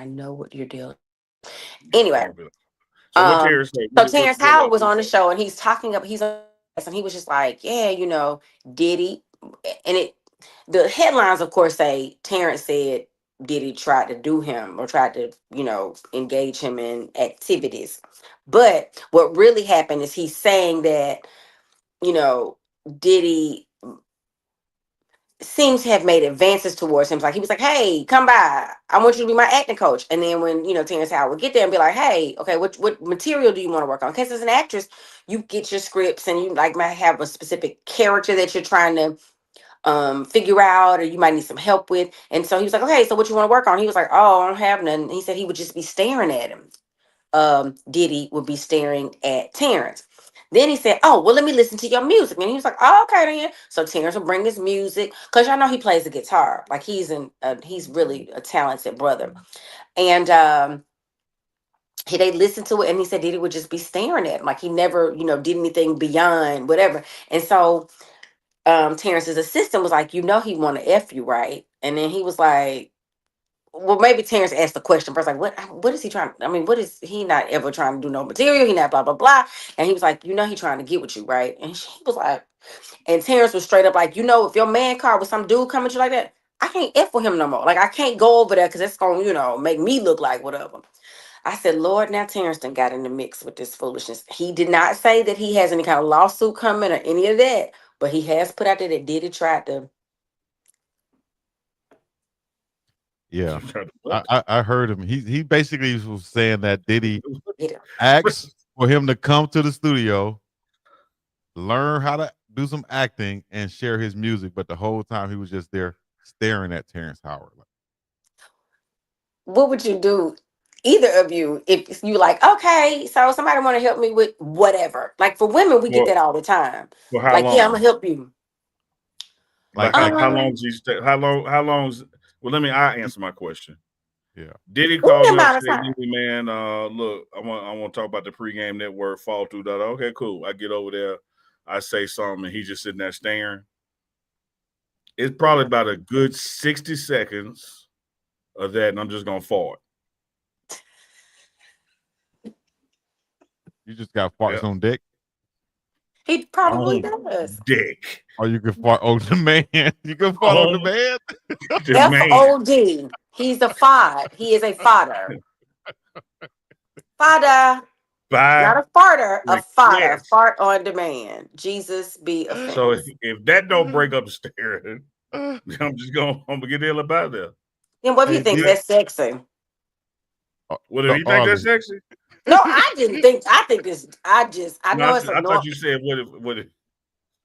Speaker 5: know what you're doing. Anyway.
Speaker 2: So
Speaker 5: Terrence Howard was on the show and he's talking up. And he was just like, yeah, Diddy, and the headlines, of course, say Terrence said Diddy tried to do him or tried to, engage him in activities. But what really happened is he's saying that, Diddy seems to have made advances towards him. Like he was like, hey, come by. I want you to be my acting coach. And then when, Terrence Howard would get there and be like, hey, okay, what material do you want to work on? Because as an actress, you get your scripts and you might have a specific character that you're trying to figure out or you might need some help with. And so he was like, okay, so what you want to work on? He was like, oh, I don't have none. He said he would just be staring at him. Diddy would be staring at Terrence. Then he said, oh, well, let me listen to your music. And he was like, oh, okay, then. So Terrence will bring his music because y'all know he plays the guitar. Like he's really a talented brother. And they listened to it and he said Diddy would just be staring at him. Like he never, did anything beyond whatever. And so Terrence's assistant was like, he want to F you, right? And then he was like, well, maybe Terrence asked the question first, like, what is he trying? I mean, what is he not ever trying to do no material? He not blah, blah, blah. And he was like, he trying to get with you, right? And she was like, and Terrence was straight up like, if your man car with some dude coming to you like that, I can't F with him no more. Like, I can't go over there because it's going to, make me look like whatever. I said, Lord, now Terrence done got in the mix with this foolishness. He did not say that he has any kind of lawsuit coming or any of that, but he has put out there that Diddy tried to.
Speaker 1: Yeah, I heard him. He basically was saying that Diddy asked for him to come to the studio, learn how to do some acting, and share his music. But the whole time he was just there staring at Terrence Howard.
Speaker 5: What would you do, either of you, if you like, okay, so somebody want to help me with whatever? Like for women, we get that all the time.
Speaker 2: Well, how
Speaker 5: like,
Speaker 2: long?
Speaker 5: yeah, I'm gonna help you.
Speaker 2: Like how long is he stay? How long's? Well, I answer my question.
Speaker 1: Yeah.
Speaker 2: Diddy called you up and said, man, look, I want to talk about the Pregame Network, fall through that. Okay, cool. I get over there. I say something, and he's just sitting there staring. It's probably about a good 60 seconds of that, and I'm just going to fart.
Speaker 1: You just got farts on deck?
Speaker 5: He probably does.
Speaker 2: Dick.
Speaker 1: Or you can fart on the man. You can fart on the man.
Speaker 5: FOD. He's a fod. He is a fodder. Fodder.
Speaker 2: by
Speaker 5: Not a farter, a fodder.
Speaker 2: request.
Speaker 5: Fart on demand. Jesus be offended.
Speaker 2: So if that don't break up the stare, I'm gonna get the hell up out of there.
Speaker 5: And what if he thinks that's sexy?
Speaker 2: What if you think that's sexy?
Speaker 5: No, I didn't think. I think this. I know it's.
Speaker 2: I thought you said what if?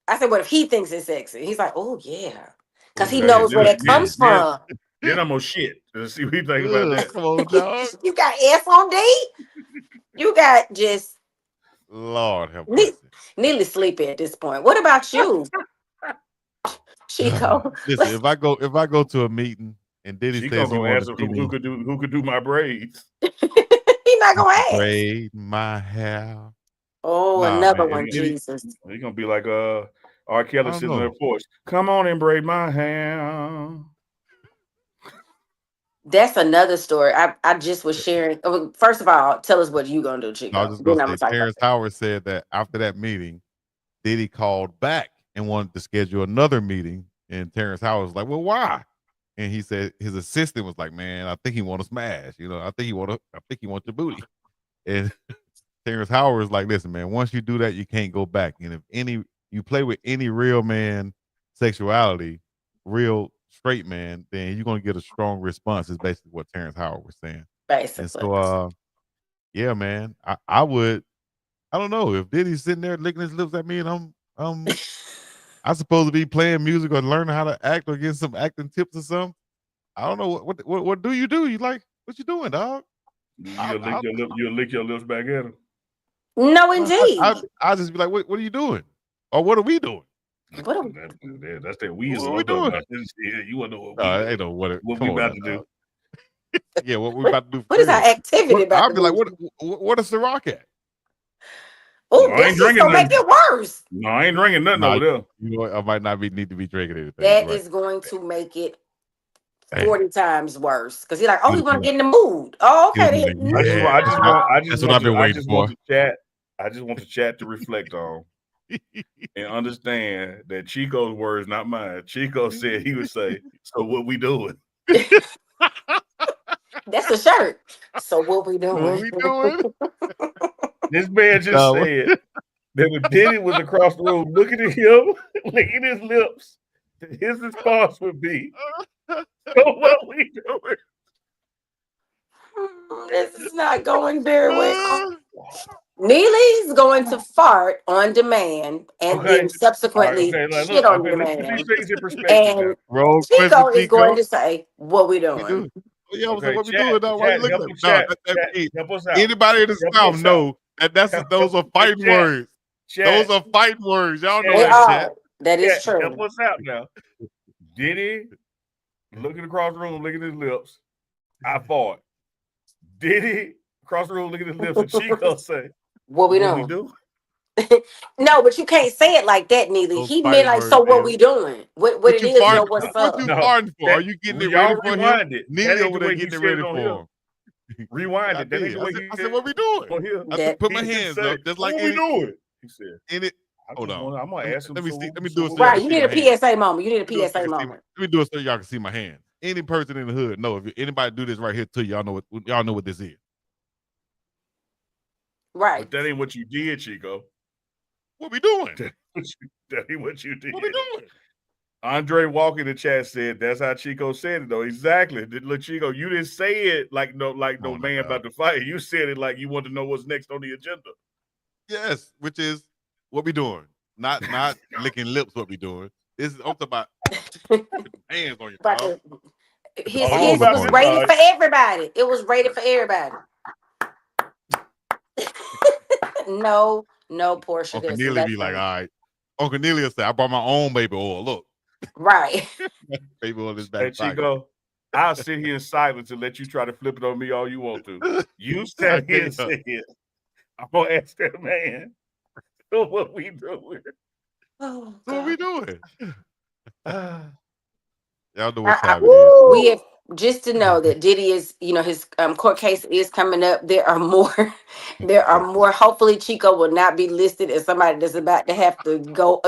Speaker 5: I said, what if he thinks it's sexy? He's like, oh yeah, because he knows where that comes from.
Speaker 2: Then I'm gonna shit. Let's see what you think about that.
Speaker 1: Come on, dog.
Speaker 5: You got S on D. You got just
Speaker 1: Lord help me.
Speaker 5: Neely sleepy at this point. What about you, Chico?
Speaker 2: Listen,
Speaker 1: if I go to a meeting and Diddy says he wants to
Speaker 2: who could do my braids.
Speaker 5: He's not gonna ask.
Speaker 1: Braid my hair.
Speaker 5: Oh, another one, Jesus.
Speaker 2: He's gonna be like R. Kelly sitting on the porch. Come on and braid my hair.
Speaker 5: That's another story. I just was sharing. First of all, tell us what you gonna do, Chico.
Speaker 1: I was just gonna say, Terrence Howard said that after that meeting, Diddy called back and wanted to schedule another meeting, and Terrence Howard was like, "Well, why?" And he said his assistant was like, "Man, I think he want to smash. I think he want your booty." And Terrence Howard was like, "Listen, man, once you do that, you can't go back. And if you play with any real man sexuality, real straight man, then you're gonna get a strong response." Is basically what Terrence Howard was saying.
Speaker 5: Basically.
Speaker 1: And so, yeah, man, I don't know if Diddy's sitting there licking his lips at me, and I'm supposed to be playing music or learning how to act or getting some acting tips or something. I don't know what do you do? You like what you doing, dog?
Speaker 2: You'll lick your lips back at him.
Speaker 5: No, indeed.
Speaker 1: I'll just be like, what are you doing? Or what are we doing?
Speaker 2: That's that we.
Speaker 1: What are we doing?
Speaker 2: You want to know
Speaker 1: what
Speaker 2: we about to do?
Speaker 1: Yeah, what we about to do?
Speaker 5: What is our activity about?
Speaker 1: I'll be like, what is Ciroc at?
Speaker 5: Oh, this is gonna make it worse.
Speaker 2: No, I ain't drinking nothing over there.
Speaker 1: You know what? I might not need to be drinking anything.
Speaker 5: That is going to make it 40 times worse. Because he's like, oh, we want to get in the mood. Oh, okay.
Speaker 1: That's what I've been waiting for.
Speaker 2: I just want the chat to reflect on and understand that Chico's words, not mine. Chico said he would say, "So what we doing?"
Speaker 5: That's a shirt. So what we doing?
Speaker 1: What we doing?
Speaker 2: This man just said that when Diddy was across the room looking at him, licking his lips, his response would be, "So what we doing?"
Speaker 5: This is not going very well. Neely's going to fart on demand and then subsequently shit on demand.
Speaker 2: These things in perspective.
Speaker 5: And Chico is going to say, "What we doing?"
Speaker 1: Yeah, what we doing? Anybody in the South know that those are fighting words. Those are fighting words. Y'all know that, chat.
Speaker 5: That is true.
Speaker 2: Help us out now. Diddy looking across the room, licking his lips. I fought. Diddy across the room, licking his lips, and Chico say,
Speaker 5: "What we doing?" No, but you can't say it like that, Neely. He meant like, "So what we doing?" What it is? What's up?
Speaker 1: What you farting for? Are you getting it ready for him? Neely over there getting it ready for him.
Speaker 2: Rewind it.
Speaker 1: I said, "What we doing?" I put my hands up, just like
Speaker 2: what we doing. He said,
Speaker 1: "In it." Hold on.
Speaker 2: I'm gonna ask him.
Speaker 1: Let me do it.
Speaker 5: Right, you need a PSA moment. You need a PSA moment.
Speaker 1: Let me do it so y'all can see my hands. Any person in the hood know if anybody do this right here to y'all know what this is.
Speaker 5: Right.
Speaker 2: But that ain't what you did, Chico.
Speaker 1: What we doing?
Speaker 2: That ain't what you did.
Speaker 1: What we doing?
Speaker 2: Andre Walker in the chat said that's how Chico said it though. Exactly. Look, Chico, you didn't say it like no man about to fight. You said it like you want to know what's next on the agenda.
Speaker 1: Yes, which is what we doing. Not licking lips. What we doing? This is I'm talking about hands on your mouth.
Speaker 5: His was rated for everybody. It was rated for everybody. No portion.
Speaker 1: Uncle Neely be like, all right. Uncle Neely will say, I brought my own baby oil. Look.
Speaker 5: Right.
Speaker 1: Baby oil is back.
Speaker 2: Hey, Chico, I'll sit here in silence and let you try to flip it on me all you want to. You stand here and say it. I'm going to ask that man, so what we doing?
Speaker 5: Oh,
Speaker 1: what we doing? Y'all know what
Speaker 5: time
Speaker 1: it is.
Speaker 5: We have just to know that Diddy is, his court case is coming up. There are more. Hopefully, Chico will not be listed as somebody that's about to have to go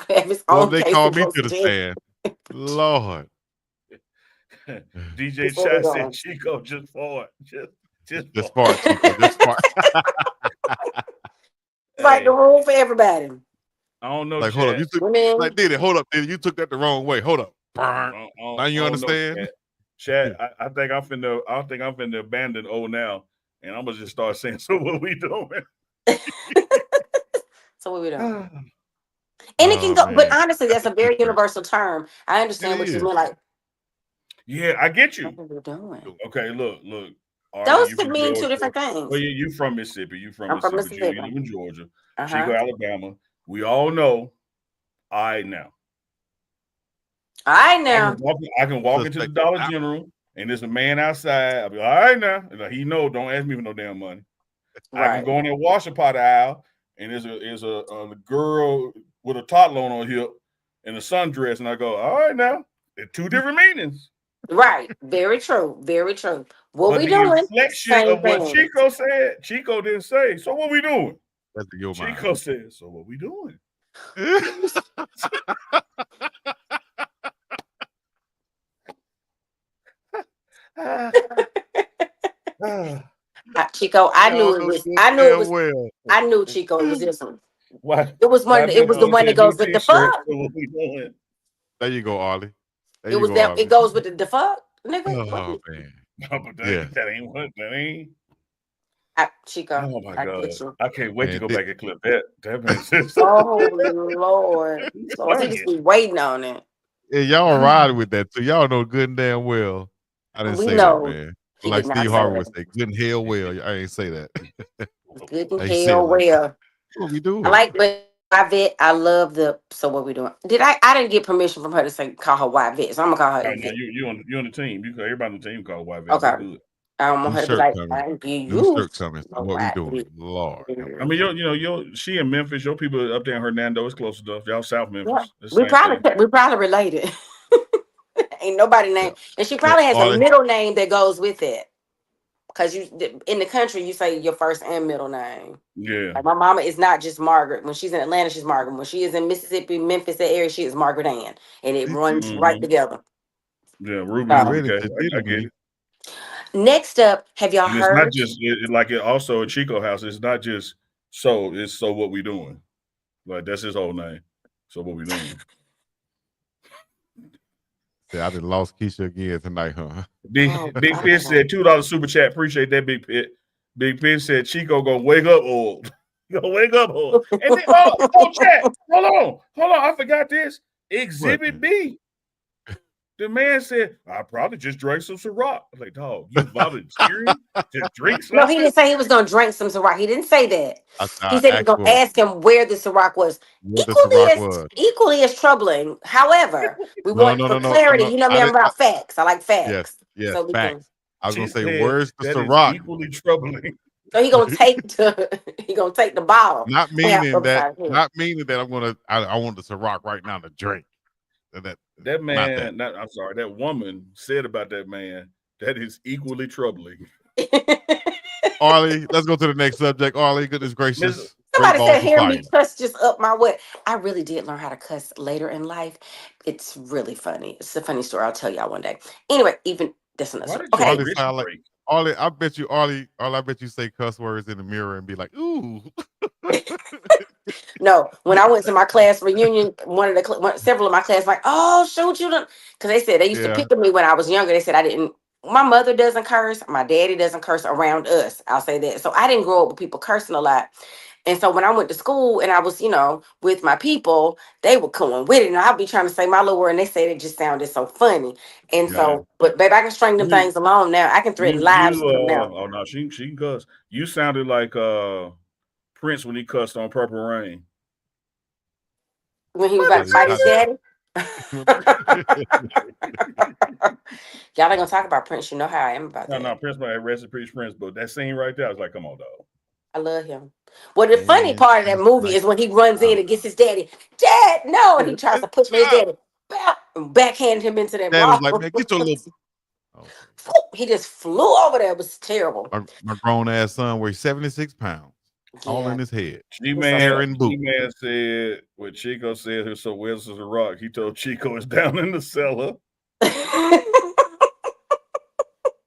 Speaker 5: have his own
Speaker 1: they
Speaker 5: case.
Speaker 1: Call me to the stand. Lord.
Speaker 2: DJ Chat said Chico just fought. Just
Speaker 1: fought, Chico. Just fought.
Speaker 5: like the rule for everybody.
Speaker 2: I don't know.
Speaker 1: Like, hold up, you took like Diddy. Hold up, Diddy. You took that the wrong way. Hold up. Now you understand?
Speaker 2: Chad, I think I'm finna abandon old now, and I'm gonna just start saying, so what we doing?
Speaker 5: So what we doing? And it can go, but honestly, that's a very universal term. I understand what you mean. Like,
Speaker 2: yeah, I get you.
Speaker 5: What are we doing?
Speaker 2: Okay, look.
Speaker 5: Those could mean two different things.
Speaker 2: Well, you from Mississippi. You from
Speaker 5: I'm from
Speaker 2: Mississippi.
Speaker 5: Mississippi.
Speaker 2: You live in Georgia. Chico, Alabama. We all know. All right now. I can walk into the Dollar General and there's a man outside. I'll be all right now. Like, he know, don't ask me for no damn money. Right. I can go in there wash a pot aisle and there's a girl with a toddler on her hip in a sundress, and I go, all right now. They're two different meanings.
Speaker 5: Right. Very true. Very true. What we doing?
Speaker 2: Reflection of what Chico said. Chico didn't say. So what we doing?
Speaker 1: That's your mind.
Speaker 2: Chico said. So what we doing?
Speaker 5: Chico, I knew it was. I knew Chico. It was this one.
Speaker 2: What?
Speaker 5: It was one. It was the one that goes with the fuck.
Speaker 1: There you go, Ollie.
Speaker 5: It was that. It goes with the fuck, nigga.
Speaker 2: Oh man. No, but that ain't what that ain't.
Speaker 5: Chico.
Speaker 2: Oh my God. I can't wait to go back and clip that. That makes sense.
Speaker 5: Oh Lord. So he just be waiting on it.
Speaker 1: Yeah, y'all ride with that too. Y'all know good and damn well. I didn't say that, man. Like Steve Harvey would say, good and hell well. I ain't say that.
Speaker 5: Good and hell well.
Speaker 1: What we doing?
Speaker 5: I like, but Vet. I love the. So what we doing? I didn't get permission from her to say call her White Vet, so I'm gonna call her.
Speaker 2: No, you on the team. Everybody on the team call White Vet.
Speaker 5: Okay. I don't want her to be like, I give you.
Speaker 1: Shirt coming. So what we doing? Lord.
Speaker 2: I mean, she in Memphis. Your people up there in Hernando is close enough. Y'all South Memphis.
Speaker 5: Yeah. We probably related. Ain't nobody named, and she probably has a middle name that goes with it. Because in the country, you say your first and middle name.
Speaker 2: Yeah.
Speaker 5: Like my mama is not just Margaret. When she's in Atlanta, she's Margaret. When she is in Mississippi, Memphis, that area, she is Margaret Ann, and it runs right together.
Speaker 2: Yeah, Ruby. Okay. I get it.
Speaker 5: Next up, have y'all heard?
Speaker 2: It's not just like it also at Chico House. It's not just it's so what we doing. Like that's his whole name. So what we doing?
Speaker 1: Yeah, I done lost Keisha again tonight, huh?
Speaker 2: Big Pit said $2 super chat. Appreciate that, Big Pit. Big Pit said Chico gonna wake up old. Gonna wake up old. And then, chat. Hold on. I forgot this. Exhibit B. The man said, I probably just drank some Ciroc. I'm like, dog, you volunteering to drink something?
Speaker 5: No, he didn't say he was going to drink some Ciroc. He didn't say that. He said he was going to ask him where the Ciroc was. Equally as troubling. However, we want clarity. You know me, I'm about facts. I like facts.
Speaker 1: Yes,
Speaker 5: so
Speaker 1: facts. I was going to say, where's the Ciroc?
Speaker 2: Equally troubling.
Speaker 5: So he gonna take the bottle.
Speaker 1: Not meaning that I want the Ciroc right now to drink.
Speaker 2: That man, I'm sorry, that woman said about that man, that is equally troubling.
Speaker 1: Arlie, let's go to the next subject. Arlie, goodness gracious.
Speaker 5: Somebody said, hearing me cuss just up my way. I really did learn how to cuss later in life. It's really funny. It's a funny story. I'll tell y'all one day. Anyway, that's another story.
Speaker 1: Okay. Arlie, I bet you say cuss words in the mirror and be like, ooh.
Speaker 5: No, when I went to my class reunion, several of my class like, oh, shoot, you don't, because they said they used to pick on me when I was younger. They said I didn't. My mother doesn't curse. My daddy doesn't curse around us. I'll say that. So I didn't grow up with people cursing a lot. And so when I went to school and I was, with my people, they were coming with it. And I'll be trying to say my little word and they said it just sounded so funny. And so, but babe, I can string them things along now. I can threaten lives now.
Speaker 2: Oh no, she can cuss. You sounded like Prince when he cussed on Purple Rain.
Speaker 5: When he was about to fight his daddy. Y'all ain't gonna talk about Prince. You know how I am about that.
Speaker 2: No, Prince might rest in peace, Prince, but that scene right there, I was like, come on, dog.
Speaker 5: I love him. Well, the funny part of that movie is when he runs in and gets his daddy. Dad, no, and he tries to push his daddy. Backhand him into that
Speaker 1: wall. Like, man, get your little.
Speaker 5: He just flew over there. It was terrible.
Speaker 1: My grown ass son weighs 76 pounds. All in his head.
Speaker 2: G-Man said what Chico said, so where's the rock? He told Chico it's down in the cellar.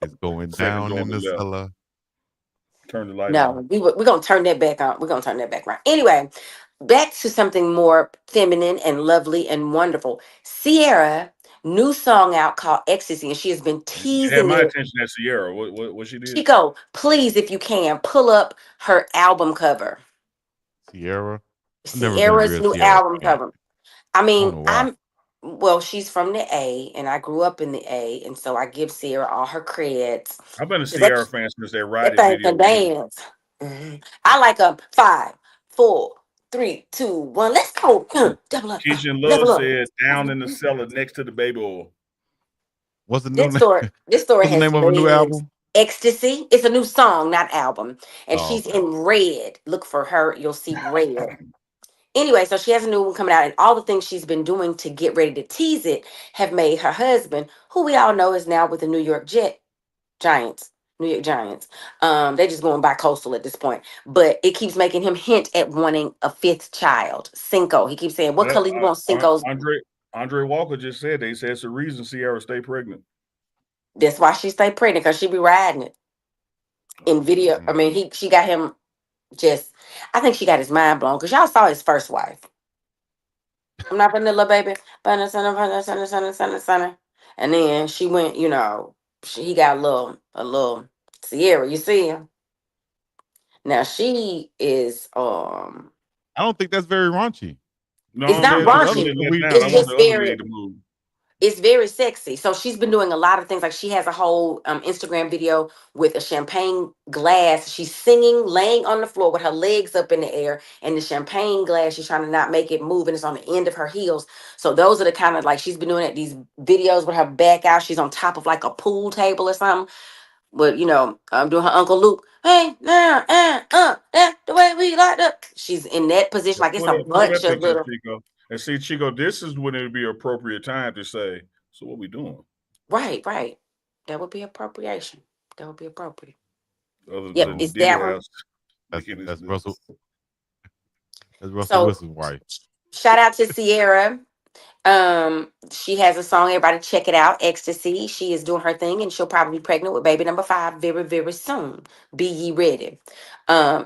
Speaker 1: It's going down in the cellar.
Speaker 2: Turn the light
Speaker 5: No,
Speaker 2: on.
Speaker 5: we're gonna turn that back on. We're gonna turn that back around. Anyway, back to something more feminine and lovely and wonderful. Sierra, new song out called Ecstasy, and she has been
Speaker 2: You had
Speaker 5: teasing
Speaker 2: my
Speaker 5: it.
Speaker 2: attention at Sierra. What she did?
Speaker 5: Chico, please, if you can, pull up her album cover.
Speaker 1: Sierra. I've never been a
Speaker 5: Sierra's
Speaker 1: real
Speaker 5: new
Speaker 1: Sierra
Speaker 5: album
Speaker 1: fan.
Speaker 5: cover. I
Speaker 1: I don't
Speaker 5: mean,
Speaker 1: know why.
Speaker 5: well, she's from the A, and I grew up in the A, and so I give Sierra all her creds.
Speaker 2: I've been a
Speaker 5: 'Cause That,
Speaker 2: Sierra fan since they
Speaker 5: that
Speaker 2: Ride It
Speaker 5: thing
Speaker 2: video.
Speaker 5: can dance. I like a 5, 4, 3, 2, 1. Let's go. Double up.
Speaker 2: Keisha and Love
Speaker 5: Level up.
Speaker 2: said, "Down in the cellar next to the baby oil."
Speaker 1: What's the new
Speaker 5: This
Speaker 1: name?
Speaker 5: story, this story
Speaker 1: What's the
Speaker 5: has
Speaker 1: name of a new
Speaker 5: legs.
Speaker 1: album?
Speaker 5: Ecstasy. It's a new song, not album. And
Speaker 1: Oh,
Speaker 5: she's
Speaker 1: okay.
Speaker 5: in red. Look for her. You'll see red. Anyway, so she has a new one coming out, and all the things she's been doing to get ready to tease it have made her husband, who we all know is now with the New York Giants. New York Giants. They're just going by coastal at this point. But it keeps making him hint at wanting a fifth child. Cinco. He keeps saying, what
Speaker 2: Well,
Speaker 5: color you want Cinco's?
Speaker 2: Andre Walker just said they said it's the reason Sierra stay pregnant.
Speaker 5: That's why she stay pregnant, because she be riding it in video. I mean, she got him just, I think she got his mind blown, because y'all saw his first wife. I'm not vanilla baby. And then she went, he got a little Sierra, you see him? Now she is
Speaker 1: I don't think that's very raunchy.
Speaker 2: No,
Speaker 5: it's not
Speaker 2: I'm a
Speaker 5: raunchy.
Speaker 2: bit let down.
Speaker 5: It's
Speaker 2: I want
Speaker 5: just
Speaker 2: the other
Speaker 5: very
Speaker 2: leg to move.
Speaker 5: it's very sexy. So she's been doing a lot of things. Like she has a whole Instagram video with a champagne glass. She's singing, laying on the floor with her legs up in the air, and the champagne glass, she's trying to not make it move, and it's on the end of her heels. So those are the kind of, like, she's been doing it, these videos with her back out. She's on top of like a pool table or something. But I'm doing her Uncle Luke. Hey, now, that's the way we like up. She's in that position, like it's a
Speaker 2: Pull
Speaker 5: bunch
Speaker 2: that
Speaker 5: of
Speaker 2: picture,
Speaker 5: little.
Speaker 2: Chico. And see, Chico, this is when it would be appropriate time to say, so what we doing?
Speaker 5: Right. That would be appropriation. That would be appropriate.
Speaker 2: Other
Speaker 5: Yep,
Speaker 2: than
Speaker 5: it's
Speaker 2: Diddy
Speaker 5: that one.
Speaker 2: House.
Speaker 1: That's Russell. That's Russell
Speaker 5: So
Speaker 1: Wilson's wife.
Speaker 5: shout out to Sierra. She has a song. Everybody check it out. Ecstasy. She is doing her thing, and she'll probably be pregnant with baby number 5 very, very soon. Be ye ready.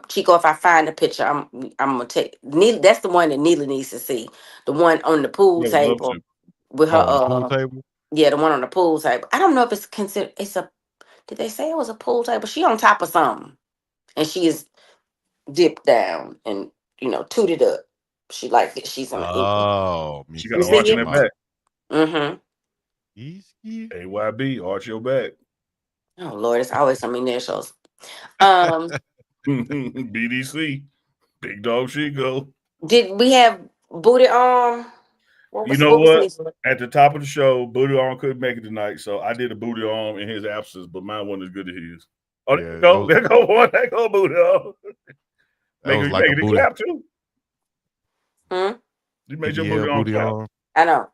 Speaker 5: Chico, if I find a picture, I'm gonna take Neely. That's the one that Neely needs to see. The one on the pool
Speaker 2: Yeah, would love
Speaker 5: table
Speaker 2: to.
Speaker 5: with her.
Speaker 1: Oh, on the pool table.
Speaker 5: Yeah, the one on the pool table. I don't know if it's considered. Did they say it was a pool table? She on top of something, and she is dipped down and tooted up. She like it. She's on.
Speaker 1: Oh, me
Speaker 2: She
Speaker 1: see
Speaker 2: got
Speaker 5: You
Speaker 2: an
Speaker 1: what
Speaker 5: see
Speaker 2: arch in
Speaker 1: you're
Speaker 2: that
Speaker 5: it?
Speaker 1: talking
Speaker 2: back.
Speaker 5: Mm-hmm.
Speaker 2: AYB, arch your back.
Speaker 5: Oh Lord, it's always some initials. Um,
Speaker 2: BDC, Big Dog Chico.
Speaker 5: did we have booty on?
Speaker 2: You know
Speaker 5: What was
Speaker 2: what?
Speaker 5: this?
Speaker 2: At the top of the show, Booty Arm couldn't make it tonight, so I did a Booty Arm in his absence, but mine wasn't as good as his. Oh,
Speaker 1: Yeah,
Speaker 2: there go one. There go Booty Arm.
Speaker 1: that was like a
Speaker 2: Making it
Speaker 1: booty.
Speaker 2: clap too. You made your
Speaker 1: BBL
Speaker 2: Booty Arm
Speaker 1: booty
Speaker 2: clap.
Speaker 1: arm.
Speaker 5: I know.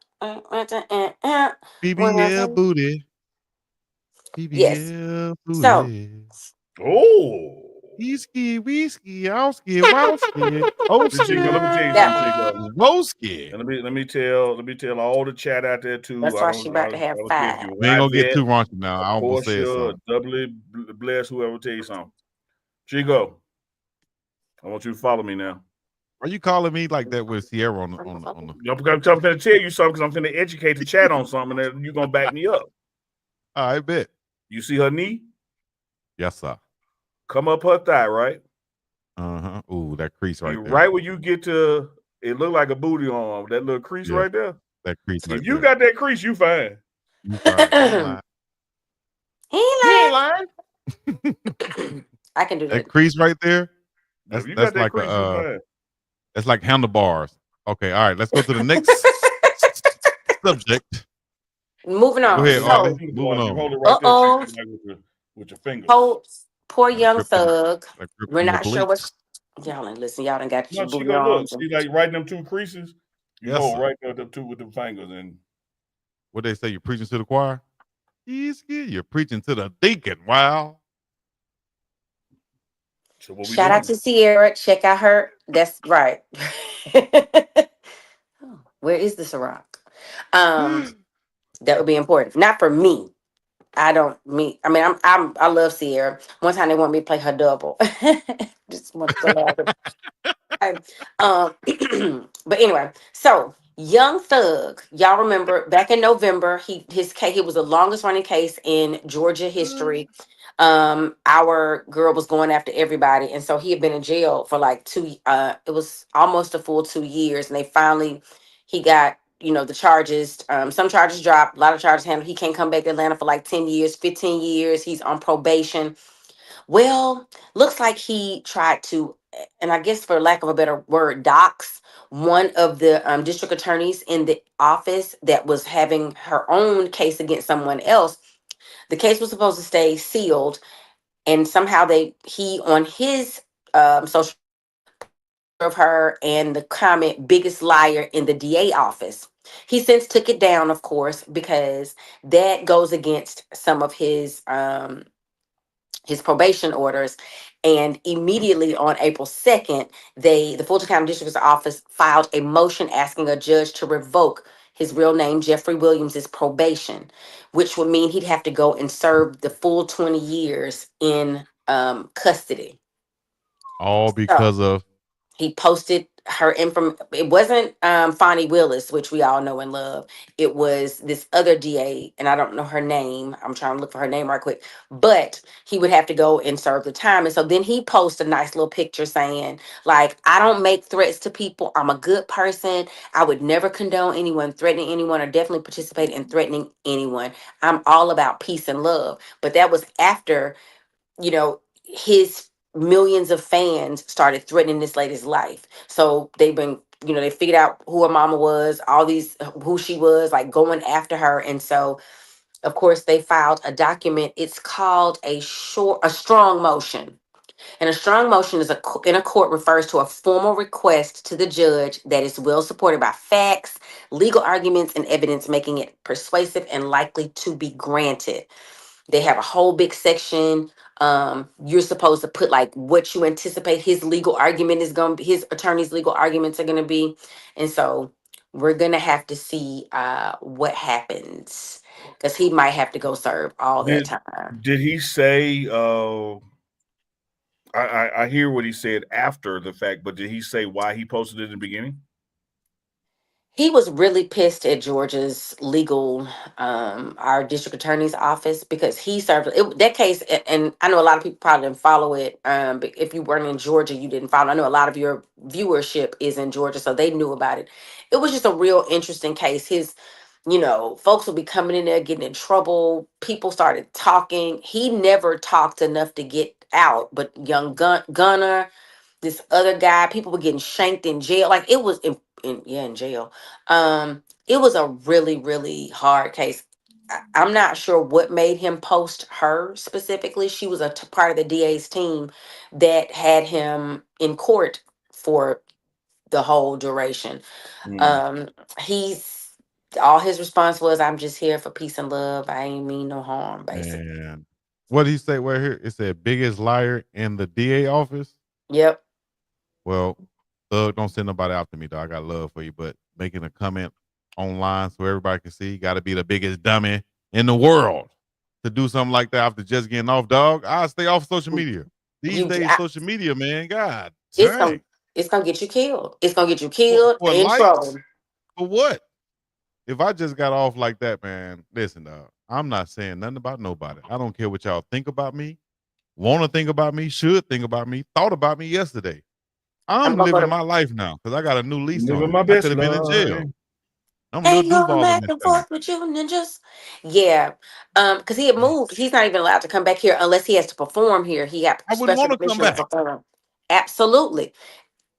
Speaker 1: BBL booty.
Speaker 5: Yes.
Speaker 1: BBL
Speaker 5: So
Speaker 1: booty.
Speaker 2: Oh.
Speaker 1: Whiskey, wowski. Oh
Speaker 2: Chico, let me tell you
Speaker 5: that
Speaker 2: something, Chico.
Speaker 1: Woski.
Speaker 2: And let me tell all the chat out there too.
Speaker 5: that's
Speaker 2: I
Speaker 5: why
Speaker 2: don't
Speaker 5: she about to have
Speaker 2: care if
Speaker 5: 5.
Speaker 2: you
Speaker 1: We ain't gonna get
Speaker 2: Yvette,
Speaker 1: too raunchy now. I almost said
Speaker 2: Portia,
Speaker 1: something.
Speaker 2: doubly bless whoever tell you something. Chico, I want you to follow me now.
Speaker 1: Are you calling me like that with Sierra on the
Speaker 2: I'm going to tell you something because I'm going to educate the chat on something and you're going to back me up.
Speaker 1: I bet.
Speaker 2: You see her knee?
Speaker 1: Yes, sir.
Speaker 2: Come up her thigh, right?
Speaker 1: Uh-huh. Ooh, that crease right there.
Speaker 2: Right when you get to, it look like a booty arm, that little crease right there.
Speaker 1: That crease right
Speaker 2: if you
Speaker 1: there.
Speaker 2: got that crease, you fine.
Speaker 1: You fine.
Speaker 5: He ain't lying. I can do that.
Speaker 1: That crease right there.
Speaker 2: If you
Speaker 1: That's
Speaker 2: got that
Speaker 1: like
Speaker 2: crease, you fine.
Speaker 1: That's like handlebars. Okay, all right. Let's go to the next subject.
Speaker 5: Moving on.
Speaker 1: Go ahead,
Speaker 5: So,
Speaker 1: Arlie. Moving on.
Speaker 2: You hold it right there with your fingers.
Speaker 5: Poor young thug.
Speaker 1: Like
Speaker 5: We're not sure what. Y'all ain't listen. Y'all done got your booty on.
Speaker 2: See, like right in them 2 creases. You hold right there, them 2 with them fingers, and
Speaker 1: what they say? You're preaching to the choir. You're preaching to the deacon. Wow.
Speaker 2: So
Speaker 5: shout out to Sierra. Check out her. That's right. Where is the Ciroc? That would be important. Not for me. I love Sierra. One time they want me to play her double. Just want to laugh. But anyway, so Young Thug, y'all remember back in November, his case, it was the longest running case in Georgia history. Our girl was going after everybody, and so he had been in jail for like it was almost a full 2 years, and they finally he got the charges. Some charges dropped, a lot of charges handled. He can't come back to Atlanta for like 10 years, 15 years. He's on probation. Well, looks like he tried to, and I guess for lack of a better word, dox one of the district attorneys in the office that was having her own case against someone else. The case was supposed to stay sealed, and somehow he on his social of her and the comment "biggest liar" in the DA office. He since took it down, of course, because that goes against some of his probation orders. And immediately on April 2nd, the Fulton County District's office filed a motion asking a judge to revoke his real name, Jeffrey Williams's probation, which would mean he'd have to go and serve the full 20 years in custody.
Speaker 1: All because of
Speaker 5: he posted her information. It wasn't Fonnie Willis, which we all know and love. It was this other DA, and I don't know her name. I'm trying to look for her name right quick. But he would have to go and serve the time. And so then he posted a nice little picture saying, like, I don't make threats to people. I'm a good person. I would never condone anyone threatening anyone or definitely participate in threatening anyone. I'm all about peace and love. But that was after, his millions of fans started threatening this lady's life. So they've been, they figured out who her mama was, who she was, like going after her. And so, of course, they filed a document. It's called a strong motion. And a strong motion in a court refers to a formal request to the judge that is well supported by facts, legal arguments, and evidence, making it persuasive and likely to be granted. They have a whole big section. You're supposed to put like what you anticipate his legal argument is going to be, his attorney's legal arguments are going to be. And so we're going to have to see what happens, because he might have to go serve all that time.
Speaker 2: Did he say, I hear what he said after the fact, but did he say why he posted it in the beginning?
Speaker 5: He was really pissed at Georgia's our district attorney's office, because he served that case. And I know a lot of people probably didn't follow it. But if you weren't in Georgia, you didn't follow. I know a lot of your viewership is in Georgia, so they knew about it. It was just a real interesting case. Folks would be coming in there, getting in trouble. People started talking. He never talked enough to get out, but young Gunner, this other guy, people were getting shanked in jail. Like it was in jail. It was a really, really hard case. I'm not sure what made him post her specifically. She was a part of the DA's team that had him in court for the whole duration. All his response was, "I'm just here for peace and love. I ain't mean no harm," basically.
Speaker 1: Man. What did he say? Where here? It said biggest liar in the DA office.
Speaker 5: Yep.
Speaker 1: Well, don't send nobody out to me, dog. I got love for you, but making a comment online so everybody can see, got to be the biggest dummy in the world to do something like that after just getting off, dog. I stay off social media. These days, social media, man, God,
Speaker 5: it's gonna get you killed. It's gonna get you killed in trouble.
Speaker 1: For what? If I just got off like that, man, listen, dog, I'm not saying nothing about nobody. I don't care what y'all think about me, want to think about me, should think about me, thought about me yesterday. I'm living my life now because I got a new lease on it. I could have been in jail. I'm Lil Duval
Speaker 5: back and forth with you ninjas. Yeah, because he had moved. He's not even allowed to come back here unless he has to perform here. He got special permission to perform. Absolutely,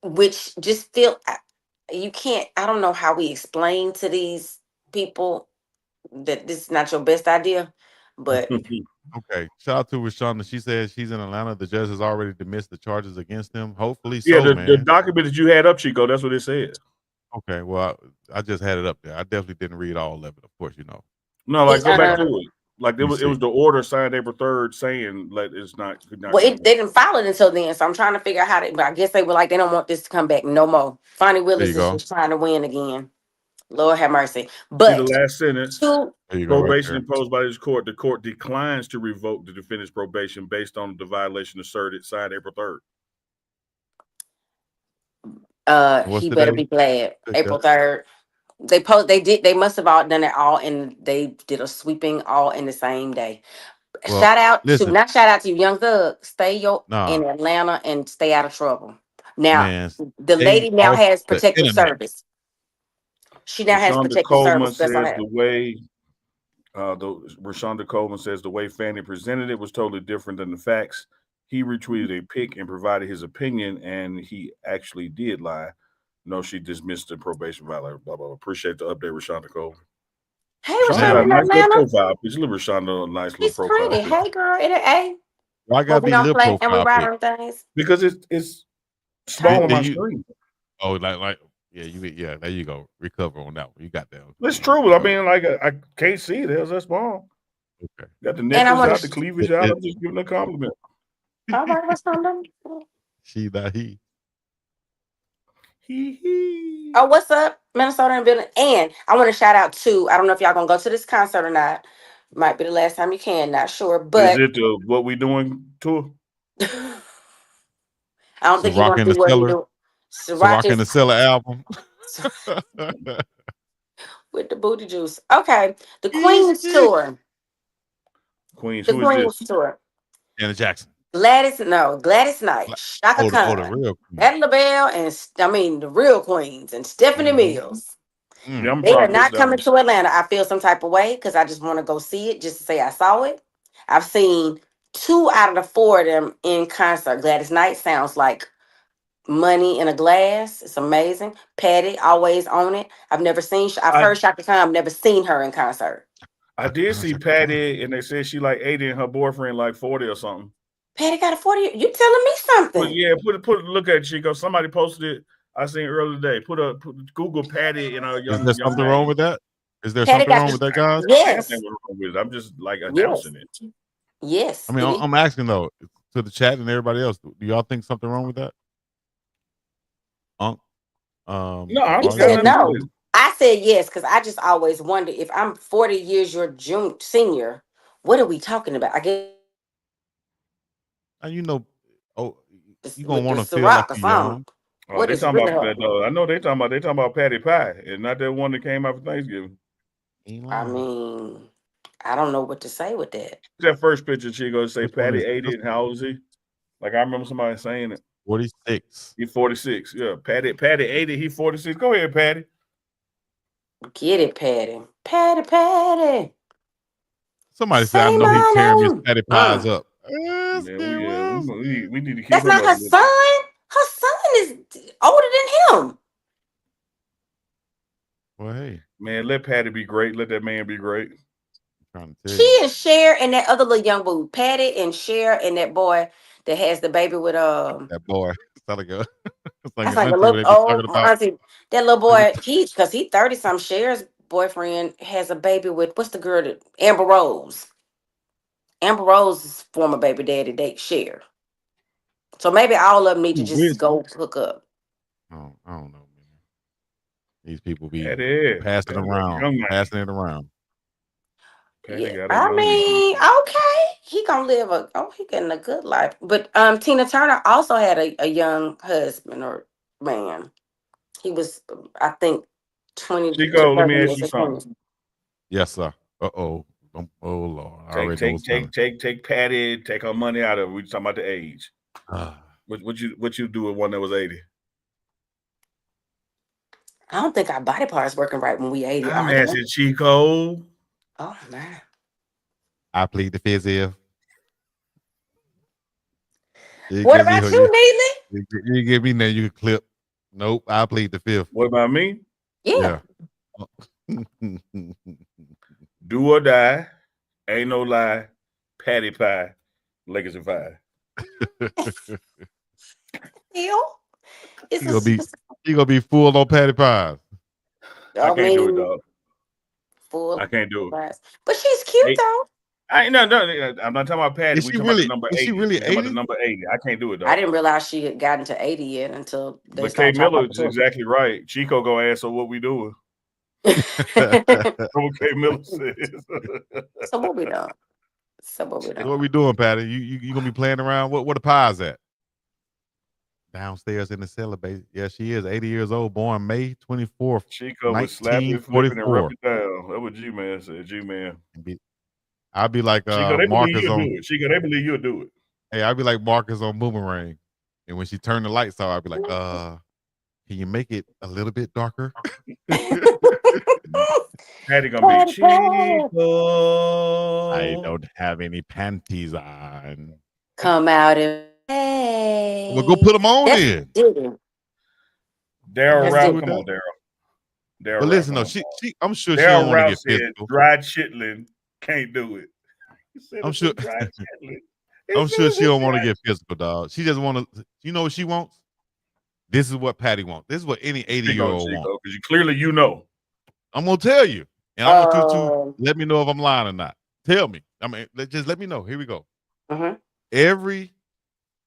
Speaker 5: which just you can't. I don't know how we explain to these people that this is not your best idea, but
Speaker 1: okay. Shout out to Rashonda. She says she's in Atlanta. The judge has already dismissed the charges against him. Hopefully,
Speaker 2: the document that you had up, Chico, that's what it said.
Speaker 1: Okay, well, I just had it up there. I definitely didn't read all of it, of course,
Speaker 2: No, like go back to it. Like it was the order signed April 3rd saying like it's not.
Speaker 5: Well, they didn't file it until then, so I'm trying to figure out how to. But I guess they were like, they don't want this to come back no more. Fonnie Willis is just trying to win again. Lord have mercy. But
Speaker 2: the last sentence. Probation imposed by this court. The court declines to revoke the defendant's probation based on the violation asserted. Signed April
Speaker 5: 3rd. He better be glad. April 3rd. They must have all done it all and they did a sweeping all in the same day. Well, not shout out to you, Young Thug. Stay in Atlanta and stay out of trouble. Now, the lady now has protective service. She now has protective service. That's all.
Speaker 2: Rashonda Coleman says the way Fannie presented it was totally different than the facts. He retweeted a pic and provided his opinion, and he actually did lie. No, she dismissed the probation violator. Blah, blah, blah. Appreciate the update, Rashonda Coleman.
Speaker 5: Hey, Rashonda,
Speaker 2: nice little profile. Just look, Rashonda, a nice little profile.
Speaker 5: Pretty. Hey, girl, hey.
Speaker 1: Why gotta be little profile?
Speaker 5: And we ride on things
Speaker 2: because it's small on my screen.
Speaker 1: Oh, like. Yeah, there you go. Recover on that one. You got that one.
Speaker 2: It's true. I mean, like, I can't see it. How's that small?
Speaker 1: Okay.
Speaker 2: Got the necklace out, the cleavage out. I'm just giving a compliment.
Speaker 5: All right, what's on
Speaker 1: She, that he.
Speaker 5: Oh, what's up, Minnesota and building? And I want to shout out to, I don't know if y'all gonna go to this concert or not. Might be the last time you can, not sure. But
Speaker 2: is it the What We Doing tour?
Speaker 5: I don't think you're gonna do what you do.
Speaker 1: Rock in the Cellar album
Speaker 5: with the booty juice. Okay, the Queen's tour.
Speaker 2: Queen's tour.
Speaker 1: Janet Jackson.
Speaker 5: Gladys Knight, Shaka Khan, Etta LaBelle, and the real queens, and Stephanie Mills. They are not coming to Atlanta. I feel some type of way because I just want to go see it, just to say I saw it. I've seen 2 out of the 4 of them in concert. Gladys Knight sounds like money in a glass. It's amazing. Patty always on it. I've heard Shaka Khan. I've never seen her in concert.
Speaker 2: I did see Patty, and they said she like 80 and her boyfriend like 40 or something.
Speaker 5: Patty got a 40. You telling me something?
Speaker 2: Put look at Chico. Somebody posted it. I seen earlier today. Put Google Patty and young.
Speaker 1: Is there something wrong with that? Is there something wrong with that, guys?
Speaker 5: Yes.
Speaker 2: I'm just like announcing it.
Speaker 5: Yes.
Speaker 1: I mean, I'm asking though to the chat and everybody else. Do y'all think something wrong with that?
Speaker 2: No,
Speaker 5: I said no. I said yes because I just always wonder if I'm 40 years your senior. What are we talking about? I guess.
Speaker 1: And you gonna want to feel like you're young.
Speaker 2: Oh, they talking about that though. I know they talking about Patty Pie, and not that one that came out for Thanksgiving.
Speaker 5: I mean, I don't know what to say with that.
Speaker 2: That first picture, Chico, say Patty 80, and how old is he? Like I remember somebody saying it.
Speaker 1: 46.
Speaker 2: He 46. Yeah, Patty 80. He 46. Go ahead, Patty.
Speaker 5: Get it, Patty. Patty.
Speaker 1: Somebody said I know he tearing Miss Patty Pies up.
Speaker 2: Yes, we need to keep.
Speaker 5: That's not her son. Her son is older than him.
Speaker 1: Well, hey,
Speaker 2: man, let Patty be great. Let that man be great.
Speaker 5: She and Cher and that other little young boo, Patty and Cher and that boy that has the baby with
Speaker 1: that boy. It's like a
Speaker 5: that's like a little old auntie. That little boy, he's 30 some. Cher's boyfriend has a baby with what's the girl that Amber Rose. Amber Rose's former baby daddy date Cher. So maybe all of them need to just go hook up.
Speaker 1: Oh, I don't know, man. These people be
Speaker 2: passing
Speaker 1: it around.
Speaker 5: Yeah, I mean, okay, he gonna live he getting a good life. But Tina Turner also had a young husband or man. He was, I think, 20.
Speaker 2: Chico, let me ask you something.
Speaker 1: Yes, sir. Oh Lord.
Speaker 2: Take Patty, take her money out of it. We talking about the age. What you do with one that was 80?
Speaker 5: I don't think our body parts working right when we 80.
Speaker 2: I'm asking Chico.
Speaker 5: Oh man.
Speaker 1: I plead the fifth.
Speaker 5: What about you, Neely?
Speaker 1: You give me that you can clip. Nope, I plead the fifth.
Speaker 2: What about me?
Speaker 5: Yeah.
Speaker 2: Do or die, ain't no lie, Patty Pie, Legacy 5.
Speaker 1: You gonna be full on Patty Pies.
Speaker 2: I can't do it, dog.
Speaker 5: Full.
Speaker 2: I can't do it.
Speaker 5: But she's cute though.
Speaker 2: I'm not talking about Patty.
Speaker 1: Is she really? Is she really 80?
Speaker 2: The number 80. I can't do it, dog.
Speaker 5: I didn't realize she had gotten to 80 yet until.
Speaker 2: But Kay Miller is exactly right. Chico gonna ask her what we doing. Okay, Miller says.
Speaker 5: So what we doing?
Speaker 1: What we doing, Patty? You gonna be playing around? Where the pies at? Downstairs in the cellar, baby. Yeah, she is 80 years old, born May 24th,
Speaker 2: Chico was slapping, flipping, and
Speaker 1: 1944.
Speaker 2: rubbing down. That's what G-Man said. G-Man.
Speaker 1: I'll be like
Speaker 2: Chico, they believe
Speaker 1: Marcus
Speaker 2: you'll
Speaker 1: on.
Speaker 2: do it. Chico, they believe you'll do it.
Speaker 1: Hey, I'll be like Marcus on Boomerang, and when she turned the lights off, I'll be like, can you make it a little bit darker?
Speaker 2: Patty gonna be Chico.
Speaker 1: I don't have any panties on.
Speaker 5: Come out and hey.
Speaker 1: Well, go put them on then.
Speaker 2: Daryl Ralph, come on, Daryl.
Speaker 1: But listen, though, she I'm sure she
Speaker 2: Daryl
Speaker 1: don't want to
Speaker 2: Ralph
Speaker 1: get
Speaker 2: said
Speaker 1: physical.
Speaker 2: Dry chitlin can't do it.
Speaker 1: I'm sure. I'm sure she don't want to get physical, dog. She just want to. You know what she wants? This is what Patty wants. This is what any 80-year-old wants.
Speaker 2: Because clearly you know.
Speaker 1: I'm gonna tell you, and I want you to let me know if I'm lying or not. Tell me. I mean, just let me know. Here we go. Every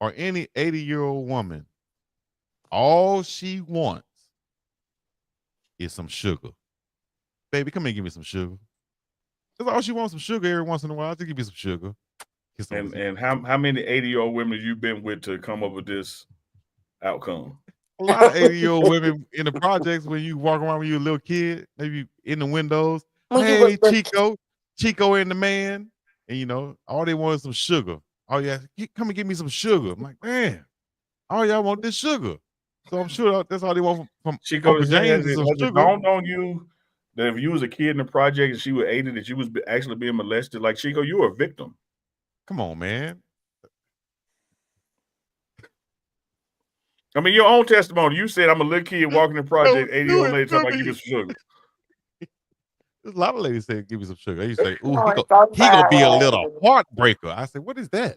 Speaker 1: or any 80-year-old woman, all she wants is some sugar. Baby, come here and give me some sugar. That's all she wants, some sugar every once in a while. Just give me some sugar.
Speaker 2: And how many 80-year-old women have you been with to come up with this outcome?
Speaker 1: A lot of 80-year-old women in the projects when you walk around when you're a little kid, maybe in the windows. Hey, Chico and the man. And, you know, all they want is some sugar. Oh, yeah, come and give me some sugar. I'm like, man, all y'all want this sugar. So I'm sure that's all they want from
Speaker 2: Chico.
Speaker 1: Uncle James is some sugar.
Speaker 2: Dawned on you that if you was a kid in the project and she was 80, that you was actually being molested? Like, Chico, you were a victim.
Speaker 1: Come on, man.
Speaker 2: I mean, your own testimony. You said I'm a little kid walking in the project, 80-year-old lady talking about give me some sugar.
Speaker 1: There's a lot of ladies say, give me some sugar. They say, ooh, he gonna be a little heartbreaker. I said, what is that?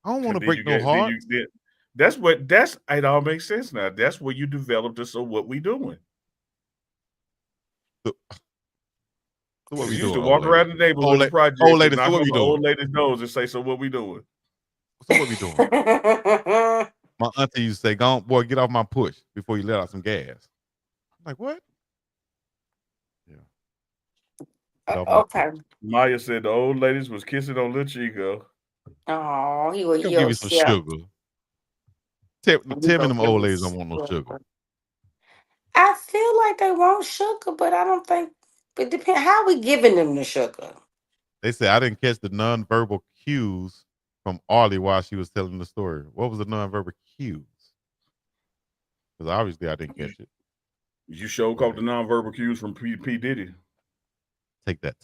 Speaker 1: I don't want to break no heart.
Speaker 2: It all makes sense now. That's where you developed this. So what we doing?
Speaker 1: So what we
Speaker 2: used
Speaker 1: doing?
Speaker 2: To walk around the neighborhood the project,
Speaker 1: old ladies, so what we doing?
Speaker 2: Old ladies' nose and say, so what we doing?
Speaker 1: So what we doing? My auntie used to say, go on, boy, get off my push before you let out some gas. I'm like, what? Yeah.
Speaker 5: Okay.
Speaker 2: Maya said the old ladies was kissing on little Chico.
Speaker 5: Oh, he was
Speaker 1: give me some sugar. Tell me them old ladies don't want no sugar.
Speaker 5: I feel like they want sugar, but I don't think it depends. How are we giving them the sugar?
Speaker 1: They said I didn't catch the nonverbal cues from Arlie while she was telling the story. What was the nonverbal cues? Because obviously I didn't catch it.
Speaker 2: You sure caught the nonverbal cues from P. Diddy.
Speaker 1: Take that.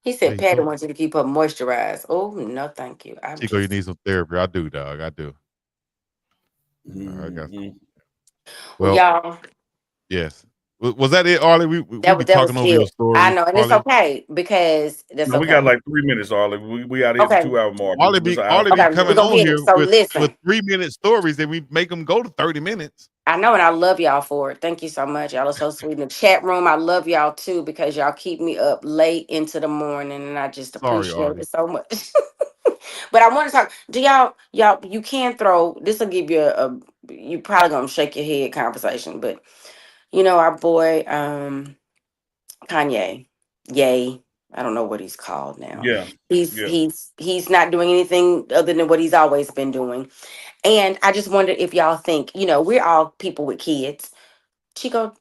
Speaker 5: He said Patty wants you to keep her moisturized. Oh, no, thank you.
Speaker 1: Chico, you need some therapy. I do, dog. I do.
Speaker 2: Mm-hmm.
Speaker 1: I got some.
Speaker 5: Well, y'all.
Speaker 1: Yes. Was that it, Arlie? We be talking over your story.
Speaker 5: I know, and it's okay because that's
Speaker 2: we got like 3 minutes, Arlie. We out here for 2 hour mark.
Speaker 1: Arlie be coming on here with 3-minute stories, and we make them go to 30 minutes.
Speaker 5: I know, and I love y'all for it. Thank you so much. Y'all are so sweet in the chat room. I love y'all too because y'all keep me up late into the morning, and I just appreciate it so much. But I want to talk. Do y'all? You can throw. This will give you you probably gonna shake your head conversation, but you know our boy Kanye. Yay. I don't know what he's called now.
Speaker 2: Yeah.
Speaker 5: He's not doing anything other than what he's always been doing. And I just wonder if y'all think, we're all people with kids. Chico,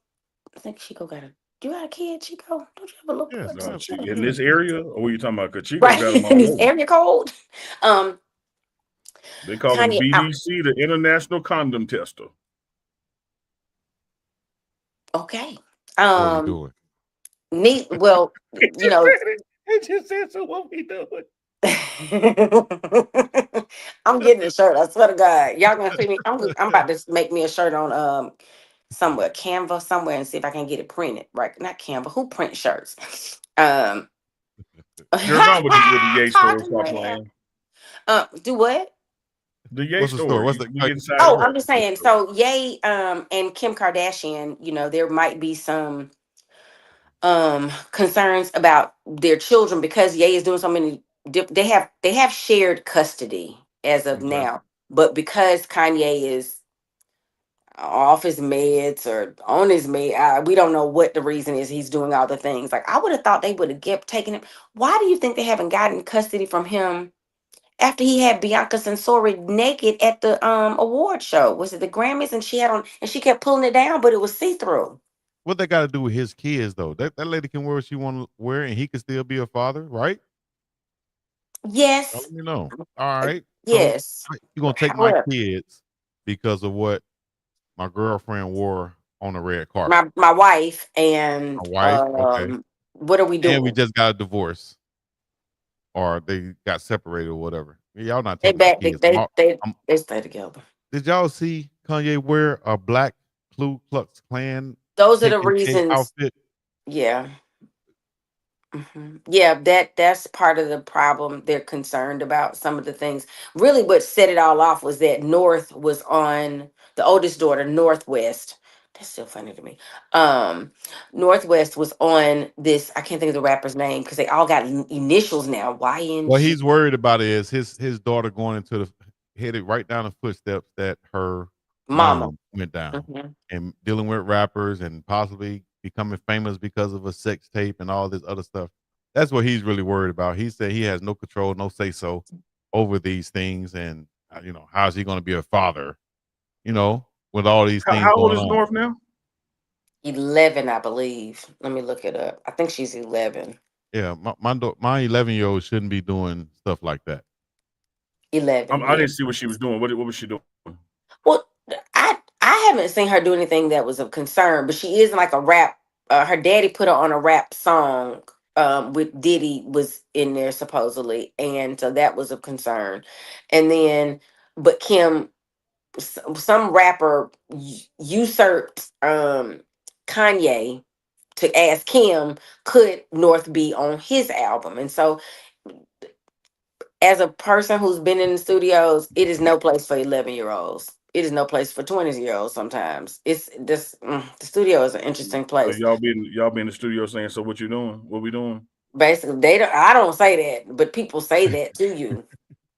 Speaker 5: I think Chico you got a kid, Chico? Don't you have a look?
Speaker 2: Yes, in this area? Or what are you talking about? Because Chico got them all
Speaker 5: in this area code.
Speaker 2: They call him BDC, the International Condom Tester.
Speaker 5: Okay.
Speaker 1: What are we doing?
Speaker 5: Well,
Speaker 2: They just said, so what we doing?
Speaker 5: I'm getting a shirt. I swear to God, y'all gonna see me. I'm about to make me a shirt on somewhere, Canva somewhere, and see if I can get it printed. Right? Not Canva. Who prints shirts?
Speaker 2: You're gone with the Ye story. Stop playing.
Speaker 5: Do what?
Speaker 2: The Ye story.
Speaker 1: What's
Speaker 5: I'm just saying. So Ye and Kim Kardashian, there might be some concerns about their children because Ye is doing so many. They have shared custody as of now, but because Kanye is, off his meds or on his med. We don't know what the reason is he's doing all the things. Like, I would have thought they would have kept taking him. Why do you think they haven't gotten custody from him after he had Bianca Censori naked at the award show? Was it the Grammys? And she kept pulling it down, but it was see-through.
Speaker 1: What they got to do with his kids though? That lady can wear what she want to wear, and he can still be a father, right?
Speaker 5: Yes.
Speaker 1: Let me know. All right.
Speaker 5: Yes.
Speaker 1: So you gonna take my kids because of what my girlfriend wore on the red carpet?
Speaker 5: My wife and
Speaker 1: my wife. Okay.
Speaker 5: What are we doing?
Speaker 1: And we just got a divorce, or they got separated or whatever. Y'all not
Speaker 5: They
Speaker 1: taking
Speaker 5: back.
Speaker 1: my kids.
Speaker 5: They stay together.
Speaker 1: Did y'all see Kanye wear a black Ku Klux Klan?
Speaker 5: Those are the reasons.
Speaker 1: Outfit?
Speaker 5: Yeah. Mm-hmm. Yeah, that's part of the problem. They're concerned about some of the things. Really, what set it all off was that North was on the oldest daughter, Northwest. That's still funny to me. Northwest was on this. I can't think of the rapper's name because they all got initials now. YNG.
Speaker 1: What he's worried about is his daughter going into headed right down the footsteps that her mama went down, and dealing with rappers and possibly becoming famous because of a sex tape and all this other stuff. That's what he's really worried about. He said he has no control, no say so over these things, and how's he going to be a father? With all these things.
Speaker 2: How old is North now?
Speaker 5: 11, I believe. Let me look it up. I think she's 11.
Speaker 1: Yeah, my 11-year-old shouldn't be doing stuff like that.
Speaker 5: 11.
Speaker 2: I didn't see what she was doing. What was she doing?
Speaker 5: Well, I haven't seen her do anything that was of concern, but she is like a rap. Her daddy put her on a rap song with Diddy was in there supposedly, and so that was of concern. And then, but Kim, some rapper usurped Kanye to ask Kim, could North be on his album? And so, as a person who's been in the studios, it is no place for 11-year-olds. It is no place for 20-year-olds. Sometimes it's this. The studio is an interesting place.
Speaker 2: So y'all be in the studio saying, "So what you doing? What we doing?"
Speaker 5: Basically, I don't say that, but people say that to you.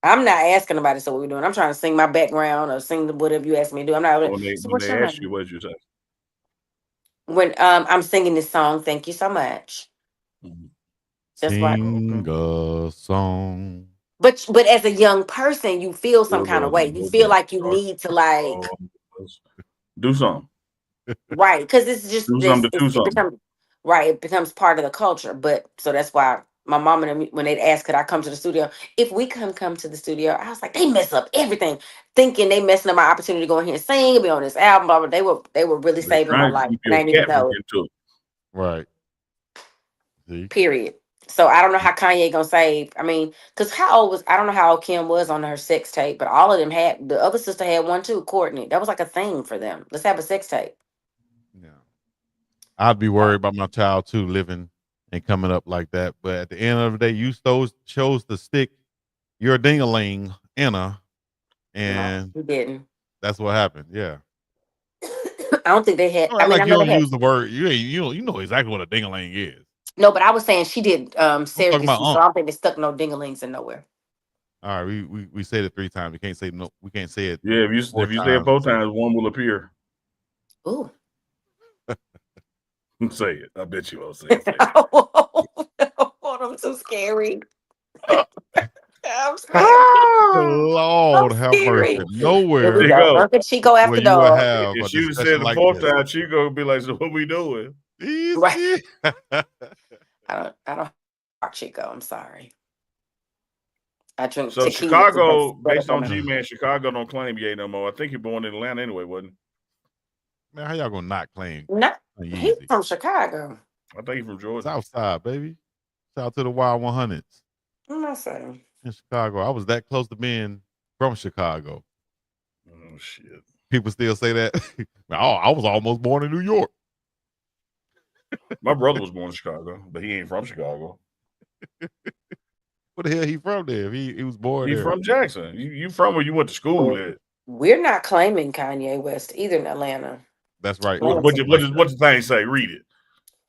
Speaker 5: I'm not asking nobody. So what we doing? I'm trying to sing my background or sing whatever you ask me to do. I'm not.
Speaker 2: When they ask you, what did you say?
Speaker 5: When I'm singing this song, thank you so much.
Speaker 1: Mm-hmm. That's sing a song.
Speaker 5: But as a young person, you feel some kind of way. You feel like you need to
Speaker 2: do something.
Speaker 5: Right, because it's just
Speaker 2: do something.
Speaker 5: It becomes part of the culture. But so that's why my mom and them, when they'd ask, could I come to the studio? If we come to the studio, I was like, they mess up everything, thinking they messing up my opportunity to go in here and sing and be on this album. Blah, blah. They were really saving my life. And I didn't even know.
Speaker 1: Right.
Speaker 5: See? Period. So I don't know how Kanye gonna save. I mean, because I don't know how old Kim was on her sex tape, but all of them had, the other sister had one too, Courtney. That was like a thing for them. Let's have a sex tape.
Speaker 1: Yeah. I'd be worried about my child too, living and coming up like that. But at the end of the day, you chose to stick your ding-a-ling in her, and
Speaker 5: no, he didn't.
Speaker 1: That's what happened. Yeah.
Speaker 5: I don't think they had.
Speaker 1: I mean, like you don't use the word. You know exactly what a ding-a-ling is.
Speaker 5: No, but I was saying she did surrogacy, so I don't think they stuck no ding-a-lings in nowhere.
Speaker 1: All right, we said it 3 times. We can't say no. We can't say it.
Speaker 2: Yeah, if you say it both times, one will appear.
Speaker 5: Ooh.
Speaker 2: Say it. I bet you won't say it.
Speaker 5: I'm so scary. I'm scared.
Speaker 1: Lord have mercy. Nowhere.
Speaker 2: There you go.
Speaker 5: Unk and Chico after dog.
Speaker 2: If she said the 4th time, Chico would be like, "So what we doing?"
Speaker 5: Right. I don't Chico. I'm sorry. I drink.
Speaker 2: So Chicago, based on G-Man, Chicago don't claim Ye no more. I think you're born in Atlanta anyway, wasn't he?
Speaker 1: Man, how y'all gonna not claim?
Speaker 5: No, he's from Chicago.
Speaker 2: I think he's from Georgia.
Speaker 1: Southside, baby. Shout out to the Wild 100s.
Speaker 5: I'm not saying.
Speaker 1: In Chicago. I was that close to being from Chicago.
Speaker 2: Oh, shit.
Speaker 1: People still say that. I was almost born in New York.
Speaker 2: My brother was born in Chicago, but he ain't from Chicago.
Speaker 1: What the hell he from there? He was born
Speaker 2: He's
Speaker 1: there.
Speaker 2: from Jackson. You from where you went to school at?
Speaker 5: We're not claiming Kanye West either in Atlanta.
Speaker 1: That's right.
Speaker 2: What does the thing say? Read it.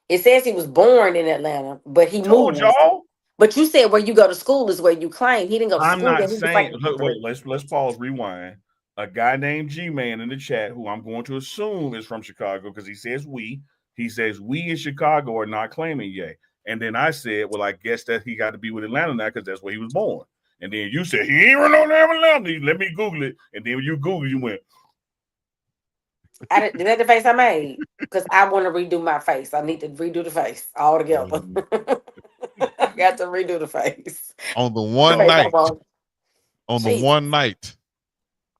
Speaker 5: It says he was born in Atlanta, but he
Speaker 2: told
Speaker 5: moved.
Speaker 2: Y'all.
Speaker 5: But you said where you go to school is where you claim. He didn't go to school.
Speaker 2: I'm not saying. Wait, let's pause. Rewind. a guy named G-Man in the chat, who I'm going to assume is from Chicago because he says we. He says we in Chicago are not claiming Ye. And then I said, well, I guess that he got to be with Atlanta now because that's where he was born. And then you said, he ain't run on Atlanta. Let me Google it. And then when you Google, you went.
Speaker 5: Is that the face I made? Because I want to redo my face. I need to redo the face all together. I got to redo the face.
Speaker 1: On the one night,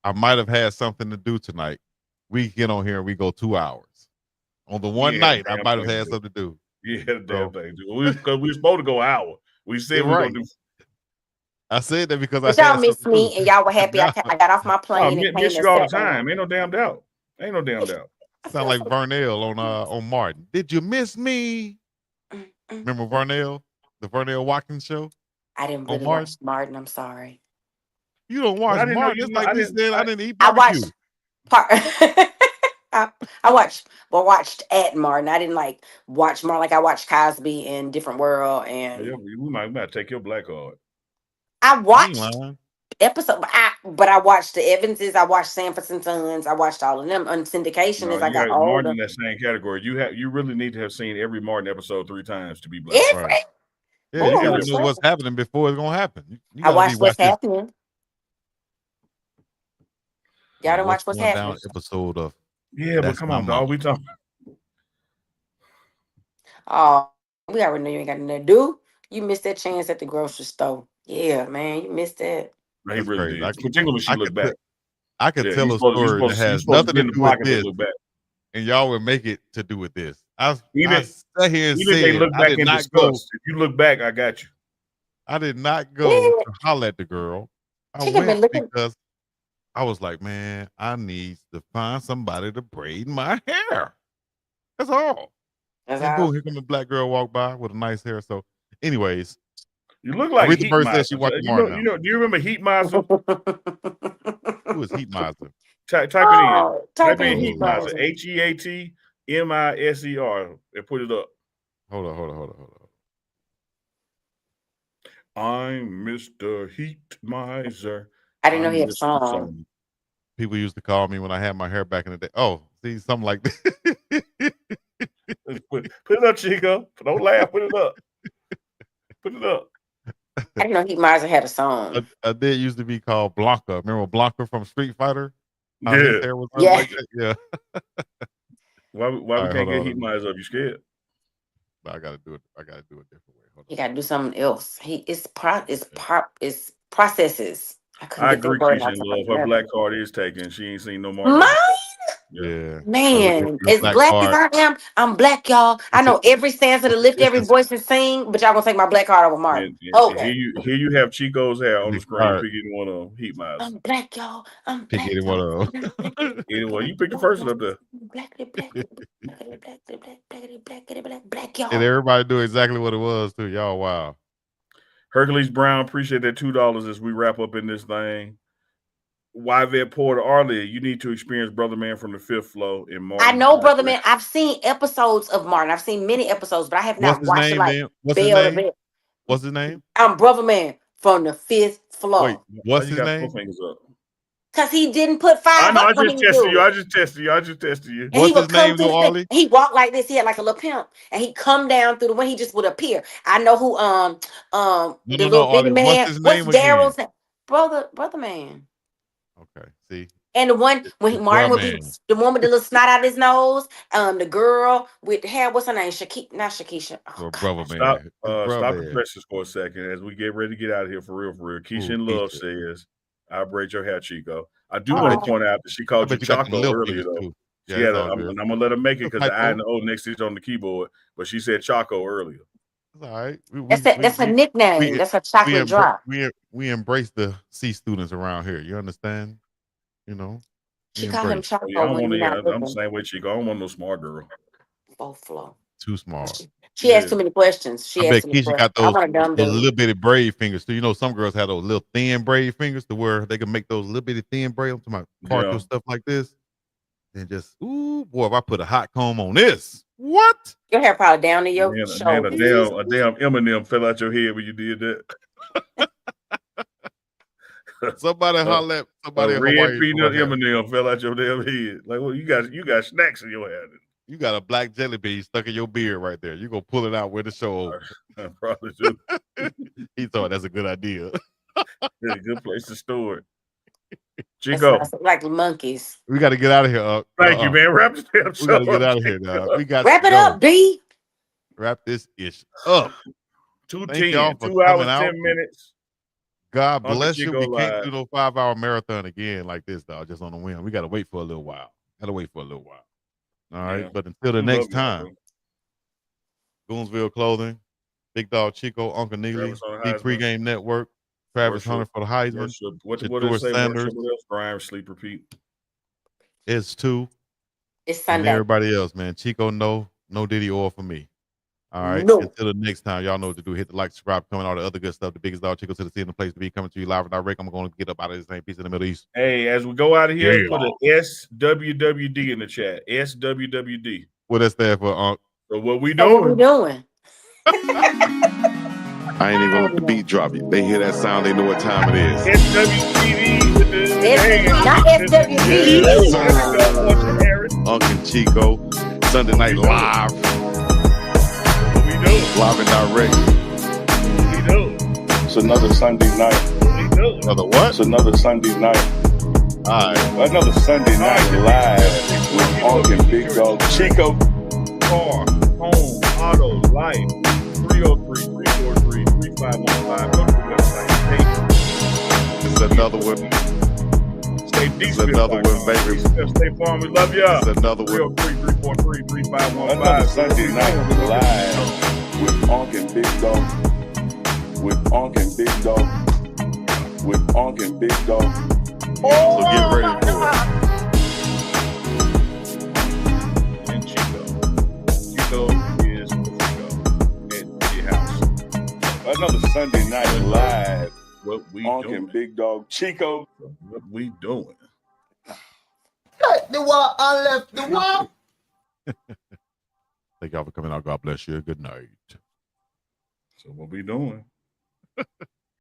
Speaker 1: I might have had something to do tonight. We get on here and we go 2 hours. On the one night, I might have had something to do.
Speaker 2: Yeah, the damn thing. Because we were supposed to go an hour. We said we were going to do.
Speaker 1: I said that because
Speaker 5: but y'all missed me and y'all were happy. I got off my plane.
Speaker 2: I miss you all the time. Ain't no damn doubt.
Speaker 1: Sound like Vernell on Martin. Did you miss me? Remember Vernell? The Vernell Watkins show?
Speaker 5: I didn't really watch Martin. I'm sorry.
Speaker 1: You don't watch Martin? It's like this. I didn't eat
Speaker 5: barbecue. I watched at Martin. I didn't like watch Martin. Like I watched Cosby and Different World. And
Speaker 2: we might take your black card.
Speaker 5: I watched episode, but I watched the Evanses. I watched Sanford and Sons. I watched all of them on syndication as I got older.
Speaker 2: Martin in that same category. You really need to have seen every Martin episode 3 times to be black.
Speaker 1: Right. Yeah, you gotta know what's happening before it's gonna happen.
Speaker 5: I watched what's happening. Y'all don't watch what's happening.
Speaker 1: Episode of
Speaker 2: but come on, dog. We talking.
Speaker 5: Oh, we already know you ain't got nothing to do. You missed that chance at the grocery store. Yeah, man, you missed that.
Speaker 2: He really did. Particularly when she looked back.
Speaker 1: I could tell a story that has nothing to do with this, and y'all would make it to do with this. I sat here and said,
Speaker 2: they look back and discuss. If you look back, I got you.
Speaker 1: I did not go to holler at the girl. I went because I was like, man, I need to find somebody to braid my hair. That's all. And boom, here comes a black girl walk by with a nice hair. So, anyways,
Speaker 2: you look like Heat Miser.
Speaker 1: Do
Speaker 2: you remember Heat Miser?
Speaker 1: Who is Heat Miser?
Speaker 2: Type it in. Type in Heat Miser. HEATMISER and put it up.
Speaker 1: Hold on.
Speaker 2: I'm Mr. Heat Miser.
Speaker 5: I didn't know he had a song.
Speaker 1: People used to call me when I had my hair back in the day. Oh, see, something like this.
Speaker 2: Put it up, Chico. Don't laugh. Put it up. Put it up.
Speaker 5: I didn't know Heat Miser had a song.
Speaker 1: I did used to be called Blanca. Remember Blanca from Street Fighter?
Speaker 2: Yeah.
Speaker 1: Like that? Yeah.
Speaker 2: Why we can't get Heat Miser up? You scared?
Speaker 1: I gotta do it. I gotta do it a different way.
Speaker 5: You gotta do something else. It's processes.
Speaker 2: I agree, Keisha Love. Her black card is taken. She ain't seen no more.
Speaker 5: Mine?
Speaker 1: Yeah.
Speaker 5: Man, as black as I am, I'm black, y'all. I know every stanza to lift every voice and sing, but y'all gonna take my black card over Martin. Okay.
Speaker 2: Here you have Chico's hair on the screen. Pick any one of them. Heat Miser.
Speaker 5: I'm black, y'all. I'm
Speaker 1: pick
Speaker 5: black.
Speaker 1: Any one of them.
Speaker 2: Anyway, you pick the first one up there.
Speaker 5: Black, y'all.
Speaker 1: And everybody do exactly what it was too. Y'all, wow.
Speaker 2: Hercules Brown, appreciate that $2 as we wrap up in this thing. Yvette Porter, Arlie, you need to experience Brother Man from the Fifth Floor in Martin.
Speaker 5: I know Brother Man. I've seen episodes of Martin. I've seen many episodes, but I have not watched it like
Speaker 1: What's his name? What's his name?
Speaker 5: I'm Brother Man from the Fifth Floor.
Speaker 1: Wait, what's his name?
Speaker 5: Because he didn't put 5
Speaker 2: I know,
Speaker 5: up.
Speaker 2: I just tested you.
Speaker 1: What's his name, Arlie?
Speaker 5: He walked like this. He had like a little pimp, and he come down through the way. He just would appear. I know who. The little bitty man.
Speaker 1: What's his name?
Speaker 5: Daryl's brother Man.
Speaker 1: Okay, see.
Speaker 5: And the one when Martin would be the one with the little snot out his nose. The girl with the hair. What's her name? Not Shakisha.
Speaker 1: Oh, Brother Man.
Speaker 2: Stop the presses for a second as we get ready to get out of here for real. Keisha in Love says, "I braid your hair, Chico." I do want to point out that she called you Choco earlier, though. Yeah, I'm gonna let her make it because the I and the O next to it on the keyboard, but she said Choco earlier.
Speaker 1: All right,
Speaker 5: that's her nickname. That's her chocolate drop.
Speaker 1: We embrace the C students around here. You understand? You know.
Speaker 5: She called him Choco.
Speaker 2: I'm the same way, Chico. I don't want no smart girl.
Speaker 5: Both flow.
Speaker 1: Too smart.
Speaker 5: She asked too many questions.
Speaker 1: I bet Keisha got those little bitty braid fingers. So you know some girls have those little thin braid fingers to where they can make those little bitty thin braid to my cartoon stuff like this. And just boy, if I put a hot comb on this, what?
Speaker 5: Your hair probably down to your shoulder.
Speaker 2: A damn Eminem fell out your head when you did that.
Speaker 1: Somebody holler at somebody
Speaker 2: a
Speaker 1: in
Speaker 2: red
Speaker 1: Hawaii.
Speaker 2: peanut M&M fell out your damn head. Like, well, you got snacks in your hand.
Speaker 1: You got a black jelly bean stuck in your beard right there. You gonna pull it out with the show.
Speaker 2: I probably do.
Speaker 1: He thought that's a good idea.
Speaker 2: It's a good place to store it. Chico,
Speaker 5: like monkeys.
Speaker 1: We got to get out of here.
Speaker 2: Thank you, man. Wrap this damn show.
Speaker 1: We got to get out of here, dog. We got
Speaker 5: wrap
Speaker 1: to
Speaker 5: it
Speaker 1: go.
Speaker 5: up, B.
Speaker 1: Wrap this ish up.
Speaker 2: 2:10, 2 hours, 10 minutes.
Speaker 1: God bless
Speaker 2: Chico
Speaker 1: you. We
Speaker 2: live.
Speaker 1: can't do no 5-hour marathon again like this, dog, just on the whim. We got to wait for a little while. All right.
Speaker 2: Yeah.
Speaker 1: But until the next time, Goonsville Clothing, Big Dog Chico, Uncle Neely, Thee Pregame Network, Travis Hunter for the Heisman.
Speaker 2: What is
Speaker 1: Sanders.
Speaker 2: What else? Grind, sleep, repeat.
Speaker 1: It's 2.
Speaker 5: It's Sunday.
Speaker 1: And everybody else, man. Chico, no Diddy oil for me. All right.
Speaker 5: No.
Speaker 1: Until the next time, y'all know what to do. Hit the like, subscribe, comment, all the other good stuff. The biggest dog Chico to the sea and the place to be, coming to you live and direct. I'm going to get up out of this same piece in the Middle East.
Speaker 2: Hey, as we go out of here, put an SWWD in the chat. SWWD.
Speaker 1: What that stand for, Unc?
Speaker 2: So what we doing?
Speaker 3: I ain't even let the beat drop you. They hear that sound, they know what time it is.
Speaker 2: SWTV.
Speaker 5: Not SWV.
Speaker 3: Yes, Unk and Chico, Sunday Night Live.
Speaker 2: What we doing?
Speaker 3: Live and direct.
Speaker 2: What we doing?
Speaker 3: It's another Sunday night.
Speaker 2: What we doing?
Speaker 1: Another what?
Speaker 3: It's another Sunday night.
Speaker 1: All right.
Speaker 3: Another Sunday night live with Unk and Big Dog Chico.
Speaker 2: Car, home, auto, life. 303-343-3515. Go to the website.
Speaker 1: It's another one.
Speaker 2: Stay deep.
Speaker 1: It's another one, baby.
Speaker 2: Stay farm. We love y'all.
Speaker 1: It's another one.
Speaker 2: 303-343-3515.
Speaker 3: Another Sunday night live with Unk and Big Dog. With Unk and Big Dog. With Unk and Big Dog.
Speaker 1: So get ready for it.
Speaker 2: And Chico. Chico is the Chico at the house.
Speaker 3: Another Sunday night live.
Speaker 2: What we
Speaker 3: Unk
Speaker 2: doing?
Speaker 3: and Big Dog Chico.
Speaker 2: What we doing?
Speaker 3: Cut the wall, I left the wall.
Speaker 1: Thank y'all for coming out. God bless you. Good night.
Speaker 2: So what we doing?